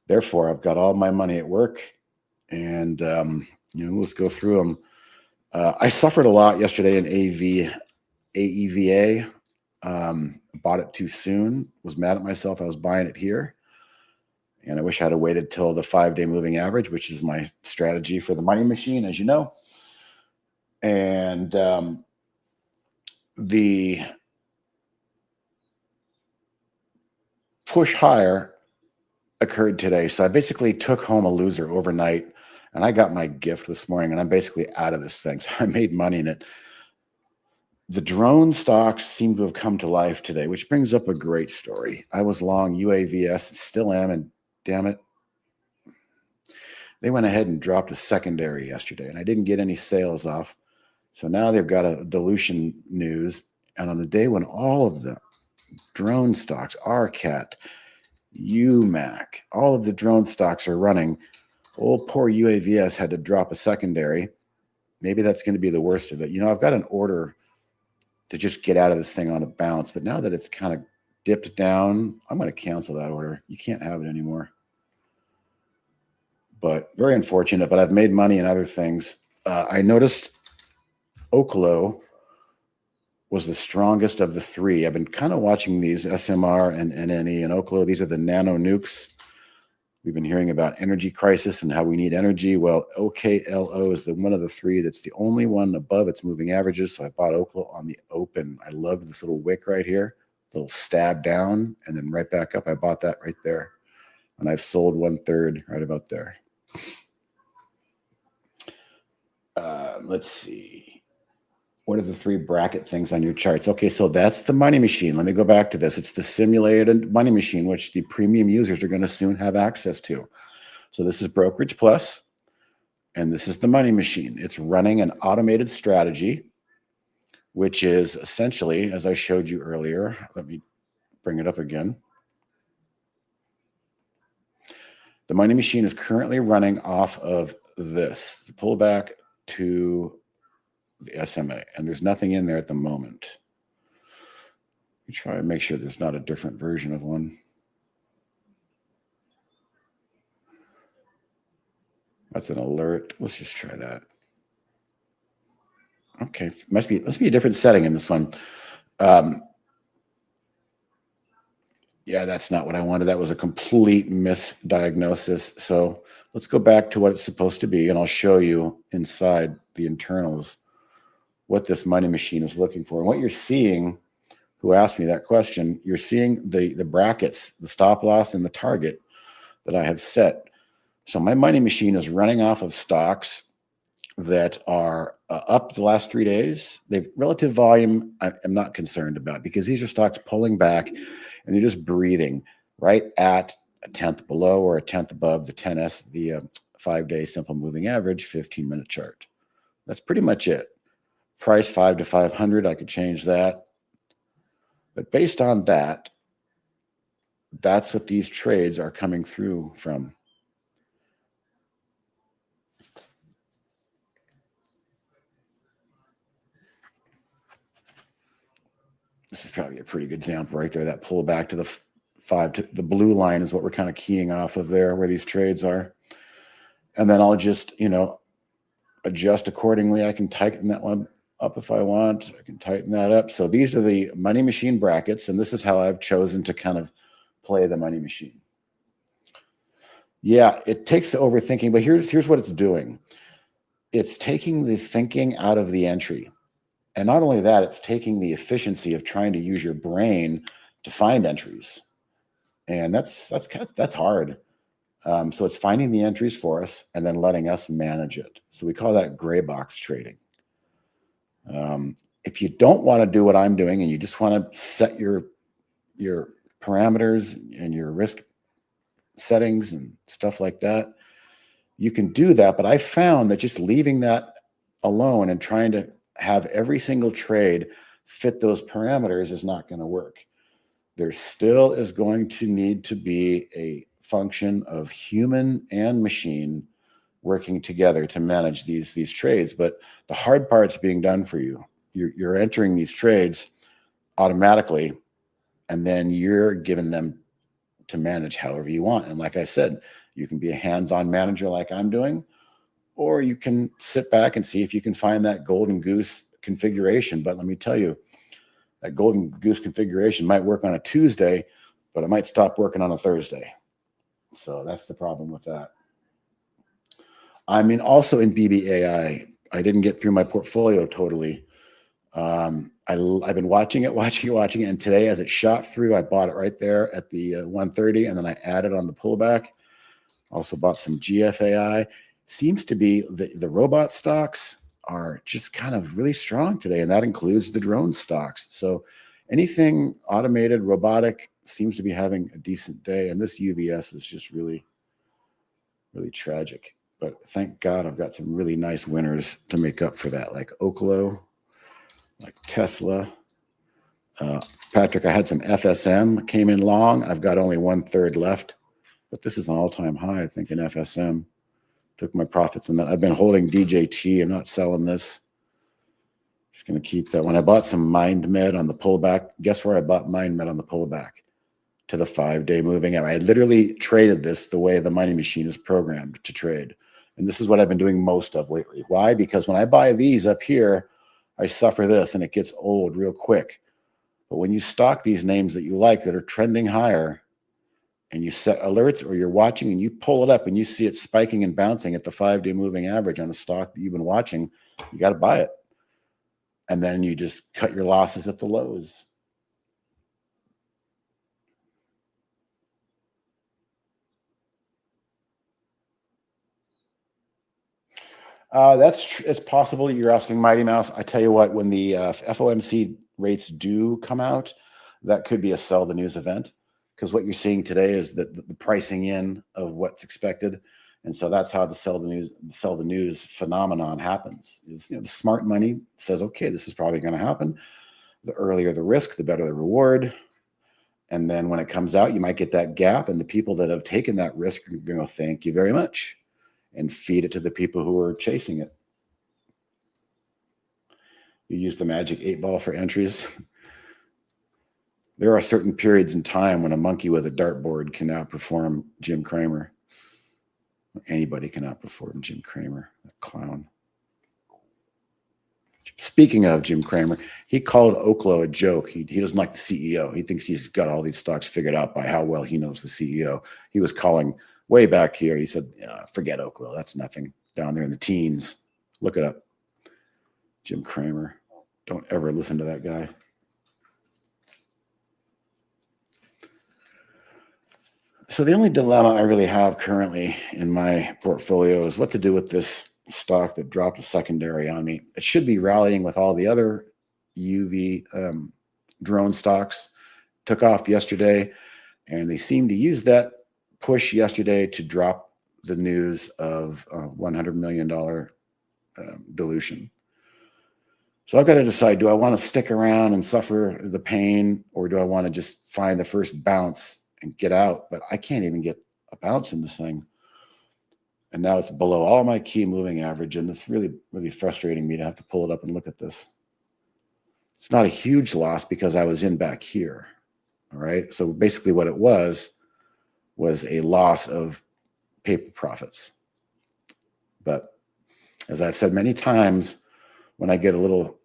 Therefore, I've got all my money at work, and let's go through them. I suffered a lot yesterday in AEVA. Bought it too soon. Was mad at myself. I was buying it here. And I wish I'd have waited till the 5-day moving average, which is my strategy for the money machine, as you know. And the push higher occurred today. So I basically took home a loser overnight, and I got my gift this morning, and I'm basically out of this thing. So I made money in it. The drone stocks seem to have come to life today, which brings up a great story. I was long UAVS, still am, and damn it, they went ahead and dropped a secondary yesterday, and I didn't get any sales off. So now they've got a dilution news. And on the day when all of the drone stocks, RCAT, UMAC, all of the drone stocks are running, old poor UAVS had to drop a secondary. Maybe that's going to be the worst of it. I've got an order to just get out of this thing on a bounce. But now that it's kind of dipped down, I'm going to cancel that order. You can't have it anymore. But very unfortunate. But I've made money in other things. I noticed Oklo was the strongest of the three. I've been kind of watching these SMR and NNE and Oklo. These are the nano nukes. We've been hearing about energy crisis and how we need energy. Well, OKLO is one of the three that's the only one above its moving averages. So I bought Oklo on the open. I love this little wick right here, little stab down and then right back up. I bought that right there. And I've sold 1/3 right about there. Let's see. What are the three bracket things on your charts? Okay, so that's the money machine. Let me go back to this. It's the simulated money machine, which the premium users are going to soon have access to. So this is Brokerage Plus, and this is the money machine. It's running an automated strategy, which is essentially, as I showed you earlier, let me bring it up again. The money machine is currently running off of this, the pullback to the SMA, and there's nothing in there at the moment. Let me try and make sure there's not a different version of one. That's an alert. Let's just try that. Okay, must be a different setting in this one. Yeah, that's not what I wanted. That was a complete misdiagnosis. So let's go back to what it's supposed to be, and I'll show you inside the internals what this money machine is looking for. And what you're seeing, who asked me that question, you're seeing the brackets, the stop loss and the target that I have set. So my money machine is running off of stocks that are up the last 3 days. They've relative volume I'm not concerned about, because these are stocks pulling back and they're just breathing right at a tenth below or a tenth above the 10S, the 5-day simple moving average 15-minute chart. That's pretty much it. Price 5 to 500, I could change that. But based on that, that's what these trades are coming through from. This is probably a pretty good example right there. That pullback to the the blue line is what we're kind of keying off of there, where these trades are. And then I'll just, adjust accordingly. I can tighten that one up if I want. I can tighten that up. So these are the money machine brackets, and this is how I've chosen to kind of play the money machine. Yeah, it takes the overthinking, but here's what it's doing. It's taking the thinking out of the entry. And not only that, it's taking the efficiency of trying to use your brain to find entries. And that's hard. So it's finding the entries for us and then letting us manage it. So we call that gray box trading. If you don't want to do what I'm doing and you just want to set your parameters and your risk settings and stuff like that, you can do that. But I found that just leaving that alone and trying to have every single trade fit those parameters is not going to work. There still is going to need to be a function of human and machine working together to manage these trades. But the hard part's being done for you. You're entering these trades automatically, and then you're giving them to manage however you want. And like I said, you can be a hands-on manager like I'm doing, or you can sit back and see if you can find that golden goose configuration. But let me tell you, that golden goose configuration might work on a Tuesday, but it might stop working on a Thursday. So that's the problem with that. I mean, also in BBAI, I didn't get through my portfolio totally. I've been watching it. And today, as it shot through, I bought it right there at the 130, and then I added on the pullback. Also bought some GFAI. Seems to be the robot stocks are just kind of really strong today, and that includes the drone stocks. So anything automated, robotic seems to be having a decent day, and this UVS is just really, really tragic. But thank God I've got some really nice winners to make up for that, like Oklo, like Tesla. Patrick, I had some FSM, came in long. I've got only 1/3 left, but this is an all-time high, I think, in FSM. Took my profits on that. I've been holding DJT. I'm not selling this. Just going to keep that. When I bought some MindMed on the pullback, guess where I bought MindMed on the pullback? To the 5-day moving average. I literally traded this the way the money machine is programmed to trade. And this is what I've been doing most of lately. Why? Because when I buy these up here, I suffer this and it gets old real quick. But when you stock these names that you like that are trending higher, and you set alerts, or you're watching and you pull it up and you see it spiking and bouncing at the 5-day moving average on a stock that you've been watching, you got to buy it. And then you just cut your losses at the lows. It's possible you're asking Mighty Mouse. I tell you what, when the FOMC rates do come out, that could be a sell the news event. Because what you're seeing today is that the pricing in of what's expected, and so that's how the sell the news phenomenon happens. Is the smart money says, okay, this is probably going to happen. The earlier the risk, the better the reward, and then when it comes out, you might get that gap, and the people that have taken that risk are going to thank you very much, and feed it to the people who are chasing it. You use the magic 8-ball for entries. There are certain periods in time when a monkey with a dartboard can outperform Jim Cramer. Anybody can outperform Jim Cramer, that clown. Speaking of Jim Cramer, he called Oklo a joke. He doesn't like the CEO. He thinks he's got all these stocks figured out by how well he knows the CEO. He was calling way back here. He said, forget Oklo. That's nothing. Down there in the teens. Look it up. Jim Cramer. Don't ever listen to that guy. So the only dilemma I really have currently in my portfolio is what to do with this stock that dropped a secondary on me. It should be rallying with all the other UV drone stocks. Took off yesterday, and they seem to use that push yesterday to drop the news of $100 million dilution. So I've got to decide, do I want to stick around and suffer the pain, or do I want to just find the first bounce and get out? But I can't even get a bounce in this thing. And now it's below all my key moving average. And it's really, really frustrating me to have to pull it up and look at this. It's not a huge loss because I was in back here. All right. So basically what it was a loss of paper profits. But as I've said many times, when I get a little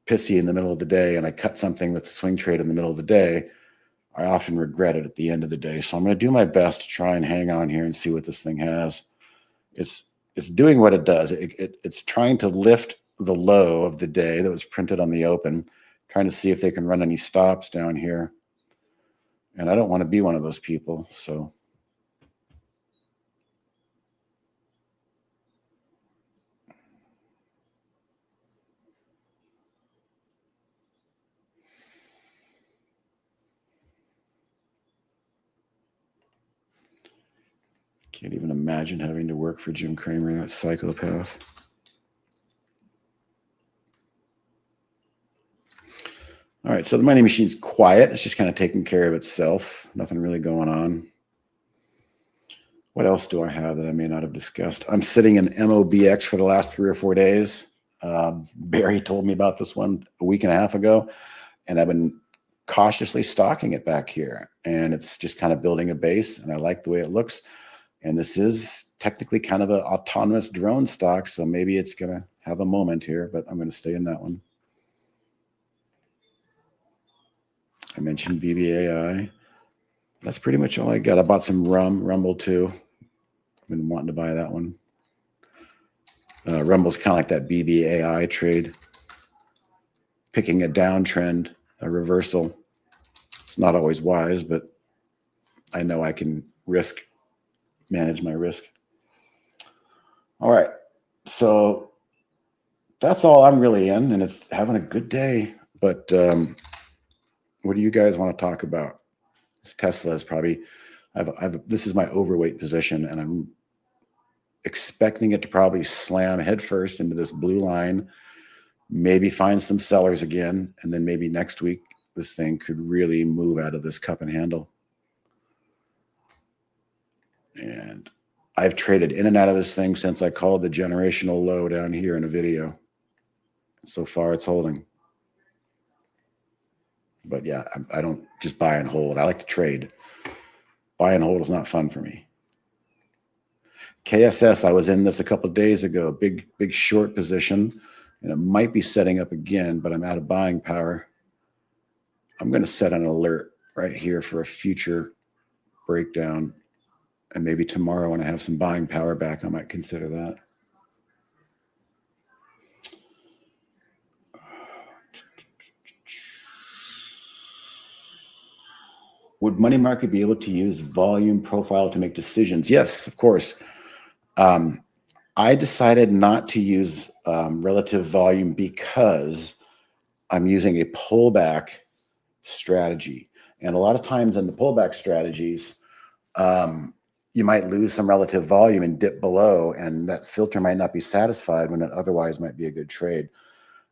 pissy in the middle of the day and I cut something that's a swing trade in the middle of the day, I often regret it at the end of the day. So I'm going to do my best to try and hang on here and see what this thing has. It's doing what it does. It's trying to lift the low of the day that was printed on the open, trying to see if they can run any stops down here. And I don't want to be one of those people. So can't even imagine having to work for Jim Cramer, that psychopath. All right, so the money machine's quiet. It's just kind of taking care of itself. Nothing really going on. What else do I have that I may not have discussed? I'm sitting in MOBX for the last 3 or 4 days. Barry told me about this one a week and a half ago, and I've been cautiously stalking it back here. And it's just kind of building a base, and I like the way it looks. And this is technically kind of an autonomous drone stock, so maybe it's going to have a moment here, but I'm going to stay in that one. I mentioned BBAI. That's pretty much all I got. I bought some Rumble too. I've been wanting to buy that one. Rumble's kind of like that BBAI trade, picking a downtrend, a reversal. It's not always wise, but I know I can manage my risk. All right. So that's all I'm really in, and it's having a good day. But what do you guys want to talk about? Tesla is probably, this is my overweight position, and I'm expecting it to probably slam headfirst into this blue line, maybe find some sellers again, and then maybe next week this thing could really move out of this cup and handle. And I've traded in and out of this thing since I called the generational low down here in a video. So far it's holding. But yeah, I don't just buy and hold. I like to trade. Buy and hold is not fun for me. KSS, I was in this a couple of days ago, big short position, and it might be setting up again, but I'm out of buying power. I'm going to set an alert right here for a future breakdown. And maybe tomorrow when I have some buying power back, I might consider that. Would money market be able to use volume profile to make decisions? Yes, of course. I decided not to use relative volume because I'm using a pullback strategy. And a lot of times in the pullback strategies, you might lose some relative volume and dip below, and that filter might not be satisfied when it otherwise might be a good trade.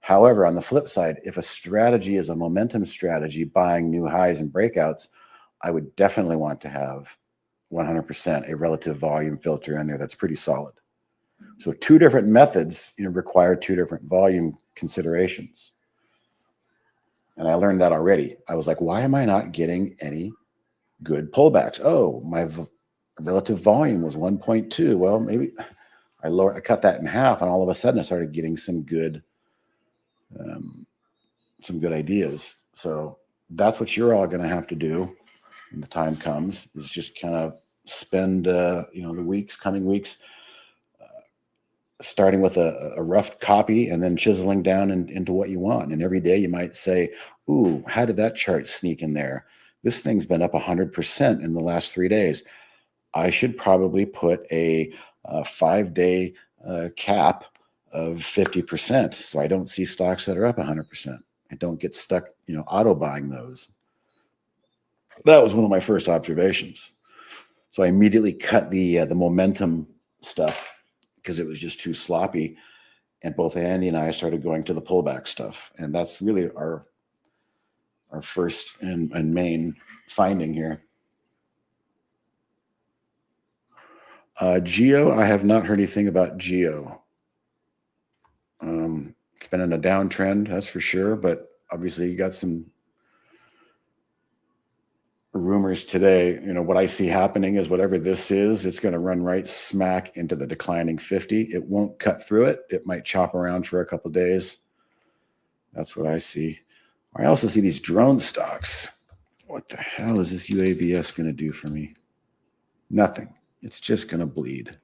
However, on the flip side, if a strategy is a momentum strategy, buying new highs and breakouts, I would definitely want to have 100% a relative volume filter in there that's pretty solid. So 2 different methods require 2 different volume considerations. And I learned that already. I was like, why am I not getting any good pullbacks? Oh, my relative volume was 1.2. Well, maybe I cut that in half, and all of a sudden I started getting some good ideas. So that's what you're all going to have to do when the time comes, is just kind of spend the coming weeks starting with a rough copy and then chiseling down into what you want. And every day you might say, ooh, how did that chart sneak in there? This thing's been up 100% in the last 3 days. I should probably put a 5-day cap of 50%, so I don't see stocks that are up 100%. I don't get stuck, auto buying those. That was one of my first observations. So I immediately cut the momentum stuff because it was just too sloppy. And both Andy and I started going to the pullback stuff. And that's really our first and main finding here. Geo, I have not heard anything about Geo. It's been in a downtrend, that's for sure, but obviously you got some rumors today. What I see happening is whatever this is, it's going to run right smack into the declining 50. It won't cut through it. It might chop around for a couple of days. That's what I see. I also see these drone stocks. What the hell is this UAVS going to do for me? Nothing. It's just going to bleed.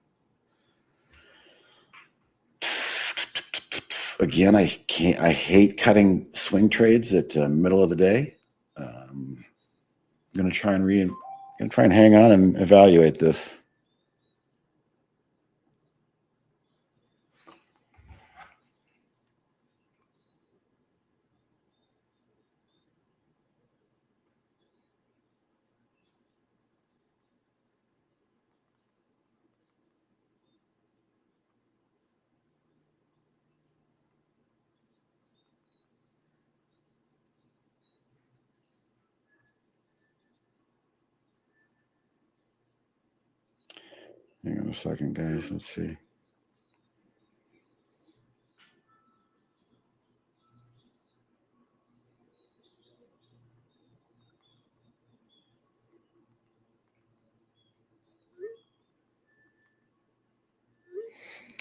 Again, I hate cutting swing trades at the middle of the day. I'm going to try and hang on and evaluate this. Hang on a second, guys. Let's see.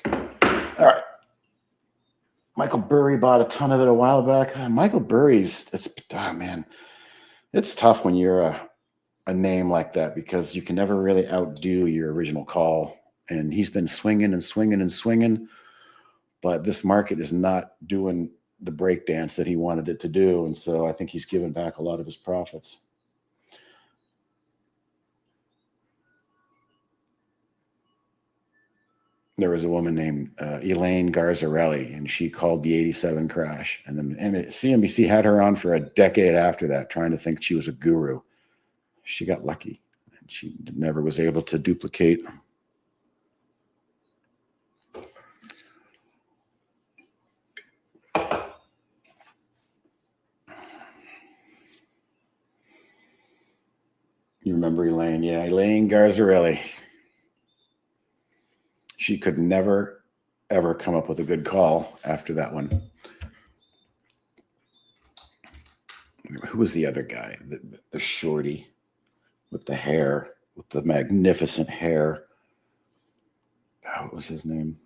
All right. Michael Burry bought a ton of it a while back. Michael Burry's, man, it's tough when you're a name like that because you can never really outdo your original call. And he's been swinging and swinging and swinging, but this market is not doing the breakdance that he wanted it to do. And so I think he's given back a lot of his profits. There was a woman named Elaine Garzarelli, and she called the 87 crash. And then CNBC had her on for a decade after that, trying to think she was a guru. She got lucky, and she never was able to duplicate. You remember Elaine? Yeah, Elaine Garzarelli. She could never, ever come up with a good call after that one. Who was the other guy? The shorty with the hair, with the magnificent hair. What was his name?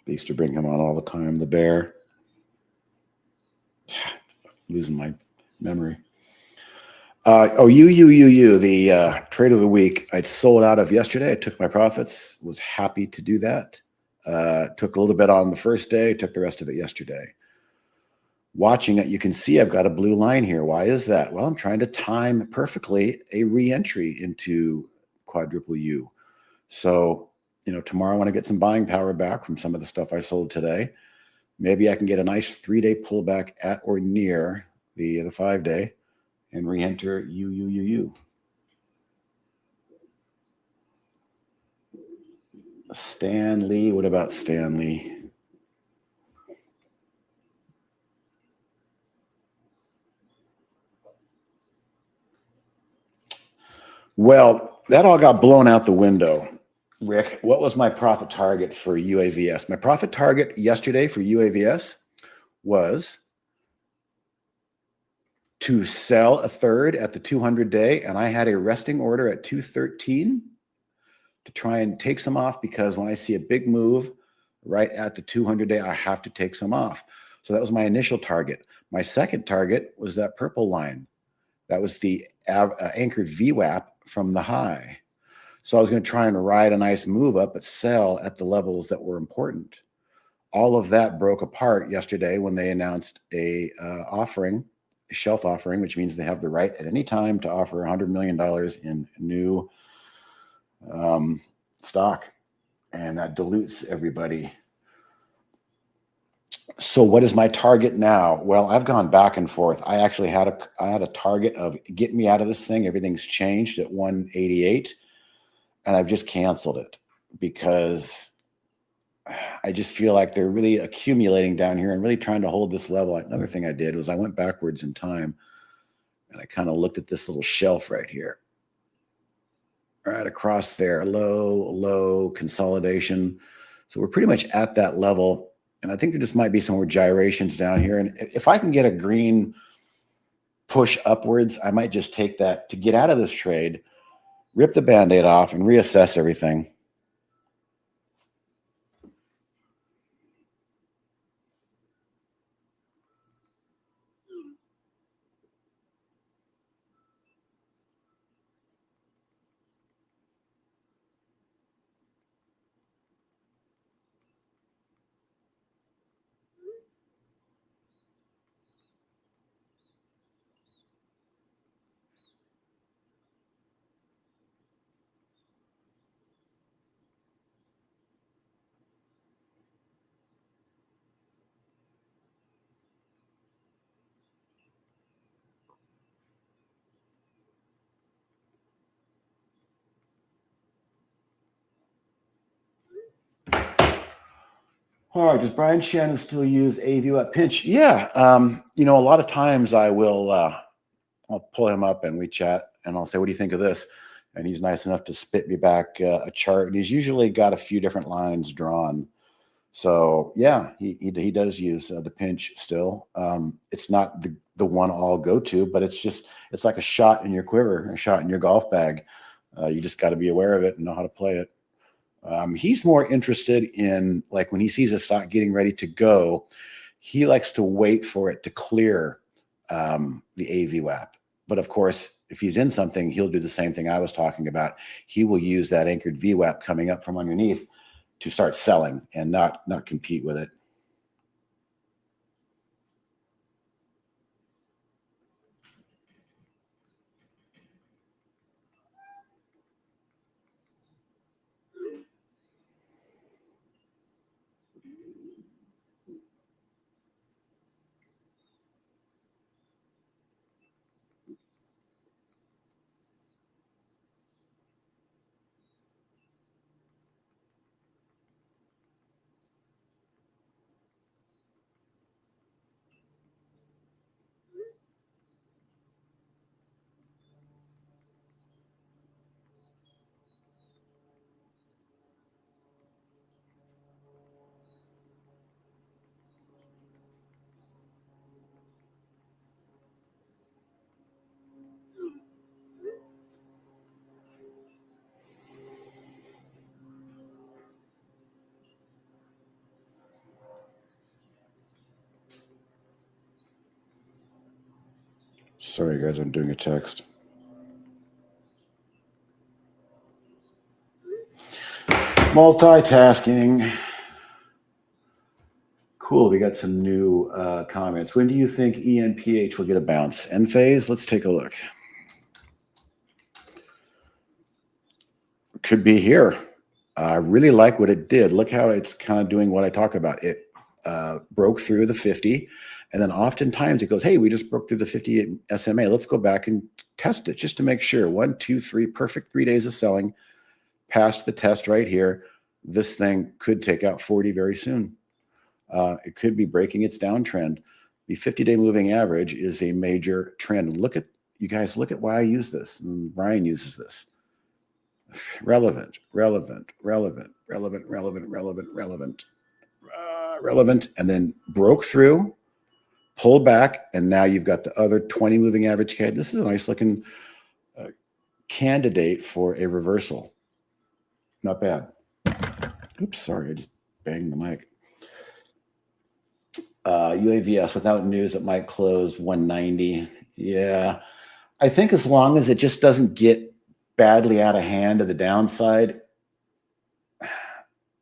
They used to bring him on all the time. The bear. Losing my memory. The trade of the week. I sold out of yesterday. I took my profits. Was happy to do that. Took a little bit on the first day. Took the rest of it yesterday. Watching it, you can see I've got a blue line here. Why is that? Well, I'm trying to time perfectly a re-entry into quadruple U. So, tomorrow I want to get some buying power back from some of the stuff I sold today. Maybe I can get a nice 3-day pullback at or near the 5-day and re-enter U. Stan Lee. What about Stan Lee? Well, that all got blown out the window. Rick, what was my profit target for UAVS? My profit target yesterday for UAVS was to sell a third at the 200-day, and I had a resting order at 213 to try and take some off because when I see a big move right at the 200-day, I have to take some off. So that was my initial target. My second target was that purple line. That was the anchored VWAP from the high. So I was going to try and ride a nice move up, but sell at the levels that were important. All of that broke apart yesterday when they announced a shelf offering, which means they have the right at any time to offer $100 million in new stock, and that dilutes everybody. So what is my target now? Well, I've gone back and forth. I actually had a target of get me out of this thing. Everything's changed at 188, and I've just canceled it because I just feel like they're really accumulating down here and really trying to hold this level. Another thing I did was I went backwards in time, and I kind of looked at this little shelf right here. Right across there, low consolidation. So we're pretty much at that level. And I think there just might be some more gyrations down here. And if I can get a green push upwards, I might just take that to get out of this trade, rip the Band-Aid off, and reassess everything. All right, does Brian Shannon still use AView at pinch? Yeah, a lot of times I will I'll pull him up and we chat and I'll say, what do you think of this? And he's nice enough to spit me back a chart. And he's usually got a few different lines drawn. So yeah, he does use the pinch still. It's not the one all go to, but it's like a shot in your quiver, a shot in your golf bag. You just got to be aware of it and know how to play it. He's more interested in, like, when he sees a stock getting ready to go, he likes to wait for it to clear the AVWAP. But of course, if he's in something, he'll do the same thing I was talking about. He will use that anchored VWAP coming up from underneath to start selling and not compete with it. Sorry, guys, I'm doing a text. Multitasking. Cool. We got some new comments. When do you think ENPH will get a bounce? Enphase? Let's take a look. Could be here. I really like what it did. Look how it's kind of doing what I talk about. It broke through the 50, and then oftentimes it goes, hey, we just broke through the 50 SMA. Let's go back and test it just to make sure. 1, 2, 3, perfect 3 days of selling. Passed the test right here. This thing could take out 40 very soon. It could be breaking its downtrend. The 50-day moving average is a major trend. Look at, you guys, look at why I use this. And Brian uses this. Relevant, relevant, relevant, relevant, relevant, relevant, relevant, relevant, and then broke through, pulled back, and now you've got the other 20 moving average candle. This is a nice looking candidate for a reversal. Not bad. Oops, sorry, I just banged the mic. UAVS without news, it might close 190. Yeah, I think as long as it just doesn't get badly out of hand to the downside,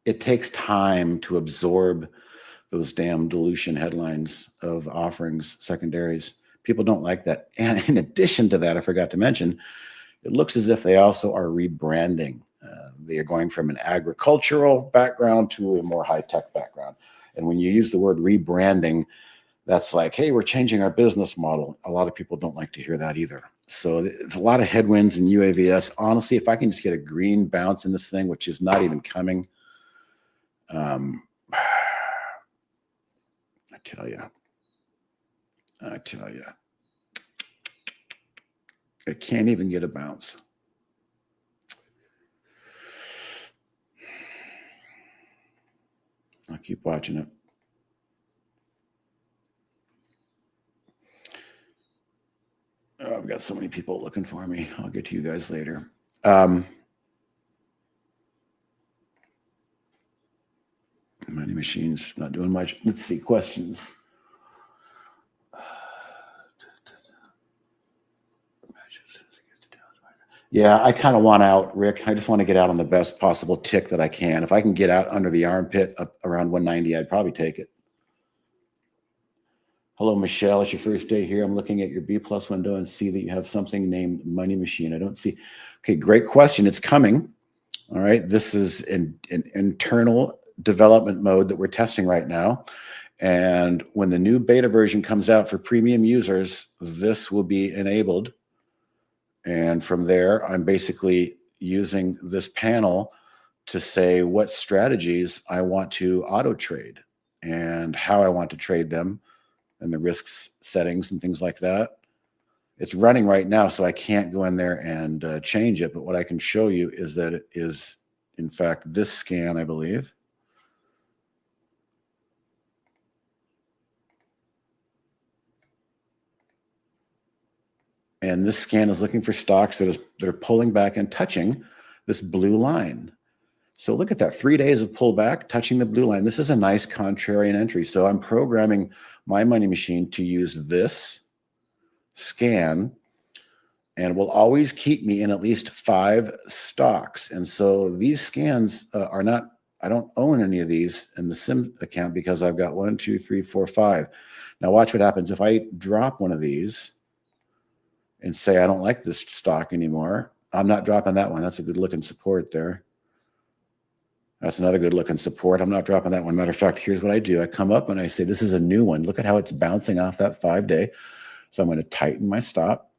it takes time to absorb those damn dilution headlines of offerings, secondaries. People don't like that. And in addition to that, I forgot to mention, it looks as if they also are rebranding. They are going from an agricultural background to a more high-tech background. And when you use the word rebranding, that's like, hey, we're changing our business model. A lot of people don't like to hear that either. So there's a lot of headwinds in UAVS. Honestly, if I can just get a green bounce in this thing, which is not even coming, I tell you, I can't even get a bounce. I'll keep watching it. Oh, I've got so many people looking for me. I'll get to you guys later. Money Machine's not doing much. Let's see, questions. Yeah, I kind of want out, Rick. I just want to get out on the best possible tick that I can. If I can get out under the armpit up around 190, I'd probably take it. Hello, Michelle. It's your first day here. I'm looking at your B+ window and see that you have something named Money Machine. I don't see. Okay, great question. It's coming. All right. This is an internal development mode that we're testing right now. And when the new beta version comes out for premium users, this will be enabled. And from there, I'm basically using this panel to say what strategies I want to auto trade and how I want to trade them and the risks settings and things like that. It's running right now, so I can't go in there and change it. But what I can show you is that it is, in fact, this scan, I believe. And this scan is looking for stocks that are pulling back and touching this blue line. So look at that, 3 days of pullback, touching the blue line. This is a nice contrarian entry. So I'm programming my Money Machine to use this scan, and will always keep me in at least 5 stocks. And so these scans are not, I don't own any of these in the sim account because I've got 1, 2, 3, 4, 5. Now watch what happens if I drop one of these and say, I don't like this stock anymore. I'm not dropping that one. That's a good looking support there. That's another good looking support. I'm not dropping that one. Matter of fact, here's what I do. I come up and I say, this is a new one. Look at how it's bouncing off that 5-day. So I'm going to tighten my stop.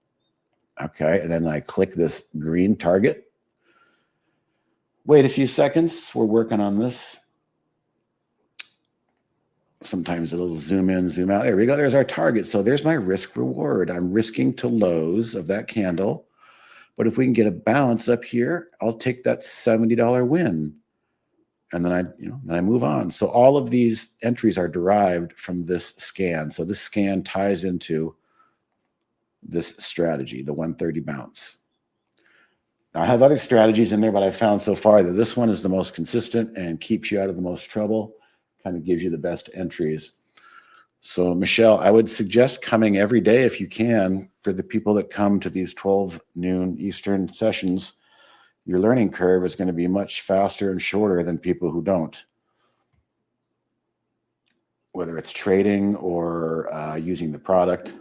Okay. And then I click this green target. Wait a few seconds. We're working on this. Sometimes a little zoom in, zoom out. There we go. There's our target. So there's my risk reward. I'm risking to lows of that candle. But if we can get a balance up here, I'll take that $70 win. And then I move on. So all of these entries are derived from this scan. So this scan ties into this strategy, the 130 bounce. Now I have other strategies in there, but I found so far that this one is the most consistent and keeps you out of the most trouble, kind of gives you the best entries. So Michelle, I would suggest coming every day if you can. For the people that come to these 12 noon Eastern sessions, your learning curve is going to be much faster and shorter than people who don't. Whether it's trading or using the product.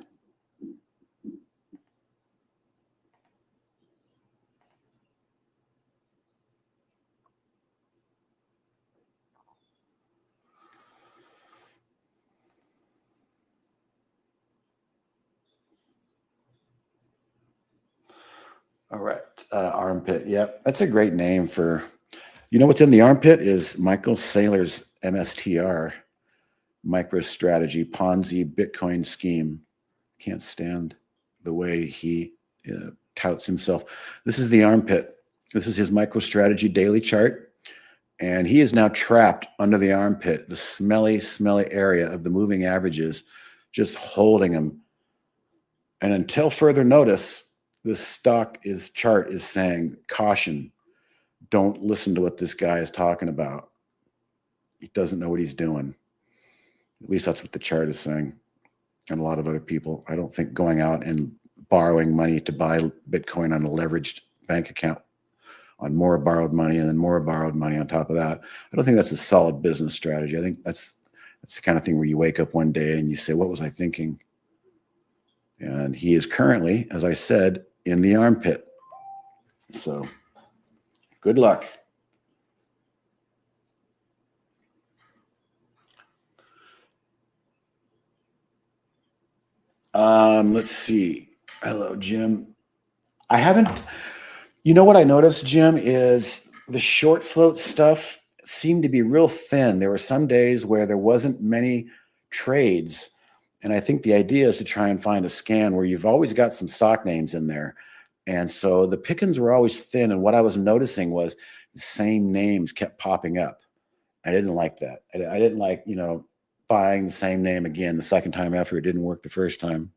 All right, armpit. Yep, that's a great name for. You know what's in the armpit is Michael Saylor's MSTR, MicroStrategy Ponzi Bitcoin scheme. Can't stand the way he touts himself. This is the armpit. This is his MicroStrategy daily chart, and he is now trapped under the armpit, the smelly, smelly area of the moving averages, just holding him. And until further notice, this chart is saying, caution, don't listen to what this guy is talking about. He doesn't know what he's doing. At least that's what the chart is saying. And a lot of other people, I don't think going out and borrowing money to buy Bitcoin on a leveraged bank account on more borrowed money and then more borrowed money on top of that. I don't think that's a solid business strategy. I think that's the kind of thing where you wake up one day and you say, what was I thinking? And he is currently, as I said, in the armpit. So good luck. Let's see. Hello, Jim. I haven't, you know what I noticed, Jim, is the short float stuff seemed to be real thin. There were some days where there wasn't many trades. And I think the idea is to try and find a scan where you've always got some stock names in there. And so the pickings were always thin. And what I was noticing was the same names kept popping up. I didn't like that. I didn't like, buying the same name again the second time after it didn't work the first time.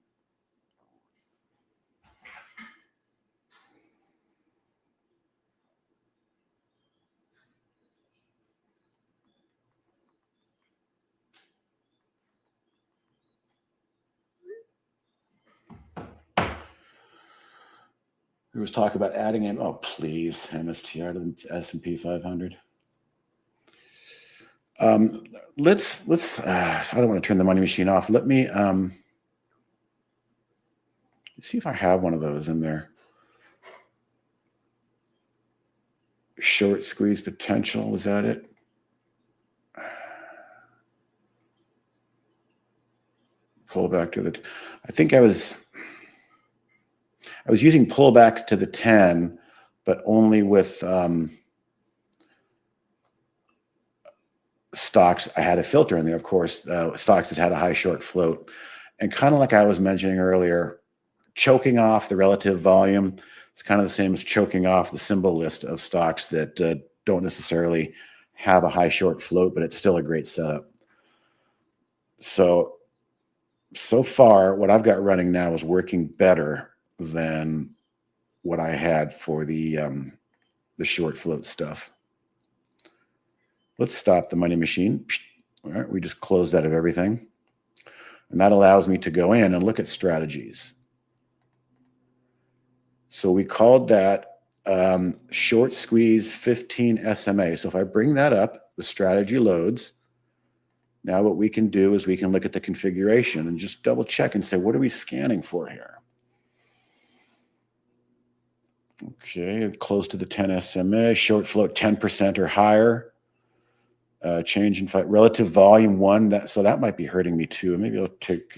There was talk about adding in, oh, please, MSTR to the S&P 500. Let's, I don't want to turn the money machine off. Let me see if I have one of those in there. Short squeeze potential, was that it? Pull back to the, I think I was using pullback to the 10, but only with stocks. I had a filter in there, of course, stocks that had a high short float. And kind of like I was mentioning earlier, choking off the relative volume, it's kind of the same as choking off the symbol list of stocks that don't necessarily have a high short float, but it's still a great setup. So far, what I've got running now is working better than what I had for the short float stuff. Let's stop the money machine. All right, we just close that of everything. And that allows me to go in and look at strategies. So we called that short squeeze 15 SMA. So if I bring that up, the strategy loads. Now what we can do is we can look at the configuration and just double check and say, what are we scanning for here? Okay, close to the 10 SMA, short float 10% or higher. Change in relative volume 1. So that might be hurting me too. Maybe I'll take.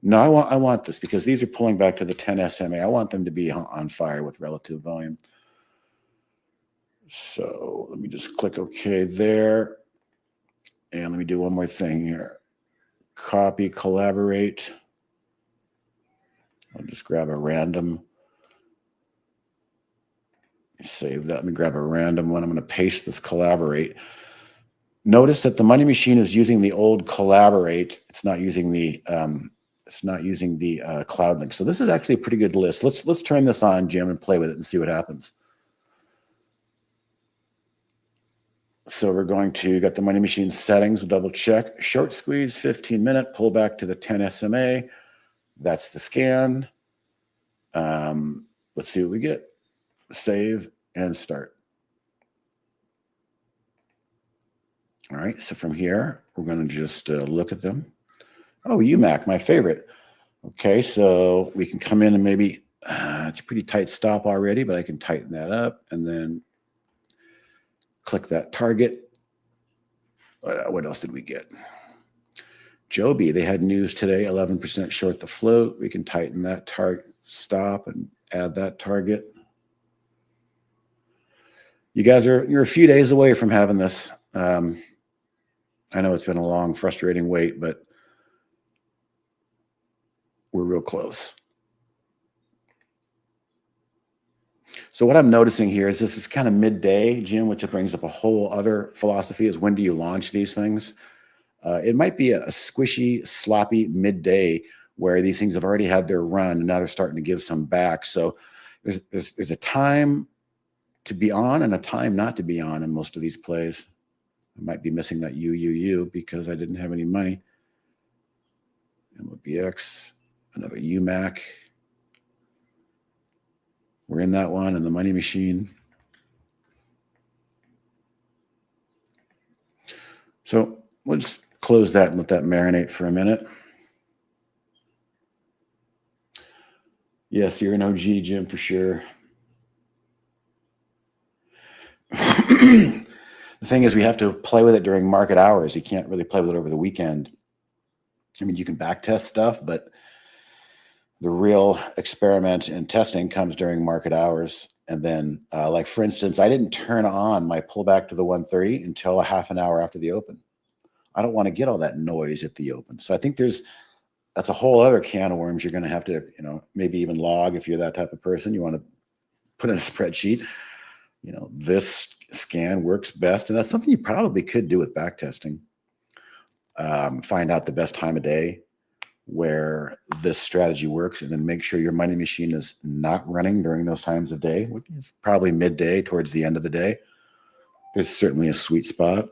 No, I want this because these are pulling back to the 10 SMA. I want them to be on fire with relative volume. So let me just click OK there. And let me do one more thing here. Copy, collaborate. I'll just grab a random. Save that. Let me grab a random one. I'm going to paste this collaborate. Notice that the money machine is using the old collaborate. It's not using the cloud link. So this is actually a pretty good list. Let's turn this on, Jim, and play with it and see what happens. So we're going to get the money machine settings. We'll double check. Short squeeze, 15-minute, pull back to the 10 SMA. That's the scan. Let's see what we get. Save and start. All right, so from here, we're going to just look at them. Oh, UMAC, my favorite. Okay, so we can come in and maybe, it's a pretty tight stop already, but I can tighten that up and then click that target. What else did we get? Joby, they had news today, 11% short the float. We can tighten that target, stop and add that target. You guys you're a few days away from having this. I know it's been a long, frustrating wait, but we're real close. So what I'm noticing here is this is kind of midday, Jim, which brings up a whole other philosophy is when do you launch these things? It might be a squishy, sloppy midday where these things have already had their run and now they're starting to give some back. So there's a time to be on and a time not to be on in most of these plays. I might be missing that UUU because I didn't have any money. MOBX, another UMAC. We're in that one and the money machine. So we'll just close that and let that marinate for a minute. Yes, you're an OG, Jim, for sure. The thing is, we have to play with it during market hours. You can't really play with it over the weekend. I mean, you can back test stuff, but the real experiment and testing comes during market hours. And then, like for instance, I didn't turn on my pullback to the 130 until a half an hour after the open. I don't want to get all that noise at the open. So I think that's a whole other can of worms. You're going to have to, maybe even log if you're that type of person. You want to put in a spreadsheet. This scan works best, and that's something you probably could do with back testing. Find out the best time of day where this strategy works, and then make sure your money machine is not running during those times of day, which is probably midday towards the end of the day. There's certainly a sweet spot.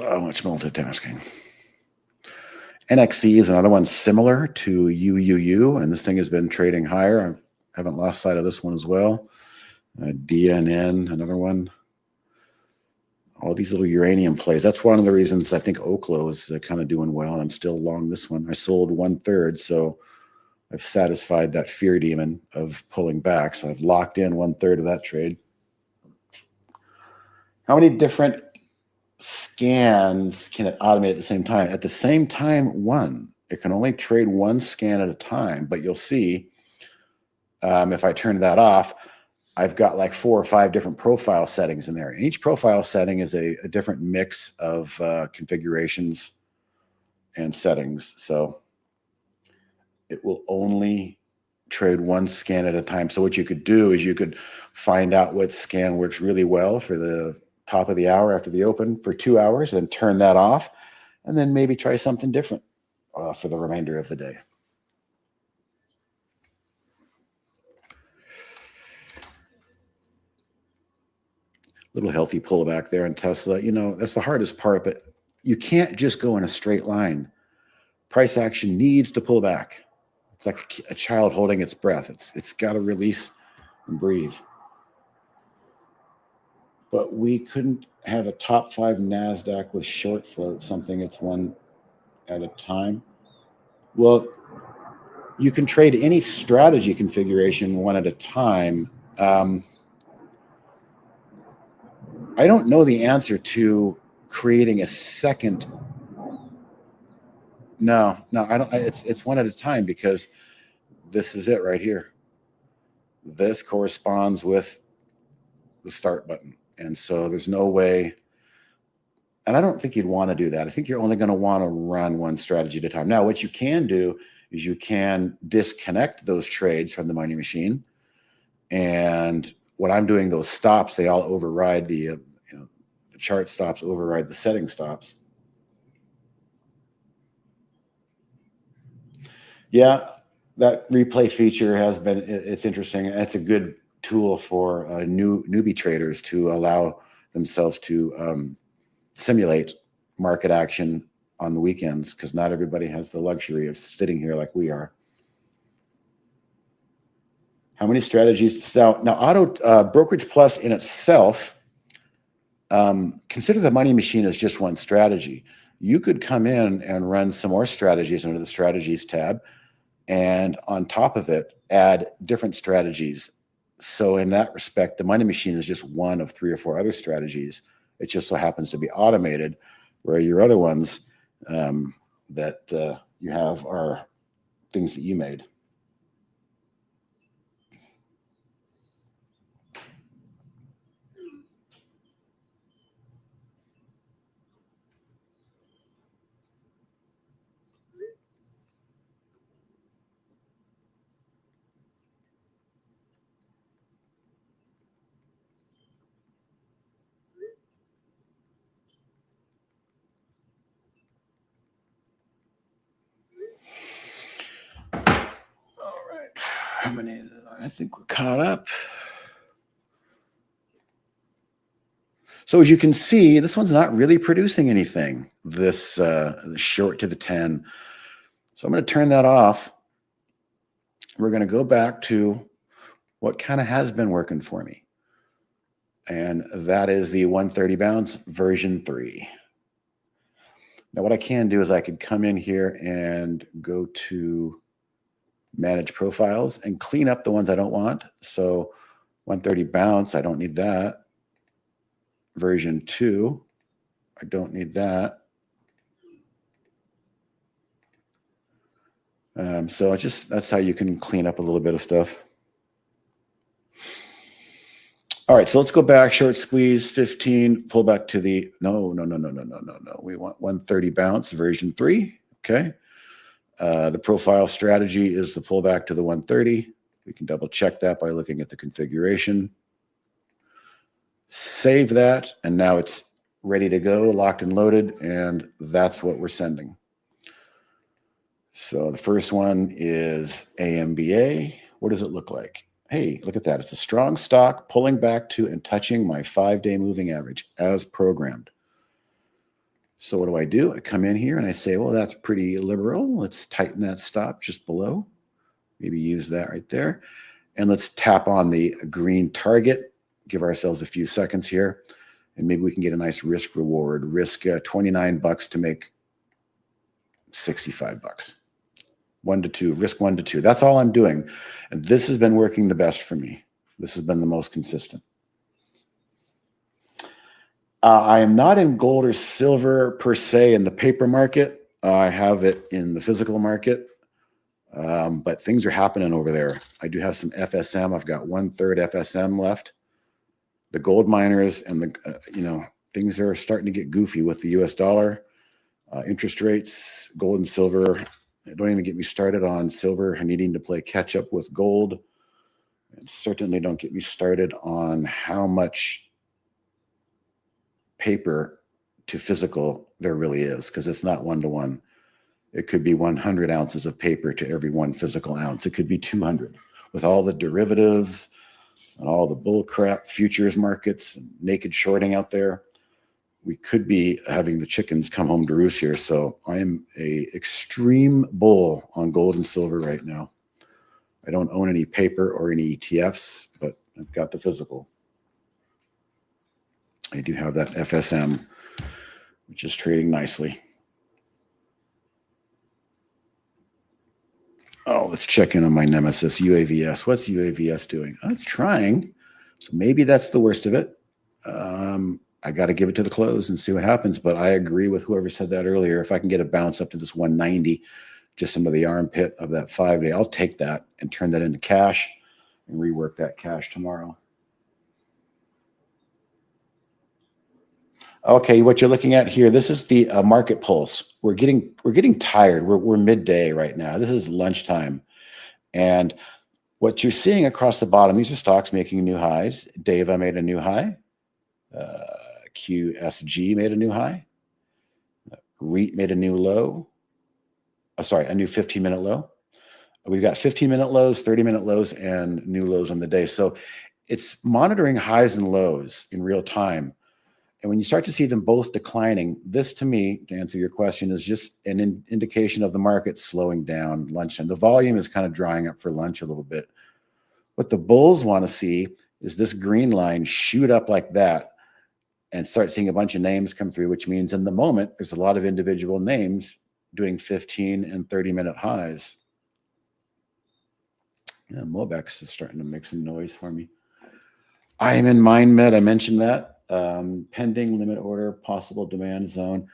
So much multitasking. NXE is another one similar to UUU, and this thing has been trading higher. I haven't lost sight of this one as well. DNN, another one. All these little uranium plays. That's one of the reasons I think Oklo is kind of doing well, and I'm still long this one. I sold 1/3, so I've satisfied that fear demon of pulling back. So I've locked in 1/3 of that trade. How many different scans can it automate at the same time? At the same time, one. It can only trade one scan at a time, but you'll see if I turn that off, I've got like 4 or 5 different profile settings in there. And each profile setting is a different mix of configurations and settings. So it will only trade one scan at a time. So what you could do is you could find out what scan works really well for the top of the hour after the open for 2 hours, then turn that off, and then maybe try something different for the remainder of the day. Little healthy pullback there in Tesla. You know, that's the hardest part, but you can't just go in a straight line. Price action needs to pull back. It's like a child holding its breath. It's got to release and breathe. But we couldn't have a top 5 NASDAQ with short float, something it's one at a time. Well, you can trade any strategy configuration one at a time. I don't know the answer to creating a second. No, I don't. It's one at a time because this is it right here. This corresponds with the start button. And so there's no way. And I don't think you'd want to do that. I think you're only going to want to run one strategy at a time. Now, what you can do is you can disconnect those trades from the money machine. And when I'm doing those stops, they all override the chart stops override the setting stops. Yeah, that replay feature it's interesting. It's a good tool for newbie traders to allow themselves to simulate market action on the weekends, because not everybody has the luxury of sitting here like we are. How many strategies to sell? Now, Brokerage Plus in itself, consider the money machine as just one strategy. You could come in and run some more strategies under the strategies tab, and on top of it, add different strategies. So in that respect, the money machine is just one of 3 or 4 other strategies. It just so happens to be automated, where your other ones that you have are things that you made. How many? I think we're caught up. So as you can see, this one's not really producing anything, this short to the 10. So I'm going to turn that off. We're going to go back to what kind of has been working for me. And that is the 130 bounce version 3. Now what I can do is I could come in here and go to manage profiles and clean up the ones I don't want. So 130 bounce, I don't need that. Version 2, I don't need that. So that's how you can clean up a little bit of stuff. All right, so let's go back. Short squeeze 15, pull back to the no. We want 130 bounce version 3. Okay. The profile strategy is the pullback to the 130. We can double check that by looking at the configuration. Save that, and now it's ready to go, locked and loaded, and that's what we're sending. So the first one is AMBA. What does it look like? Hey, look at that. It's a strong stock pulling back to and touching my 5-day moving average as programmed. So what do? I come in here and I say, well, that's pretty liberal. Let's tighten that stop just below. Maybe use that right there. And let's tap on the green target. Give ourselves a few seconds here. And maybe we can get a nice risk reward. Risk $29 to make $65. 1 to 2, risk 1 to 2. That's all I'm doing. And this has been working the best for me. This has been the most consistent. I am not in gold or silver per se in the paper market. I have it in the physical market. But things are happening over there. I do have some FSM. I've got 1/3 FSM left. The gold miners and the, things are starting to get goofy with the US dollar. Interest rates, gold and silver. Don't even get me started on silver needing to play catch up with gold. And certainly don't get me started on how much paper to physical there really is, because it's not 1-to-1. It could be 100 ounces of paper to every 1 physical ounce. It could be 200 with all the derivatives and all the bull crap futures markets and naked shorting out there. We could be having the chickens come home to roost here. So I am a extreme bull on gold and silver right now. I don't own any paper or any ETFs, but I've got the physical. I do have that FSM, which is trading nicely. Oh, let's check in on my nemesis, UAVS. What's UAVS doing? Oh, it's trying. So maybe that's the worst of it. I got to give it to the close and see what happens. But I agree with whoever said that earlier. If I can get a bounce up to this 190, just into the armpit of that 5-day, I'll take that and turn that into cash and rework that cash tomorrow. Okay, what you're looking at here, this is the market pulse. We're getting tired. We're midday right now. This is lunchtime. And what you're seeing across the bottom, these are stocks making new highs. Deva made a new high. QSG made a new high. REIT made a new low. A new 15-minute low. We've got 15-minute lows, 30-minute lows, and new lows on the day. So it's monitoring highs and lows in real time. And when you start to see them both declining, this to me, to answer your question, is just an indication of the market slowing down lunchtime. The volume is kind of drying up for lunch a little bit. What the bulls want to see is this green line shoot up like that and start seeing a bunch of names come through, which means in the moment, there's a lot of individual names doing 15 and 30-minute highs. Yeah, Mobex is starting to make some noise for me. I am in MindMed. I mentioned that. Pending limit order, possible demand zone.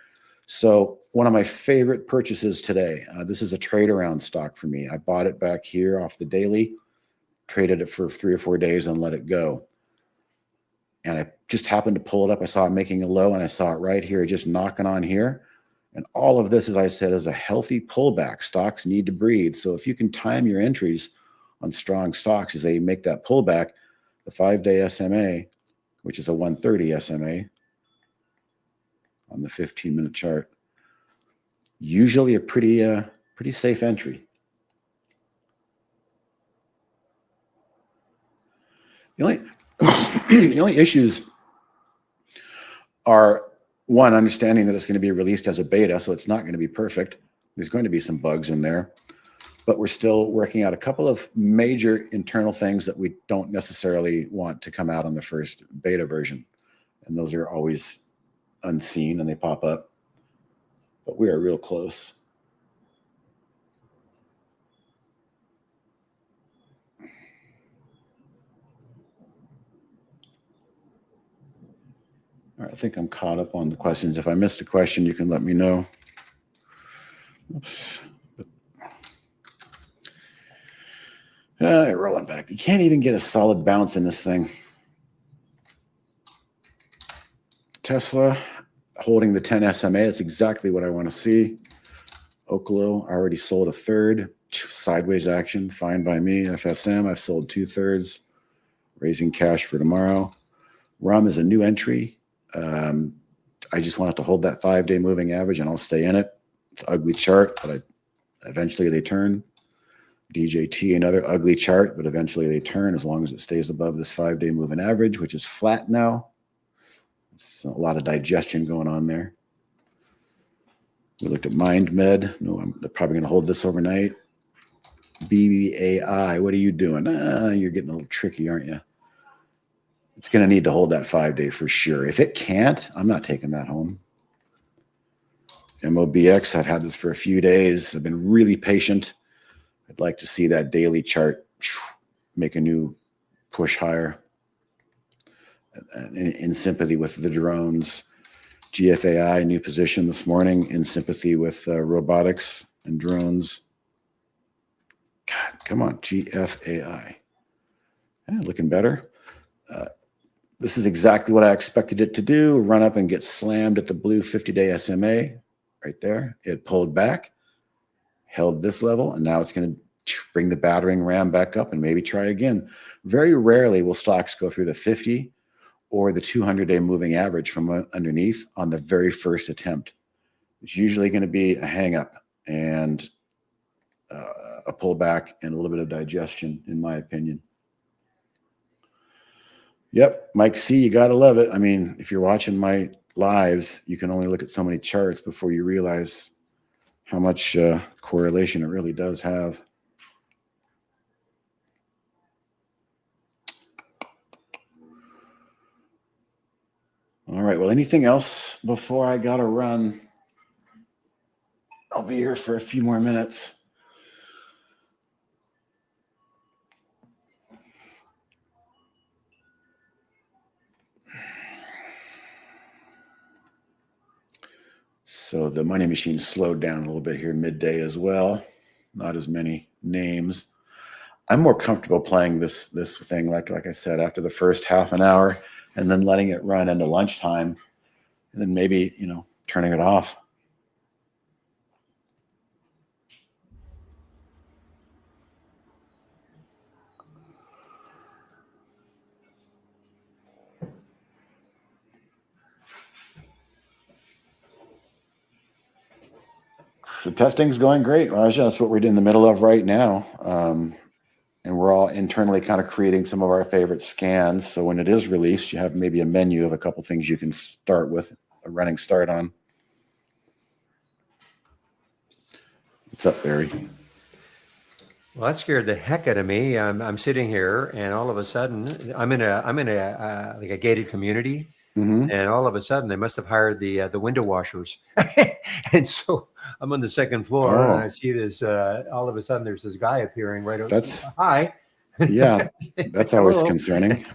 So one of my favorite purchases today, this is a trade around stock for me. I bought it back here off the daily, traded it for 3 or 4 days and let it go. And I just happened to pull it up. I saw it making a low and I saw it right here, just knocking on here. And all of this, as I said, is a healthy pullback. Stocks need to breathe. So if you can time your entries on strong stocks as they make that pullback, the 5-day SMA, which is a 130 SMA on the 15-minute chart, usually a pretty safe entry. The only issues are, one, understanding that it's going to be released as a beta, so it's not going to be perfect. There's going to be some bugs in there, but we're still working out a couple of major internal things that we don't necessarily want to come out on the first beta version. And those are always unseen and they pop up, but we are real close. All right, I think I'm caught up on the questions. If I missed a question, you can let me know. Oops. Rolling back. You can't even get a solid bounce in this thing. Tesla holding the 10 SMA. That's exactly what I want to see. Oklo, I already sold 1/3. Sideways action, fine by me. FSM, I've sold 2/3. Raising cash for tomorrow. RUM is a new entry. I just want it to hold that 5-day moving average and I'll stay in it. It's an ugly chart, but eventually they turn. DJT, another ugly chart, but eventually they turn as long as it stays above this 5-day moving average, which is flat now. It's a lot of digestion going on there. We looked at MindMed. No, I'm probably going to hold this overnight. BBAI, what are you doing? You're getting a little tricky, aren't you? It's going to need to hold that 5-day for sure. If it can't, I'm not taking that home. MOBX, I've had this for a few days. I've been really patient. I'd like to see that daily chart make a new push higher in sympathy with the drones. GFAI, new position this morning in sympathy with robotics and drones. God, come on, GFAI. Yeah, looking better. This is exactly what I expected it to do. Run up and get slammed at the blue 50-day SMA right there. It pulled back, held this level, and now it's going to bring the battering ram back up and maybe try again. Very rarely will stocks go through the 50 or the 200-day moving average from underneath on the very first attempt. It's usually going to be a hang up and a pullback and a little bit of digestion, in my opinion. Yep, Mike C, you got to love it. I mean, if you're watching my lives, you can only look at so many charts before you realize how much correlation it really does have. All right, well, anything else before I got to run? I'll be here for a few more minutes. So the money machine slowed down a little bit here midday as well. Not as many names. I'm more comfortable playing this thing, like I said, after the first half an hour and then letting it run into lunchtime and then maybe, turning it off. The testing's going great, Raja. That's what we're in the middle of right now. And we're all internally kind of creating some of our favorite scans. So when it is released, you have maybe a menu of a couple things you can start with, a running start on. What's up, Barry? Well, that scared the heck out of me. I'm sitting here, and all of a sudden, I'm in a like a gated community, Mm-hmm. and all of a sudden, they must have hired the window washers, and so I'm on the second floor, and I see this. All of a sudden, there's this guy appearing right over. Hi. Yeah, that's always concerning.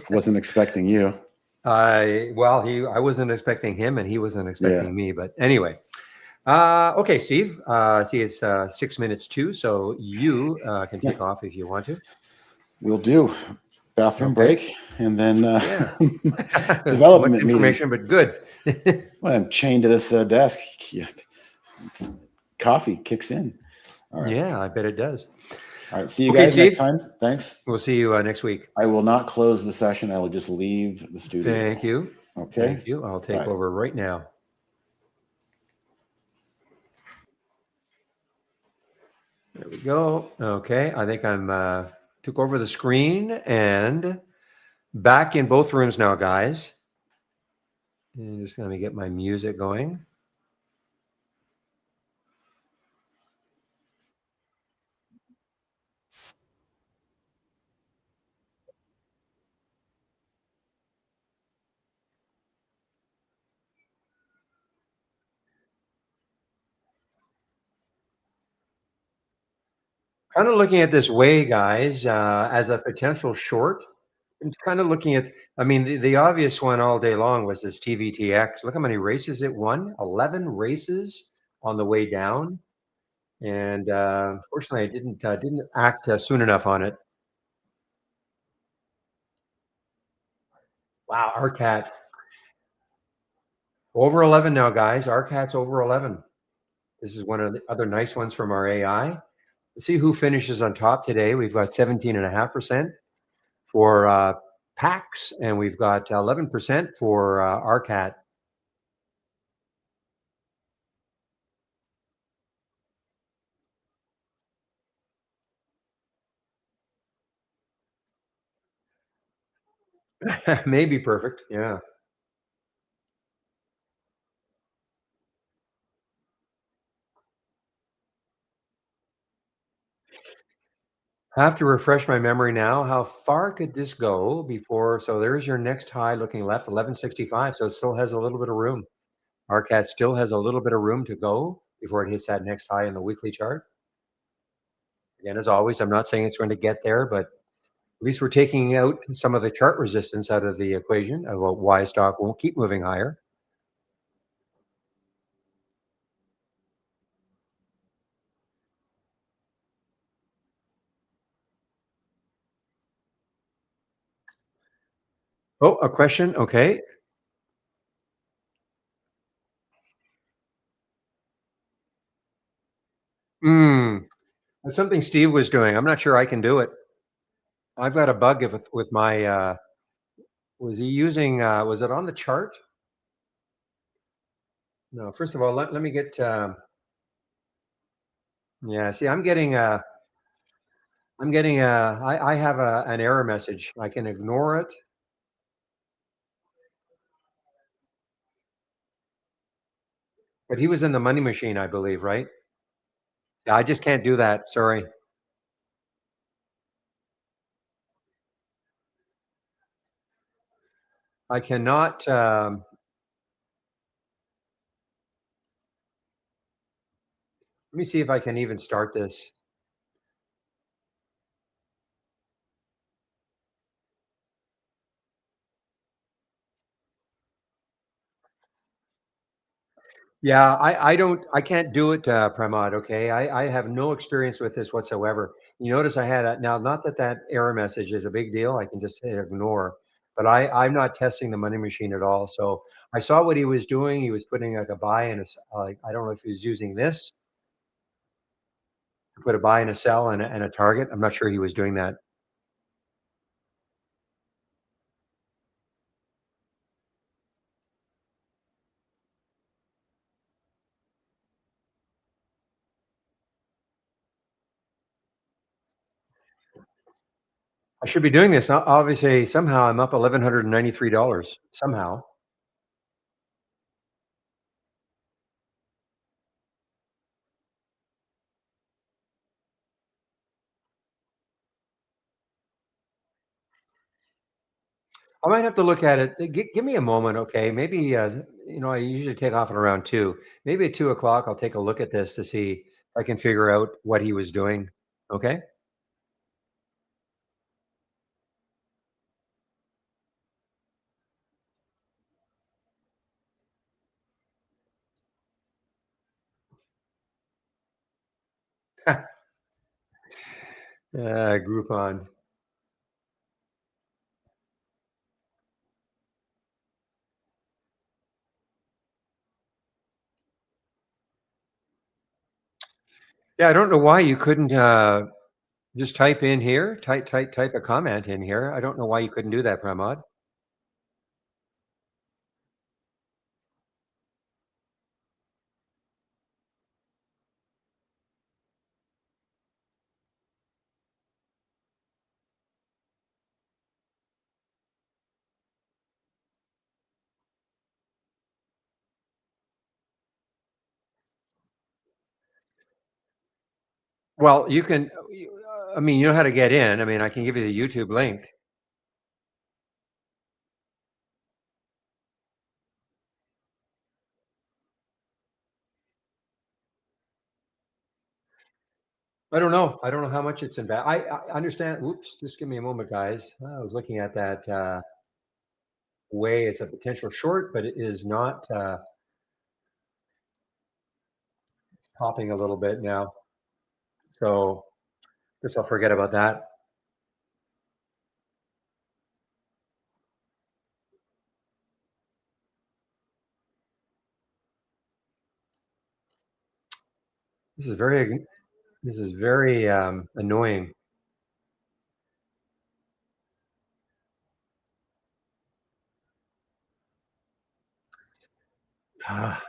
Wasn't expecting you. I wasn't expecting him, and he wasn't expecting me. But anyway. Okay, Steve. See, it's 6 minutes too, so you can take off if you want to. We'll do. Bathroom break, and then development information, but good. Well, I'm chained to this desk. Yeah. Coffee kicks in. All right. Yeah, I bet it does. All right. See you guys next time. Thanks. We'll see you next week. I will not close the session. I will just leave the studio. Thank you. Okay. Thank you. I'll take over right now. There we go. Okay. I think I'm took over the screen and back in both rooms now, guys. And just let me get my music going. Kind of looking at this way, guys, as a potential short. I'm kind of looking at, I mean, the obvious one all day long was this TVTX. Look how many races it won. 11 races on the way down. And unfortunately, I didn't act soon enough on it. Wow, RCAT. Over 11 now, guys. RCAT's over 11. This is one of the other nice ones from our AI. Let's see who finishes on top today. We've got 17.5% for PAX, and we've got 11% for RCAT. Maybe perfect. Yeah. I have to refresh my memory now. How far could this go before? So there's your next high looking left, 1165. So it still has a little bit of room. RCAT still has a little bit of room to go before it hits that next high in the weekly chart. Again, as always, I'm not saying it's going to get there, but at least we're taking out some of the chart resistance out of the equation about why stock won't keep moving higher. Oh, a question. Okay. Hmm. That's something Steve was doing. I'm not sure I can do it. I've got a bug with my. Was he using? Was it on the chart? No. First of all, let me get. Yeah. See, I'm getting. I'm getting. I have an error message. I can ignore it. But he was in the money machine, I believe, right? Yeah. I just can't do that. Sorry. I cannot. Let me see if I can even start this. Yeah, I can't do it, Pramod, okay? I have no experience with this whatsoever. You notice I had a now, not that that error message is a big deal, I can just hit ignore, but I'm not testing the money machine at all, so I saw what he was doing, he was putting, like, a buy and like, I don't know if he was using this to put a buy and a sell and a target, I'm not sure he was doing that. I should be doing this, obviously, somehow I'm up $1,193, somehow. I might have to look at it. Give me a moment, okay? Maybe I usually take off at around 2. Maybe at 2 o'clock, I'll take a look at this to see if I can figure out what he was doing. Okay. Groupon. Yeah, I don't know why you couldn't just type in here, type a comment in here. I don't know why you couldn't do that, Pramod. Well, you can. I mean, you know how to get in. I mean, I can give you the YouTube link. I don't know. I don't know how much it's in. I understand. Oops, just give me a moment, guys. I was looking at that. Way is a potential short, but it is not popping a little bit now. So guess I'll forget about that. This is very this is very annoying.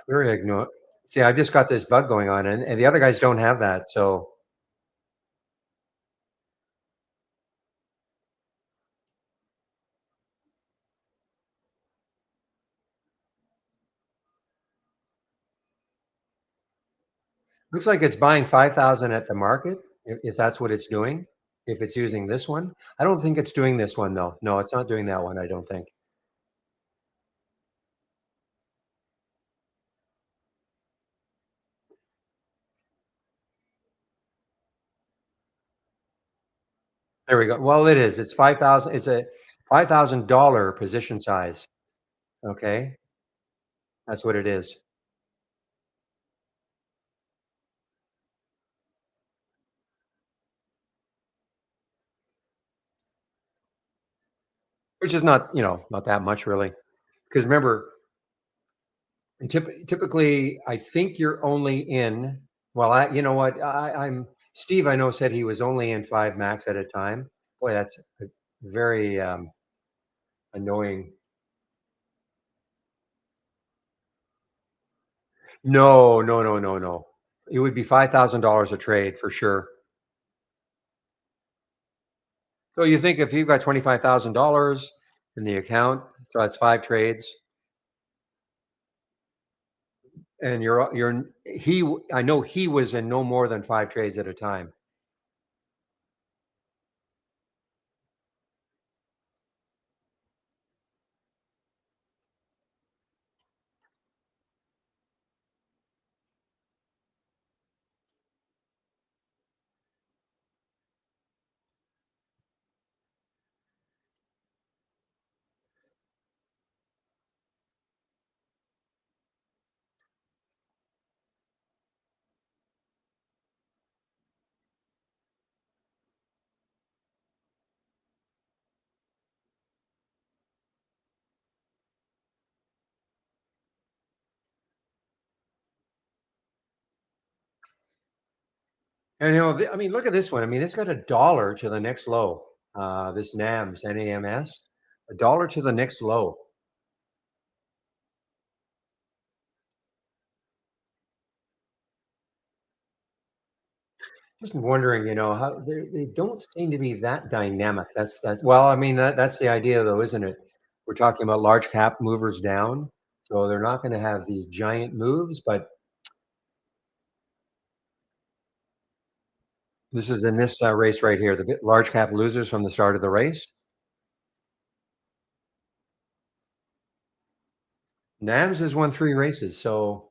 Very igno See, I've just got this bug going on, and the other guys don't have that. So looks like it's buying 5,000 at the market, if that's what it's doing. if it's using this one. I don't think it's doing this one though. No, it's not doing that one, I don't think. There we go. Well, it is. It's 5,000. It's a $5,000 position size. Okay. That's what it is. Which is not, not that much really. Because remember, and typically, I think you're only in. Well, you know what? I'm Steve. I know said he was only in 5 Macs at a time. Boy, that's a very annoying. No, no, no, no, no. It would be $5,000 a trade for sure. So you think if you've got $25,000 in the account, so that's 5 trades, and I know he was in no more than 5 trades at a time. And I mean, look at this one. I mean, it's got $1 to the next low. This NAMS, $1 to the next low. Just wondering, how they don't seem to be that dynamic. Well, I mean, that's the idea, though, isn't it? We're talking about large cap movers down, so they're not going to have these giant moves. But this is in this race right here, the large cap losers from the start of the race. NAMS has won 3 races, so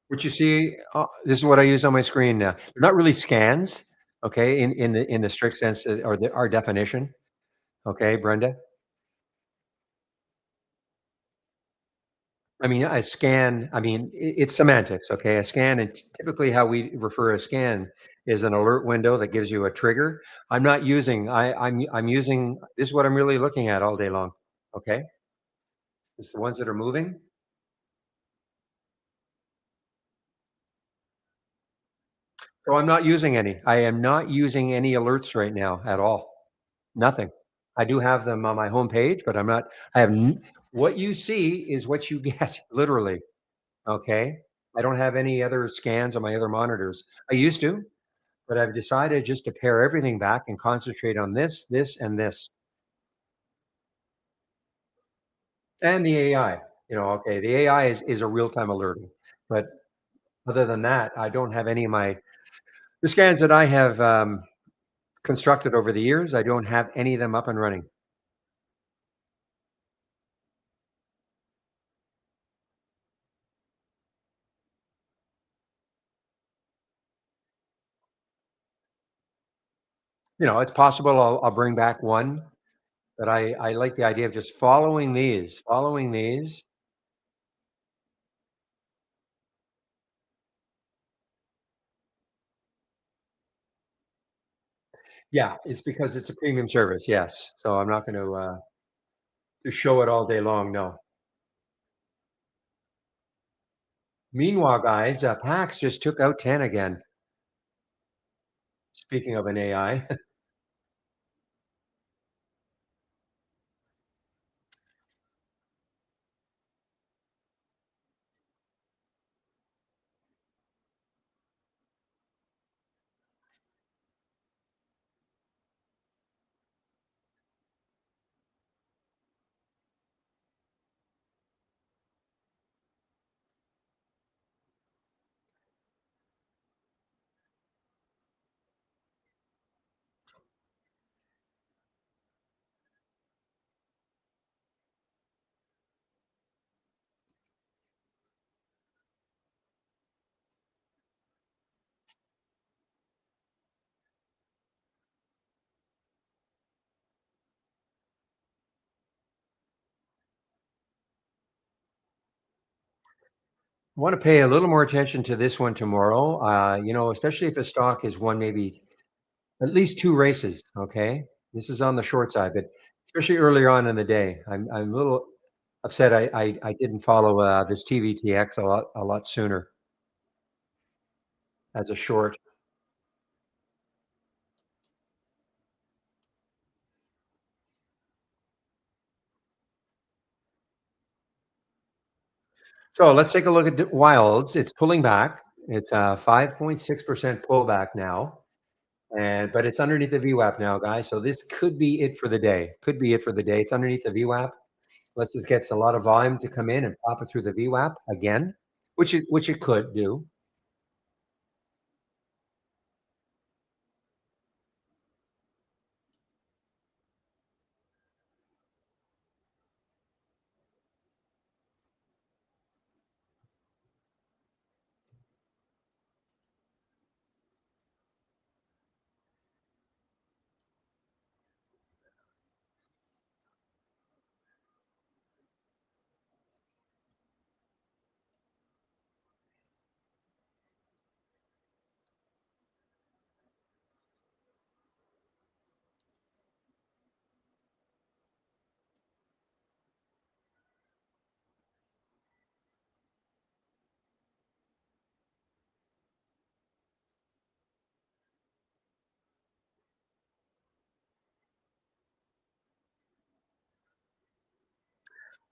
what you see, this is what I use on my screen now. They're not really scans, okay, in the strict sense or our definition, okay, Brenda. I mean, a scan. I mean, it's semantics, okay. A scan, and typically how we refer a scan is an alert window that gives you a trigger. I'm not using. I'm using. This is what I'm really looking at all day long. Okay, it's the ones that are moving. So I'm not using any. I am not using any alerts right now at all. Nothing. I do have them on my homepage, but I'm not. I have. What you see is what you get, literally. Okay. I don't have any other scans on my other monitors. I used to, but I've decided just to pare everything back and concentrate on this, and this, and the AI. Okay, the AI is a real time alerting, but other than that, I don't have any of the scans that I have constructed over the years. I don't have any of them up and running. It's possible I'll bring back one, but I like the idea of just following these. Yeah, it's because it's a premium service. Yes, so I'm not going to show it all day long. No. Meanwhile, guys, PAX just took out 10 again. Speaking of an AI. Want to pay a little more attention to this one tomorrow. Especially if a stock is one maybe at least two races. Okay, this is on the short side, but especially earlier on in the day, I'm a little upset. I didn't follow this TVTX a lot sooner as a short. So let's take a look at Wilds. It's pulling back. It's a 5.6% pullback now. But it's underneath the VWAP now, guys. So this could be it for the day. Could be it for the day. It's underneath the VWAP. Let's just get a lot of volume to come in and pop it through the VWAP again, which it could do.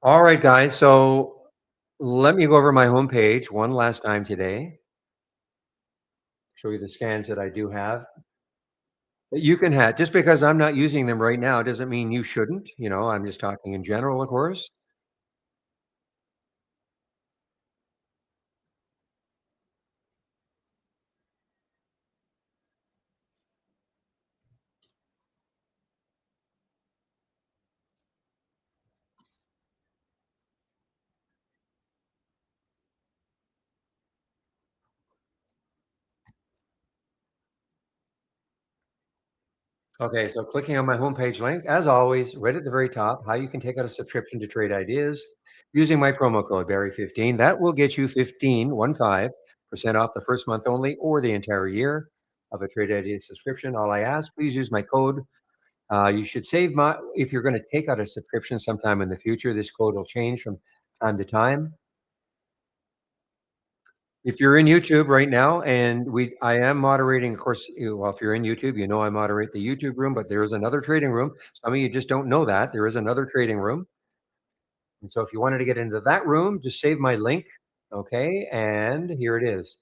All right, guys. So let me go over my homepage one last time today. Show you the scans that I do have. That you can have just because I'm not using them right now doesn't mean you shouldn't. I'm just talking in general, of course. Okay, so clicking on my homepage link, as always, right at the very top, how you can take out a subscription to Trade Ideas using my promo code Barry15. That will get you 15% off the first month only or the entire year of a Trade Ideas subscription. All I ask, please use my code. You should save my if you're going to take out a subscription sometime in the future. This code will change from time to time. If you're in YouTube right now, and I am moderating, of course, well, if you're in YouTube, I moderate the YouTube room, but there is another trading room. Some of you just don't know that. There is another trading room. And so if you wanted to get into that room, just save my link. Okay. And here it is,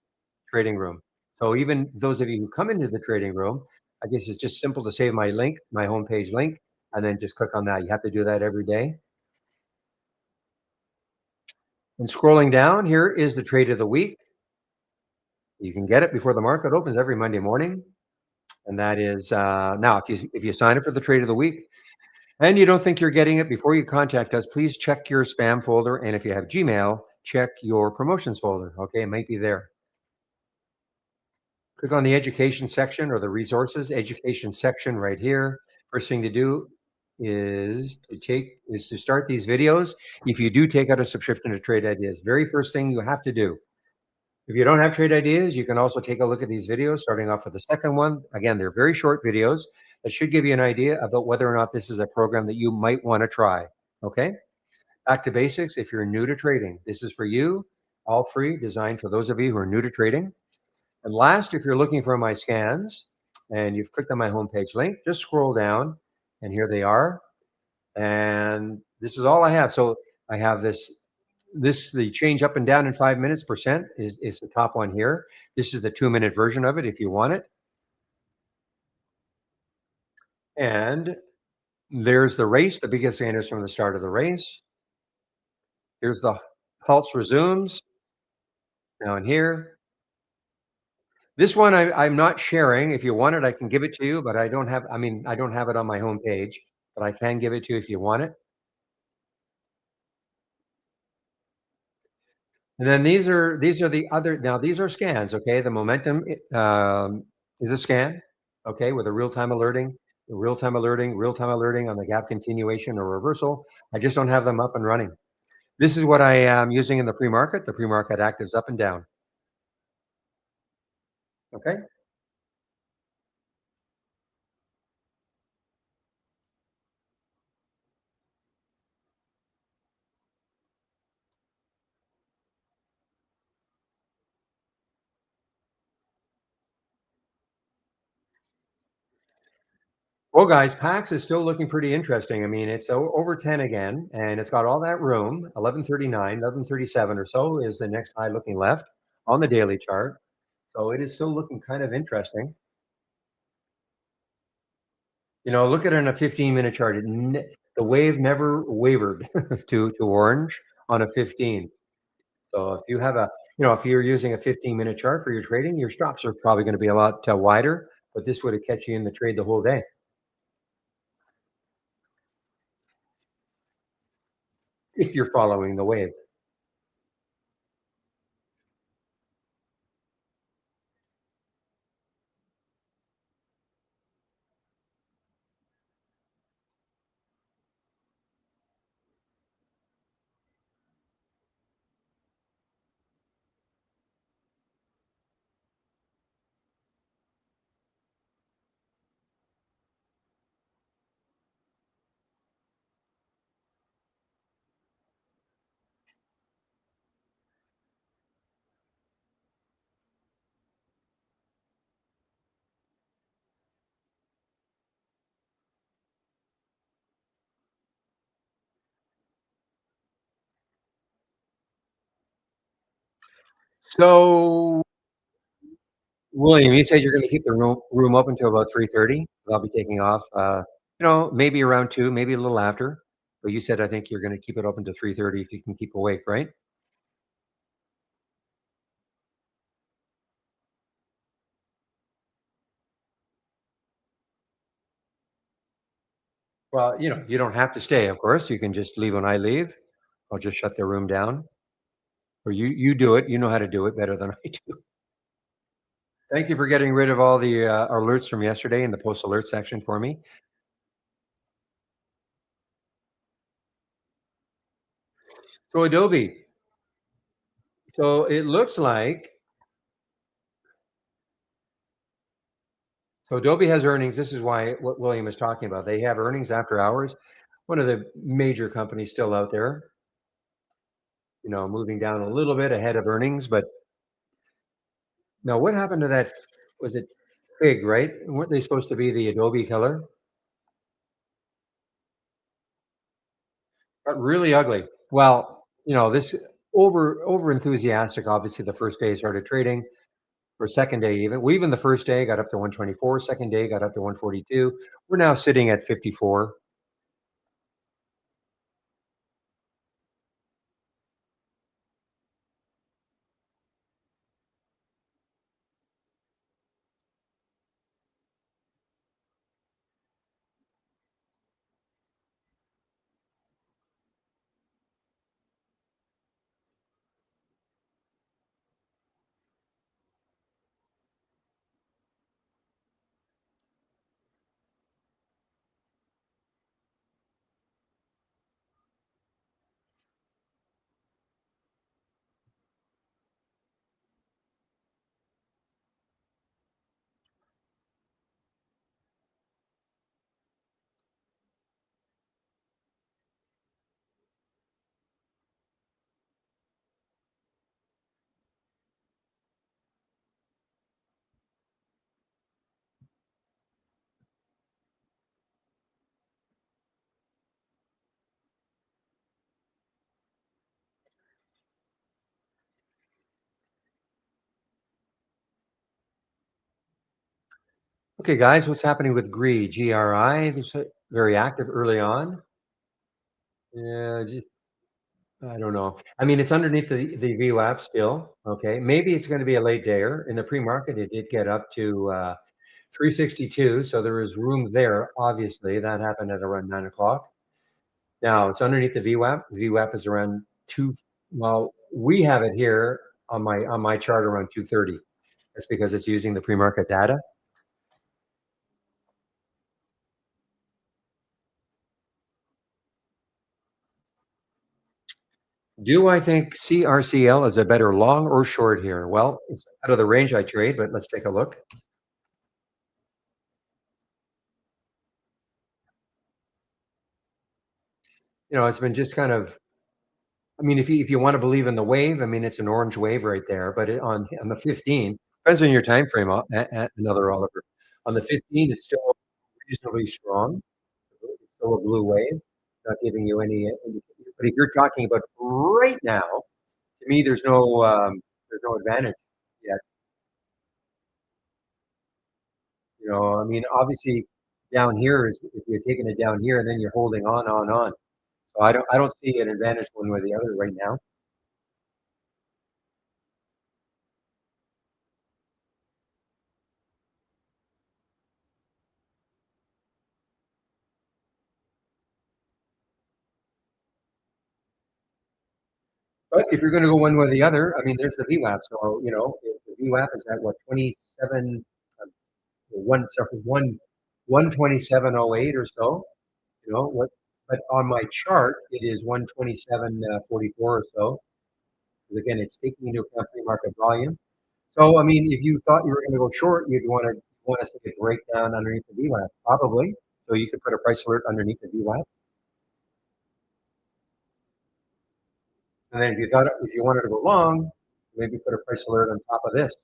trading room. So even those of you who come into the trading room, I guess it's just simple to save my link, my homepage link, and then just click on that. You have to do that every day. And scrolling down, here is the trade of the week. You can get it before the market opens every Monday morning. And that is now, if you sign up for the trade of the week and you don't think you're getting it before you contact us, please check your spam folder. And if you have Gmail, check your promotions folder. Okay, it might be there. Click on the education section or the resources education section right here. First thing to do is to start these videos. If you do take out a subscription to Trade Ideas, very first thing you have to do. If you don't have Trade Ideas, you can also take a look at these videos, starting off with the second one. Again, they're very short videos that should give you an idea about whether or not this is a program that you might want to try. Okay, back to basics. If you're new to trading, this is for you, all free, designed for those of you who are new to trading. And last, if you're looking for my scans and you've clicked on my homepage link, just scroll down and here they are. And this is all I have. So I have the change up and down in 5 minutes percent is the top one here. This is the 2-minute version of it if you want it. And there's the race, the biggest gainers from the start of the race. Here's the pulse resumes down here. This one I'm not sharing. If you want it, I can give it to you, but I don't have it on my homepage, but I can give it to you if you want it. And then these are the other. Now these are scans. Okay, the momentum is a scan. Okay, with a real-time alerting, real-time alerting on the gap continuation or reversal. I just don't have them up and running. This is what I am using in the pre-market. The pre-market actives up and down. Okay. Well, guys, PAX is still looking pretty interesting. I mean, it's over 10 again, and it's got all that room. 1139, 1137 or so is the next high looking left on the daily chart. So it is still looking kind of interesting. Look at it on a 15-minute chart. The wave never wavered to orange on a 15. So if you have if you're using a 15-minute chart for your trading, your stops are probably going to be a lot wider, but this would have kept you in the trade the whole day if you're following the wave. So, William, you said you're going to keep the room open until about 3:30. I'll be taking off. Maybe around 2, maybe a little after. But you said I think you're going to keep it open to 3:30 if you can keep awake, right? Well, you don't have to stay, of course. You can just leave when I leave. I'll just shut the room down. Or you do it. You know how to do it better than I do. Thank you for getting rid of all the alerts from yesterday in the post alert section for me. So Adobe. So it looks like Adobe has earnings. This is why what William is talking about. They have earnings after hours. One of the major companies still out there. Moving down a little bit ahead of earnings. But now, what happened to that? Was it Fig, right? Weren't they supposed to be the Adobe color? Got really ugly. Well, this over enthusiastic. Obviously, the first day started trading, or second day even. Well, even the first day got up to 124. Second day got up to 142. We're now sitting at 54. Okay, guys, what's happening with GRI? It's very active early on. Yeah, just I don't know. I mean, it's underneath the VWAP still. Okay, maybe it's going to be a late dayer. In the pre-market, it did get up to 362, so there is room there. Obviously, that happened at around 9 o'clock. Now it's underneath the VWAP. The VWAP is around two. Well, we have it here on my chart around 230. That's because it's using the pre-market data. Do I think CRCL is a better long or short here? Well, it's out of the range I trade, but let's take a look. It's been just kind of. I mean, if you want to believe in the wave, I mean, it's an orange wave right there. But on the 15, depends on your time frame. Another Oliver, on the 15, it's still reasonably strong. It's still a blue wave, not giving you any. But if you're talking about right now, to me, there's no advantage yet. I mean, obviously, down here is if you're taking it down here and then you're holding on. So I don't see an advantage one way or the other right now. But if you're going to go one way or the other, I mean, there's the VWAP. So if the VWAP is at what 27, sorry, 127.08 or so. What? But on my chart, it is 127.44 or so. Because again, it's taking into account pre-market volume. So I mean, if you thought you were going to go short, you'd want to see a breakdown underneath the VWAP, probably. So you could put a price alert underneath the VWAP. And then if you wanted to go long, maybe put a price alert on top of this.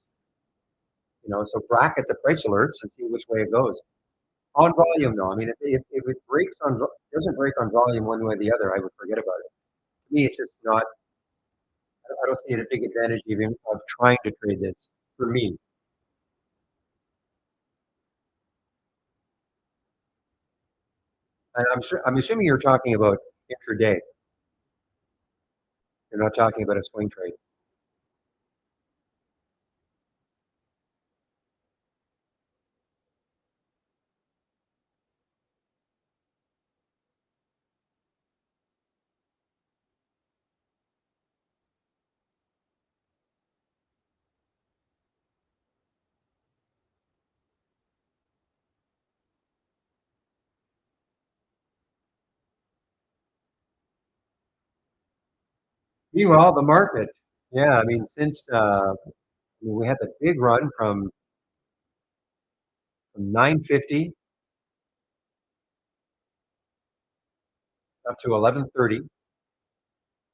So bracket the price alerts and see which way it goes. On volume, though, I mean, if it doesn't break on volume one way or the other, I would forget about it. To me, it's just not. I don't see a big advantage even of trying to trade this for me. And I'm assuming you're talking about intraday. You're not talking about a swing trade. Meanwhile, the market, yeah, I mean, since we had the big run from 950 up to 1130,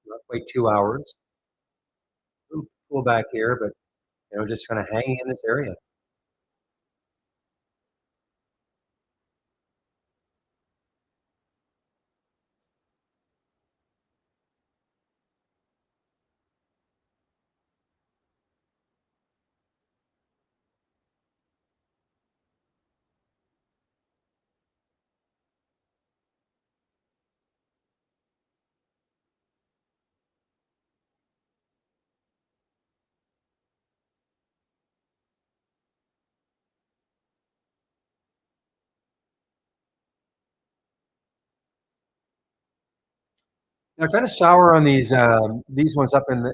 not quite 2 hours. Little pullback here, but just kind of hanging in this area. Now, kind of sour on these ones up in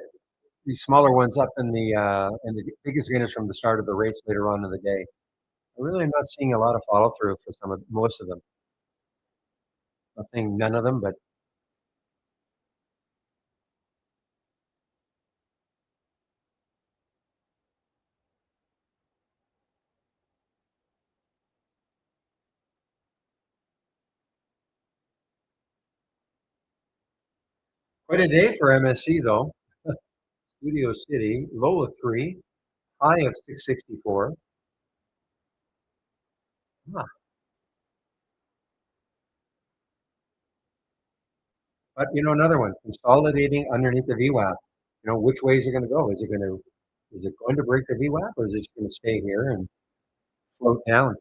these smaller ones up in the biggest gainers from the start of the race later on in the day. I really am not seeing a lot of follow through for most of them. Not saying none of them, but quite a day for MSC though. Studio City, low of 3, high of 664. Huh. But another one consolidating underneath the VWAP. Which way is it going to go? Is it going to break the VWAP or is it going to stay here and float down?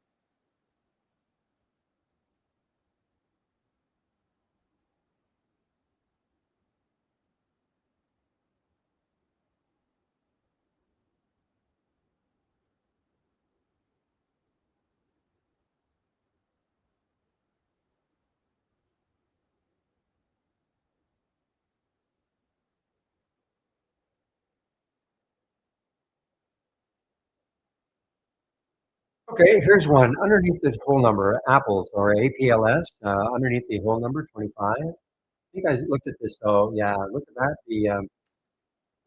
Okay, here's one underneath the whole number, apples or APLS, underneath the whole number 25. I think I looked at this though. Yeah, look at that.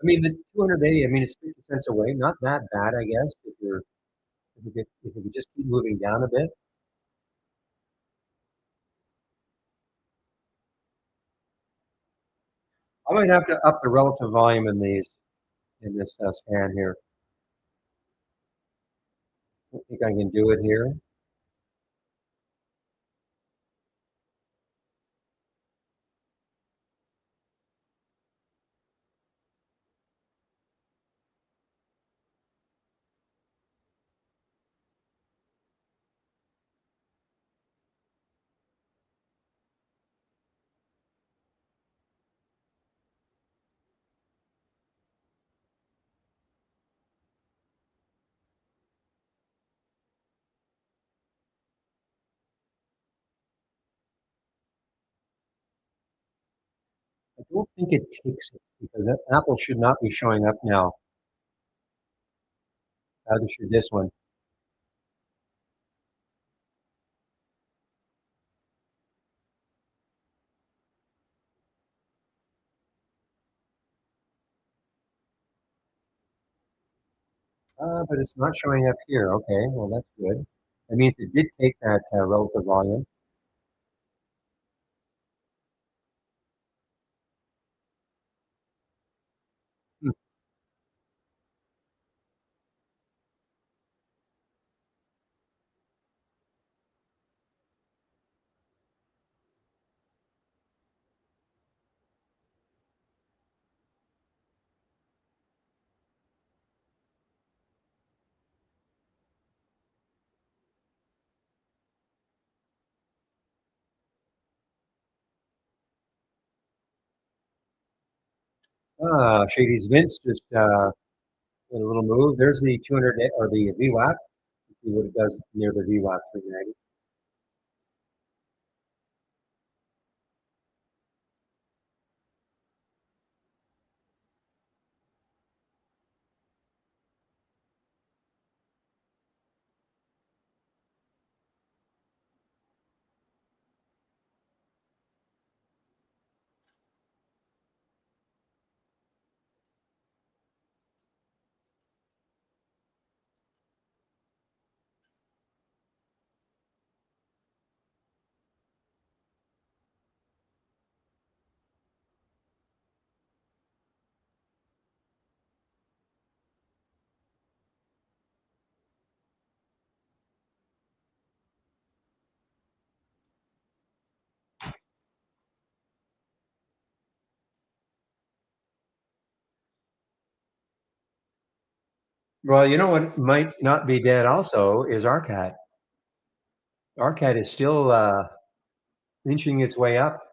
I mean, the 200-day. I mean, it's 50 cents away. Not that bad, I guess. If you could just keep moving down a bit. I might have to up the relative volume in this span here. I think I can do it here. I don't think it takes it because Apple should not be showing up now. Neither should this one. But it's not showing up here. Okay, well that's good. That means it did take that relative volume. Hmm. Shady's Vince just did a little move. There's the 200 or the VWAP. See what it does near the VWAP 390. Well, you know what might not be dead also is RCAT. RCAT is still inching its way up.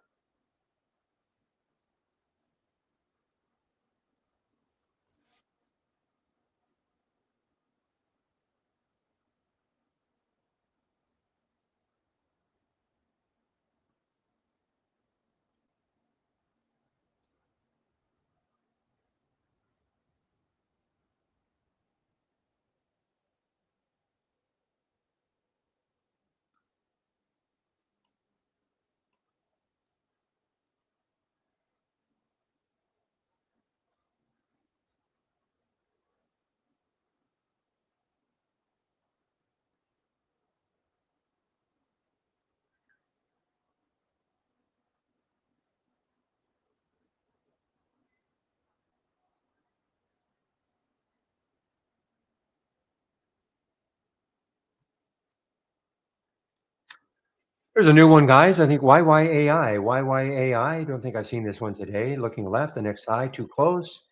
There's a new one, guys. I think YYAI. YYAI. Don't think I've seen this one today. Looking left, the next high, too close.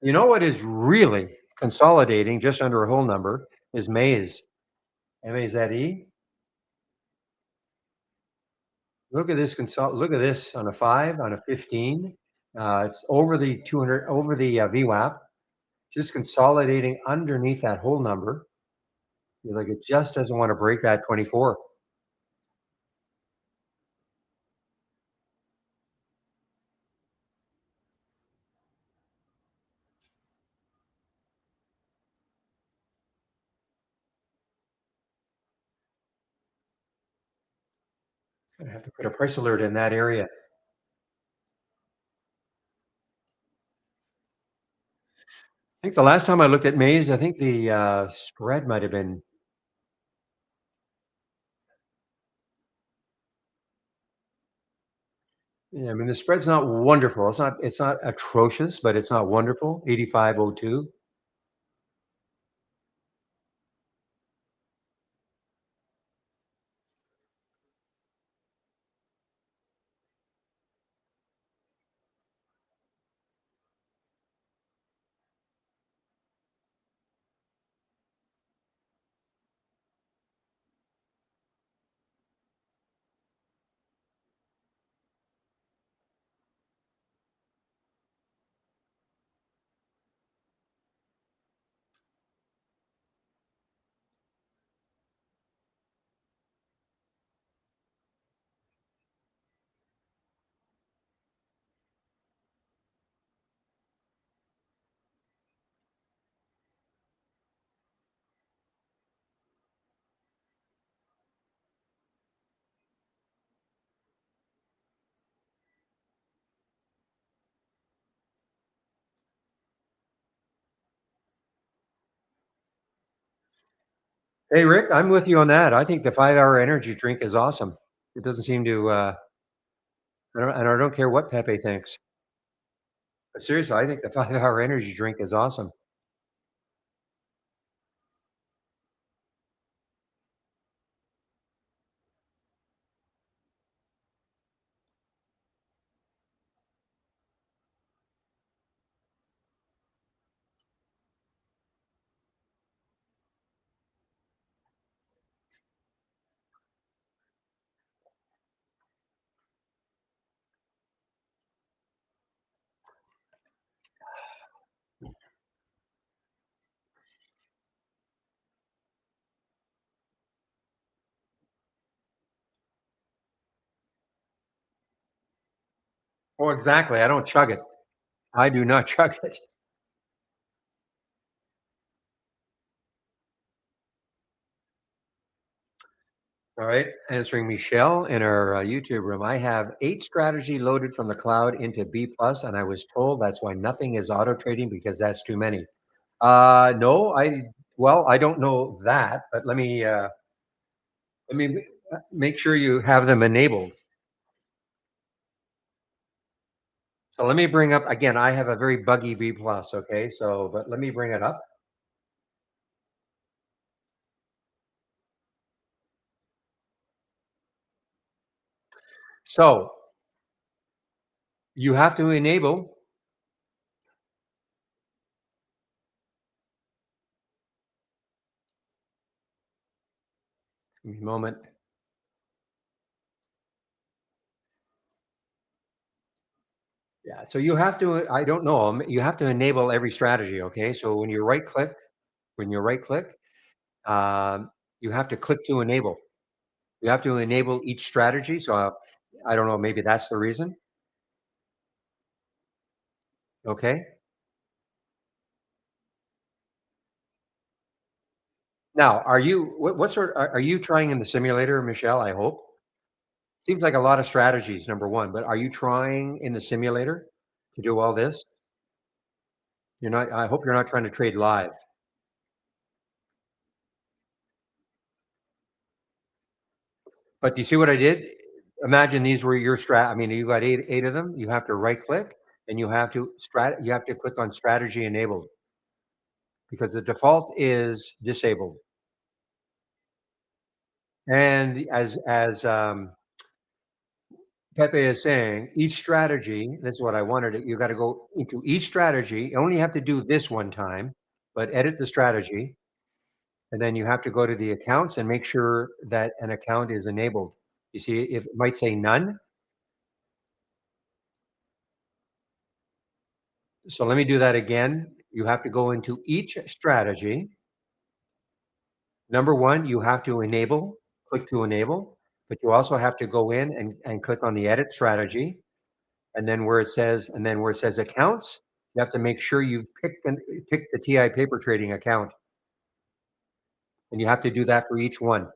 You know what is really consolidating just under a whole number is Maze. MAZE. Look at this look at this on a 5, on a 15. It's over the 200, over the VWAP, just consolidating underneath that whole number. You're like, it just doesn't want to break that 24. I have to put a price alert in that area. I think the last time I looked at maize, I think the spread might have been. Yeah, I mean, the spread's not wonderful. It's not atrocious, but it's not wonderful. 85.02. Hey, Rick, I'm with you on that. I think the 5-hour energy drink is awesome. It doesn't seem to, I don't care what Pepe thinks. But seriously, I think the 5-hour energy drink is awesome. Oh, exactly. I don't chug it. I do not chug it. All right. Answering Michelle in our YouTube room. I have 8 strategy loaded from the cloud into B plus, and I was told that's why nothing is auto trading because that's too many. No, I don't know that, but let me make sure you have them enabled. So let me bring up again. I have a very buggy B plus. Okay, so but let me bring it up. So you have to enable. Give me a moment. Yeah. So you have to. I don't know. You have to enable every strategy. Okay. So when you right click, um, you have to click to enable. You have to enable each strategy. So I don't know. Maybe that's the reason. Okay. Now, what sort? Are you trying in the simulator, Michelle? I hope. Seems like a lot of strategies. Number one, but are you trying in the simulator to do all this? You're not. I hope you're not trying to trade live. But do you see what I did? Imagine these were your strat. I mean, you got eight of them. You have to right click and you have to click on strategy enabled because the default is disabled. And as Pepe is saying, each strategy, this is what I wanted it. You got to go into each strategy. You only have to do this one time, but edit the strategy. And then you have to go to the accounts and make sure that an account is enabled. You see, if it might say none. So let me do that again. You have to go into each strategy. Number 1, you have to click to enable, but you also have to go in and click on the edit strategy, and then where it says accounts, you have to make sure you've picked the TI paper trading account, and you have to do that for each one.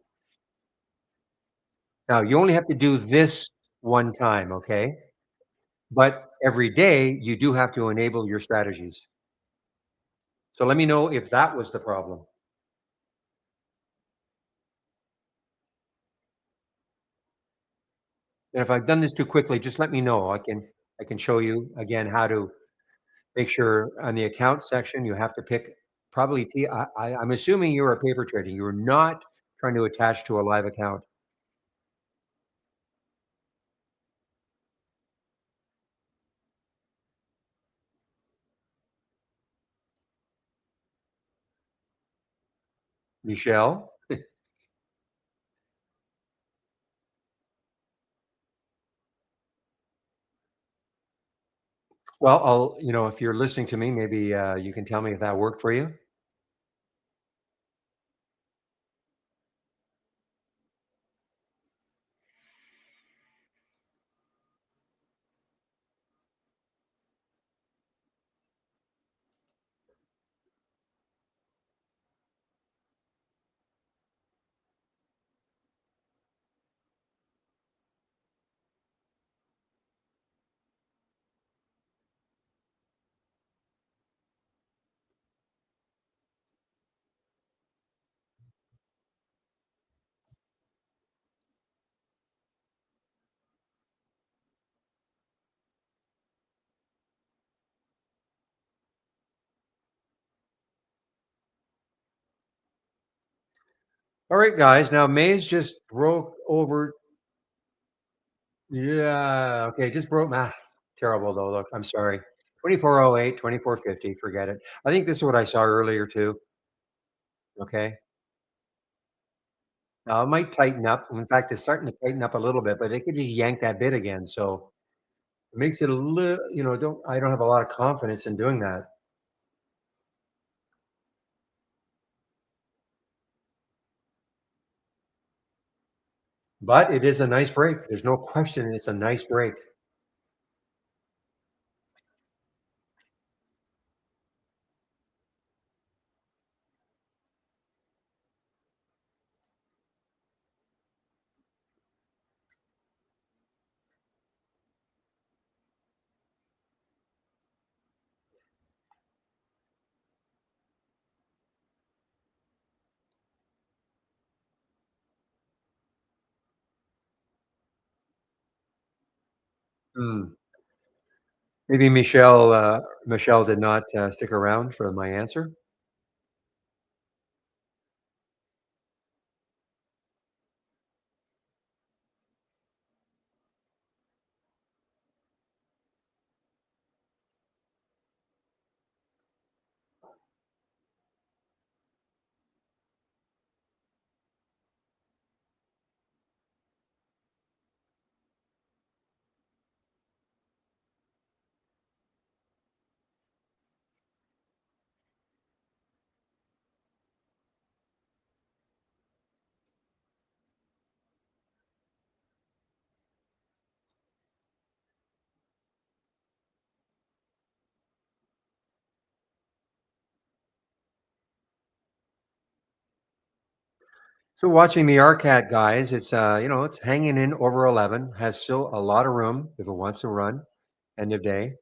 Now, you only have to do this one time, okay? But every day, you do have to enable your strategies. So let me know if that was the problem. And if I've done this too quickly, just let me know. I can show you again how to make sure on the account section, you have to pick probably I'm assuming you're a paper trading. You're not trying to attach to a live account. Michelle? Well, if you're listening to me, maybe you can tell me if that worked for you. All right, guys. Now Maze just broke over. Yeah. Okay. Just broke. Terrible though. Look, I'm sorry. 2408, 2450. Forget it. I think this is what I saw earlier too. Okay. Now it might tighten up. In fact, it's starting to tighten up a little bit, but they could just yank that bit again. So it makes it a little, I don't have a lot of confidence in doing that. But it is a nice break. There's no question it's a nice break. Hmm. Maybe Michelle did not stick around for my answer. So watching the RCAT guys, it's hanging in over 11, has still a lot of room if it wants to run end of day.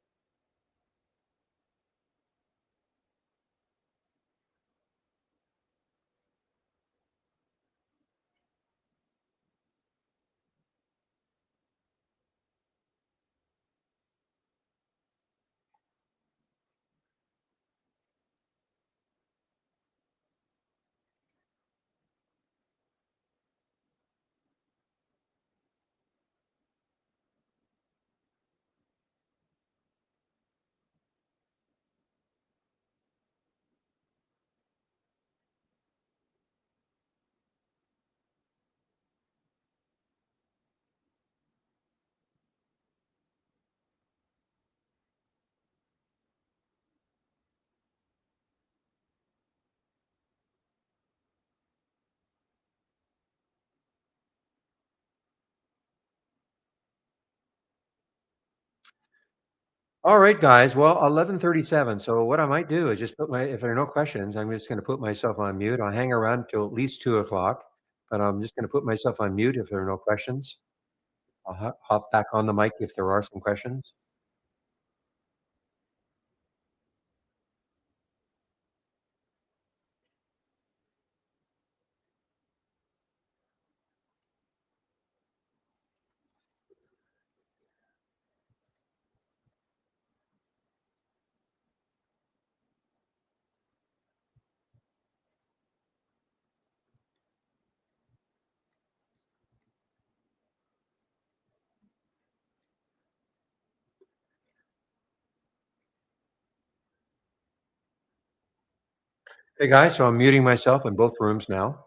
All right, guys. Well, 11:37. So what I might do is just if there are no questions, I'm just going to put myself on mute. I'll hang around till at least 2 o'clock, but I'm just going to put myself on mute if there are no questions. I'll hop back on the mic if there are some questions. Hey, guys. So I'm muting myself in both rooms now.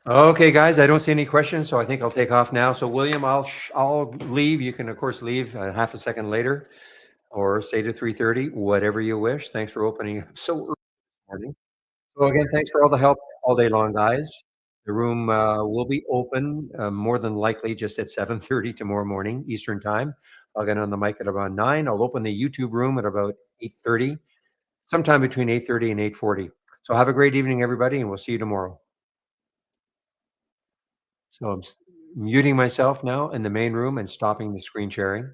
Okay, guys, I don't see any questions, so I think I'll take off now. So, William, I'll leave. You can, of course, leave half a second later, or stay to 3:30, whatever you wish. Thanks for opening up so early this morning. So again, thanks for all the help all day long, guys. The room will be open more than likely just at 7:30 tomorrow morning Eastern time. I'll get on the mic at about 9. I'll open the YouTube room at about 8:30, sometime between 8:30 and 8:40. So have a great evening, everybody, and we'll see you tomorrow. So I'm muting myself now in the main room and stopping the screen sharing.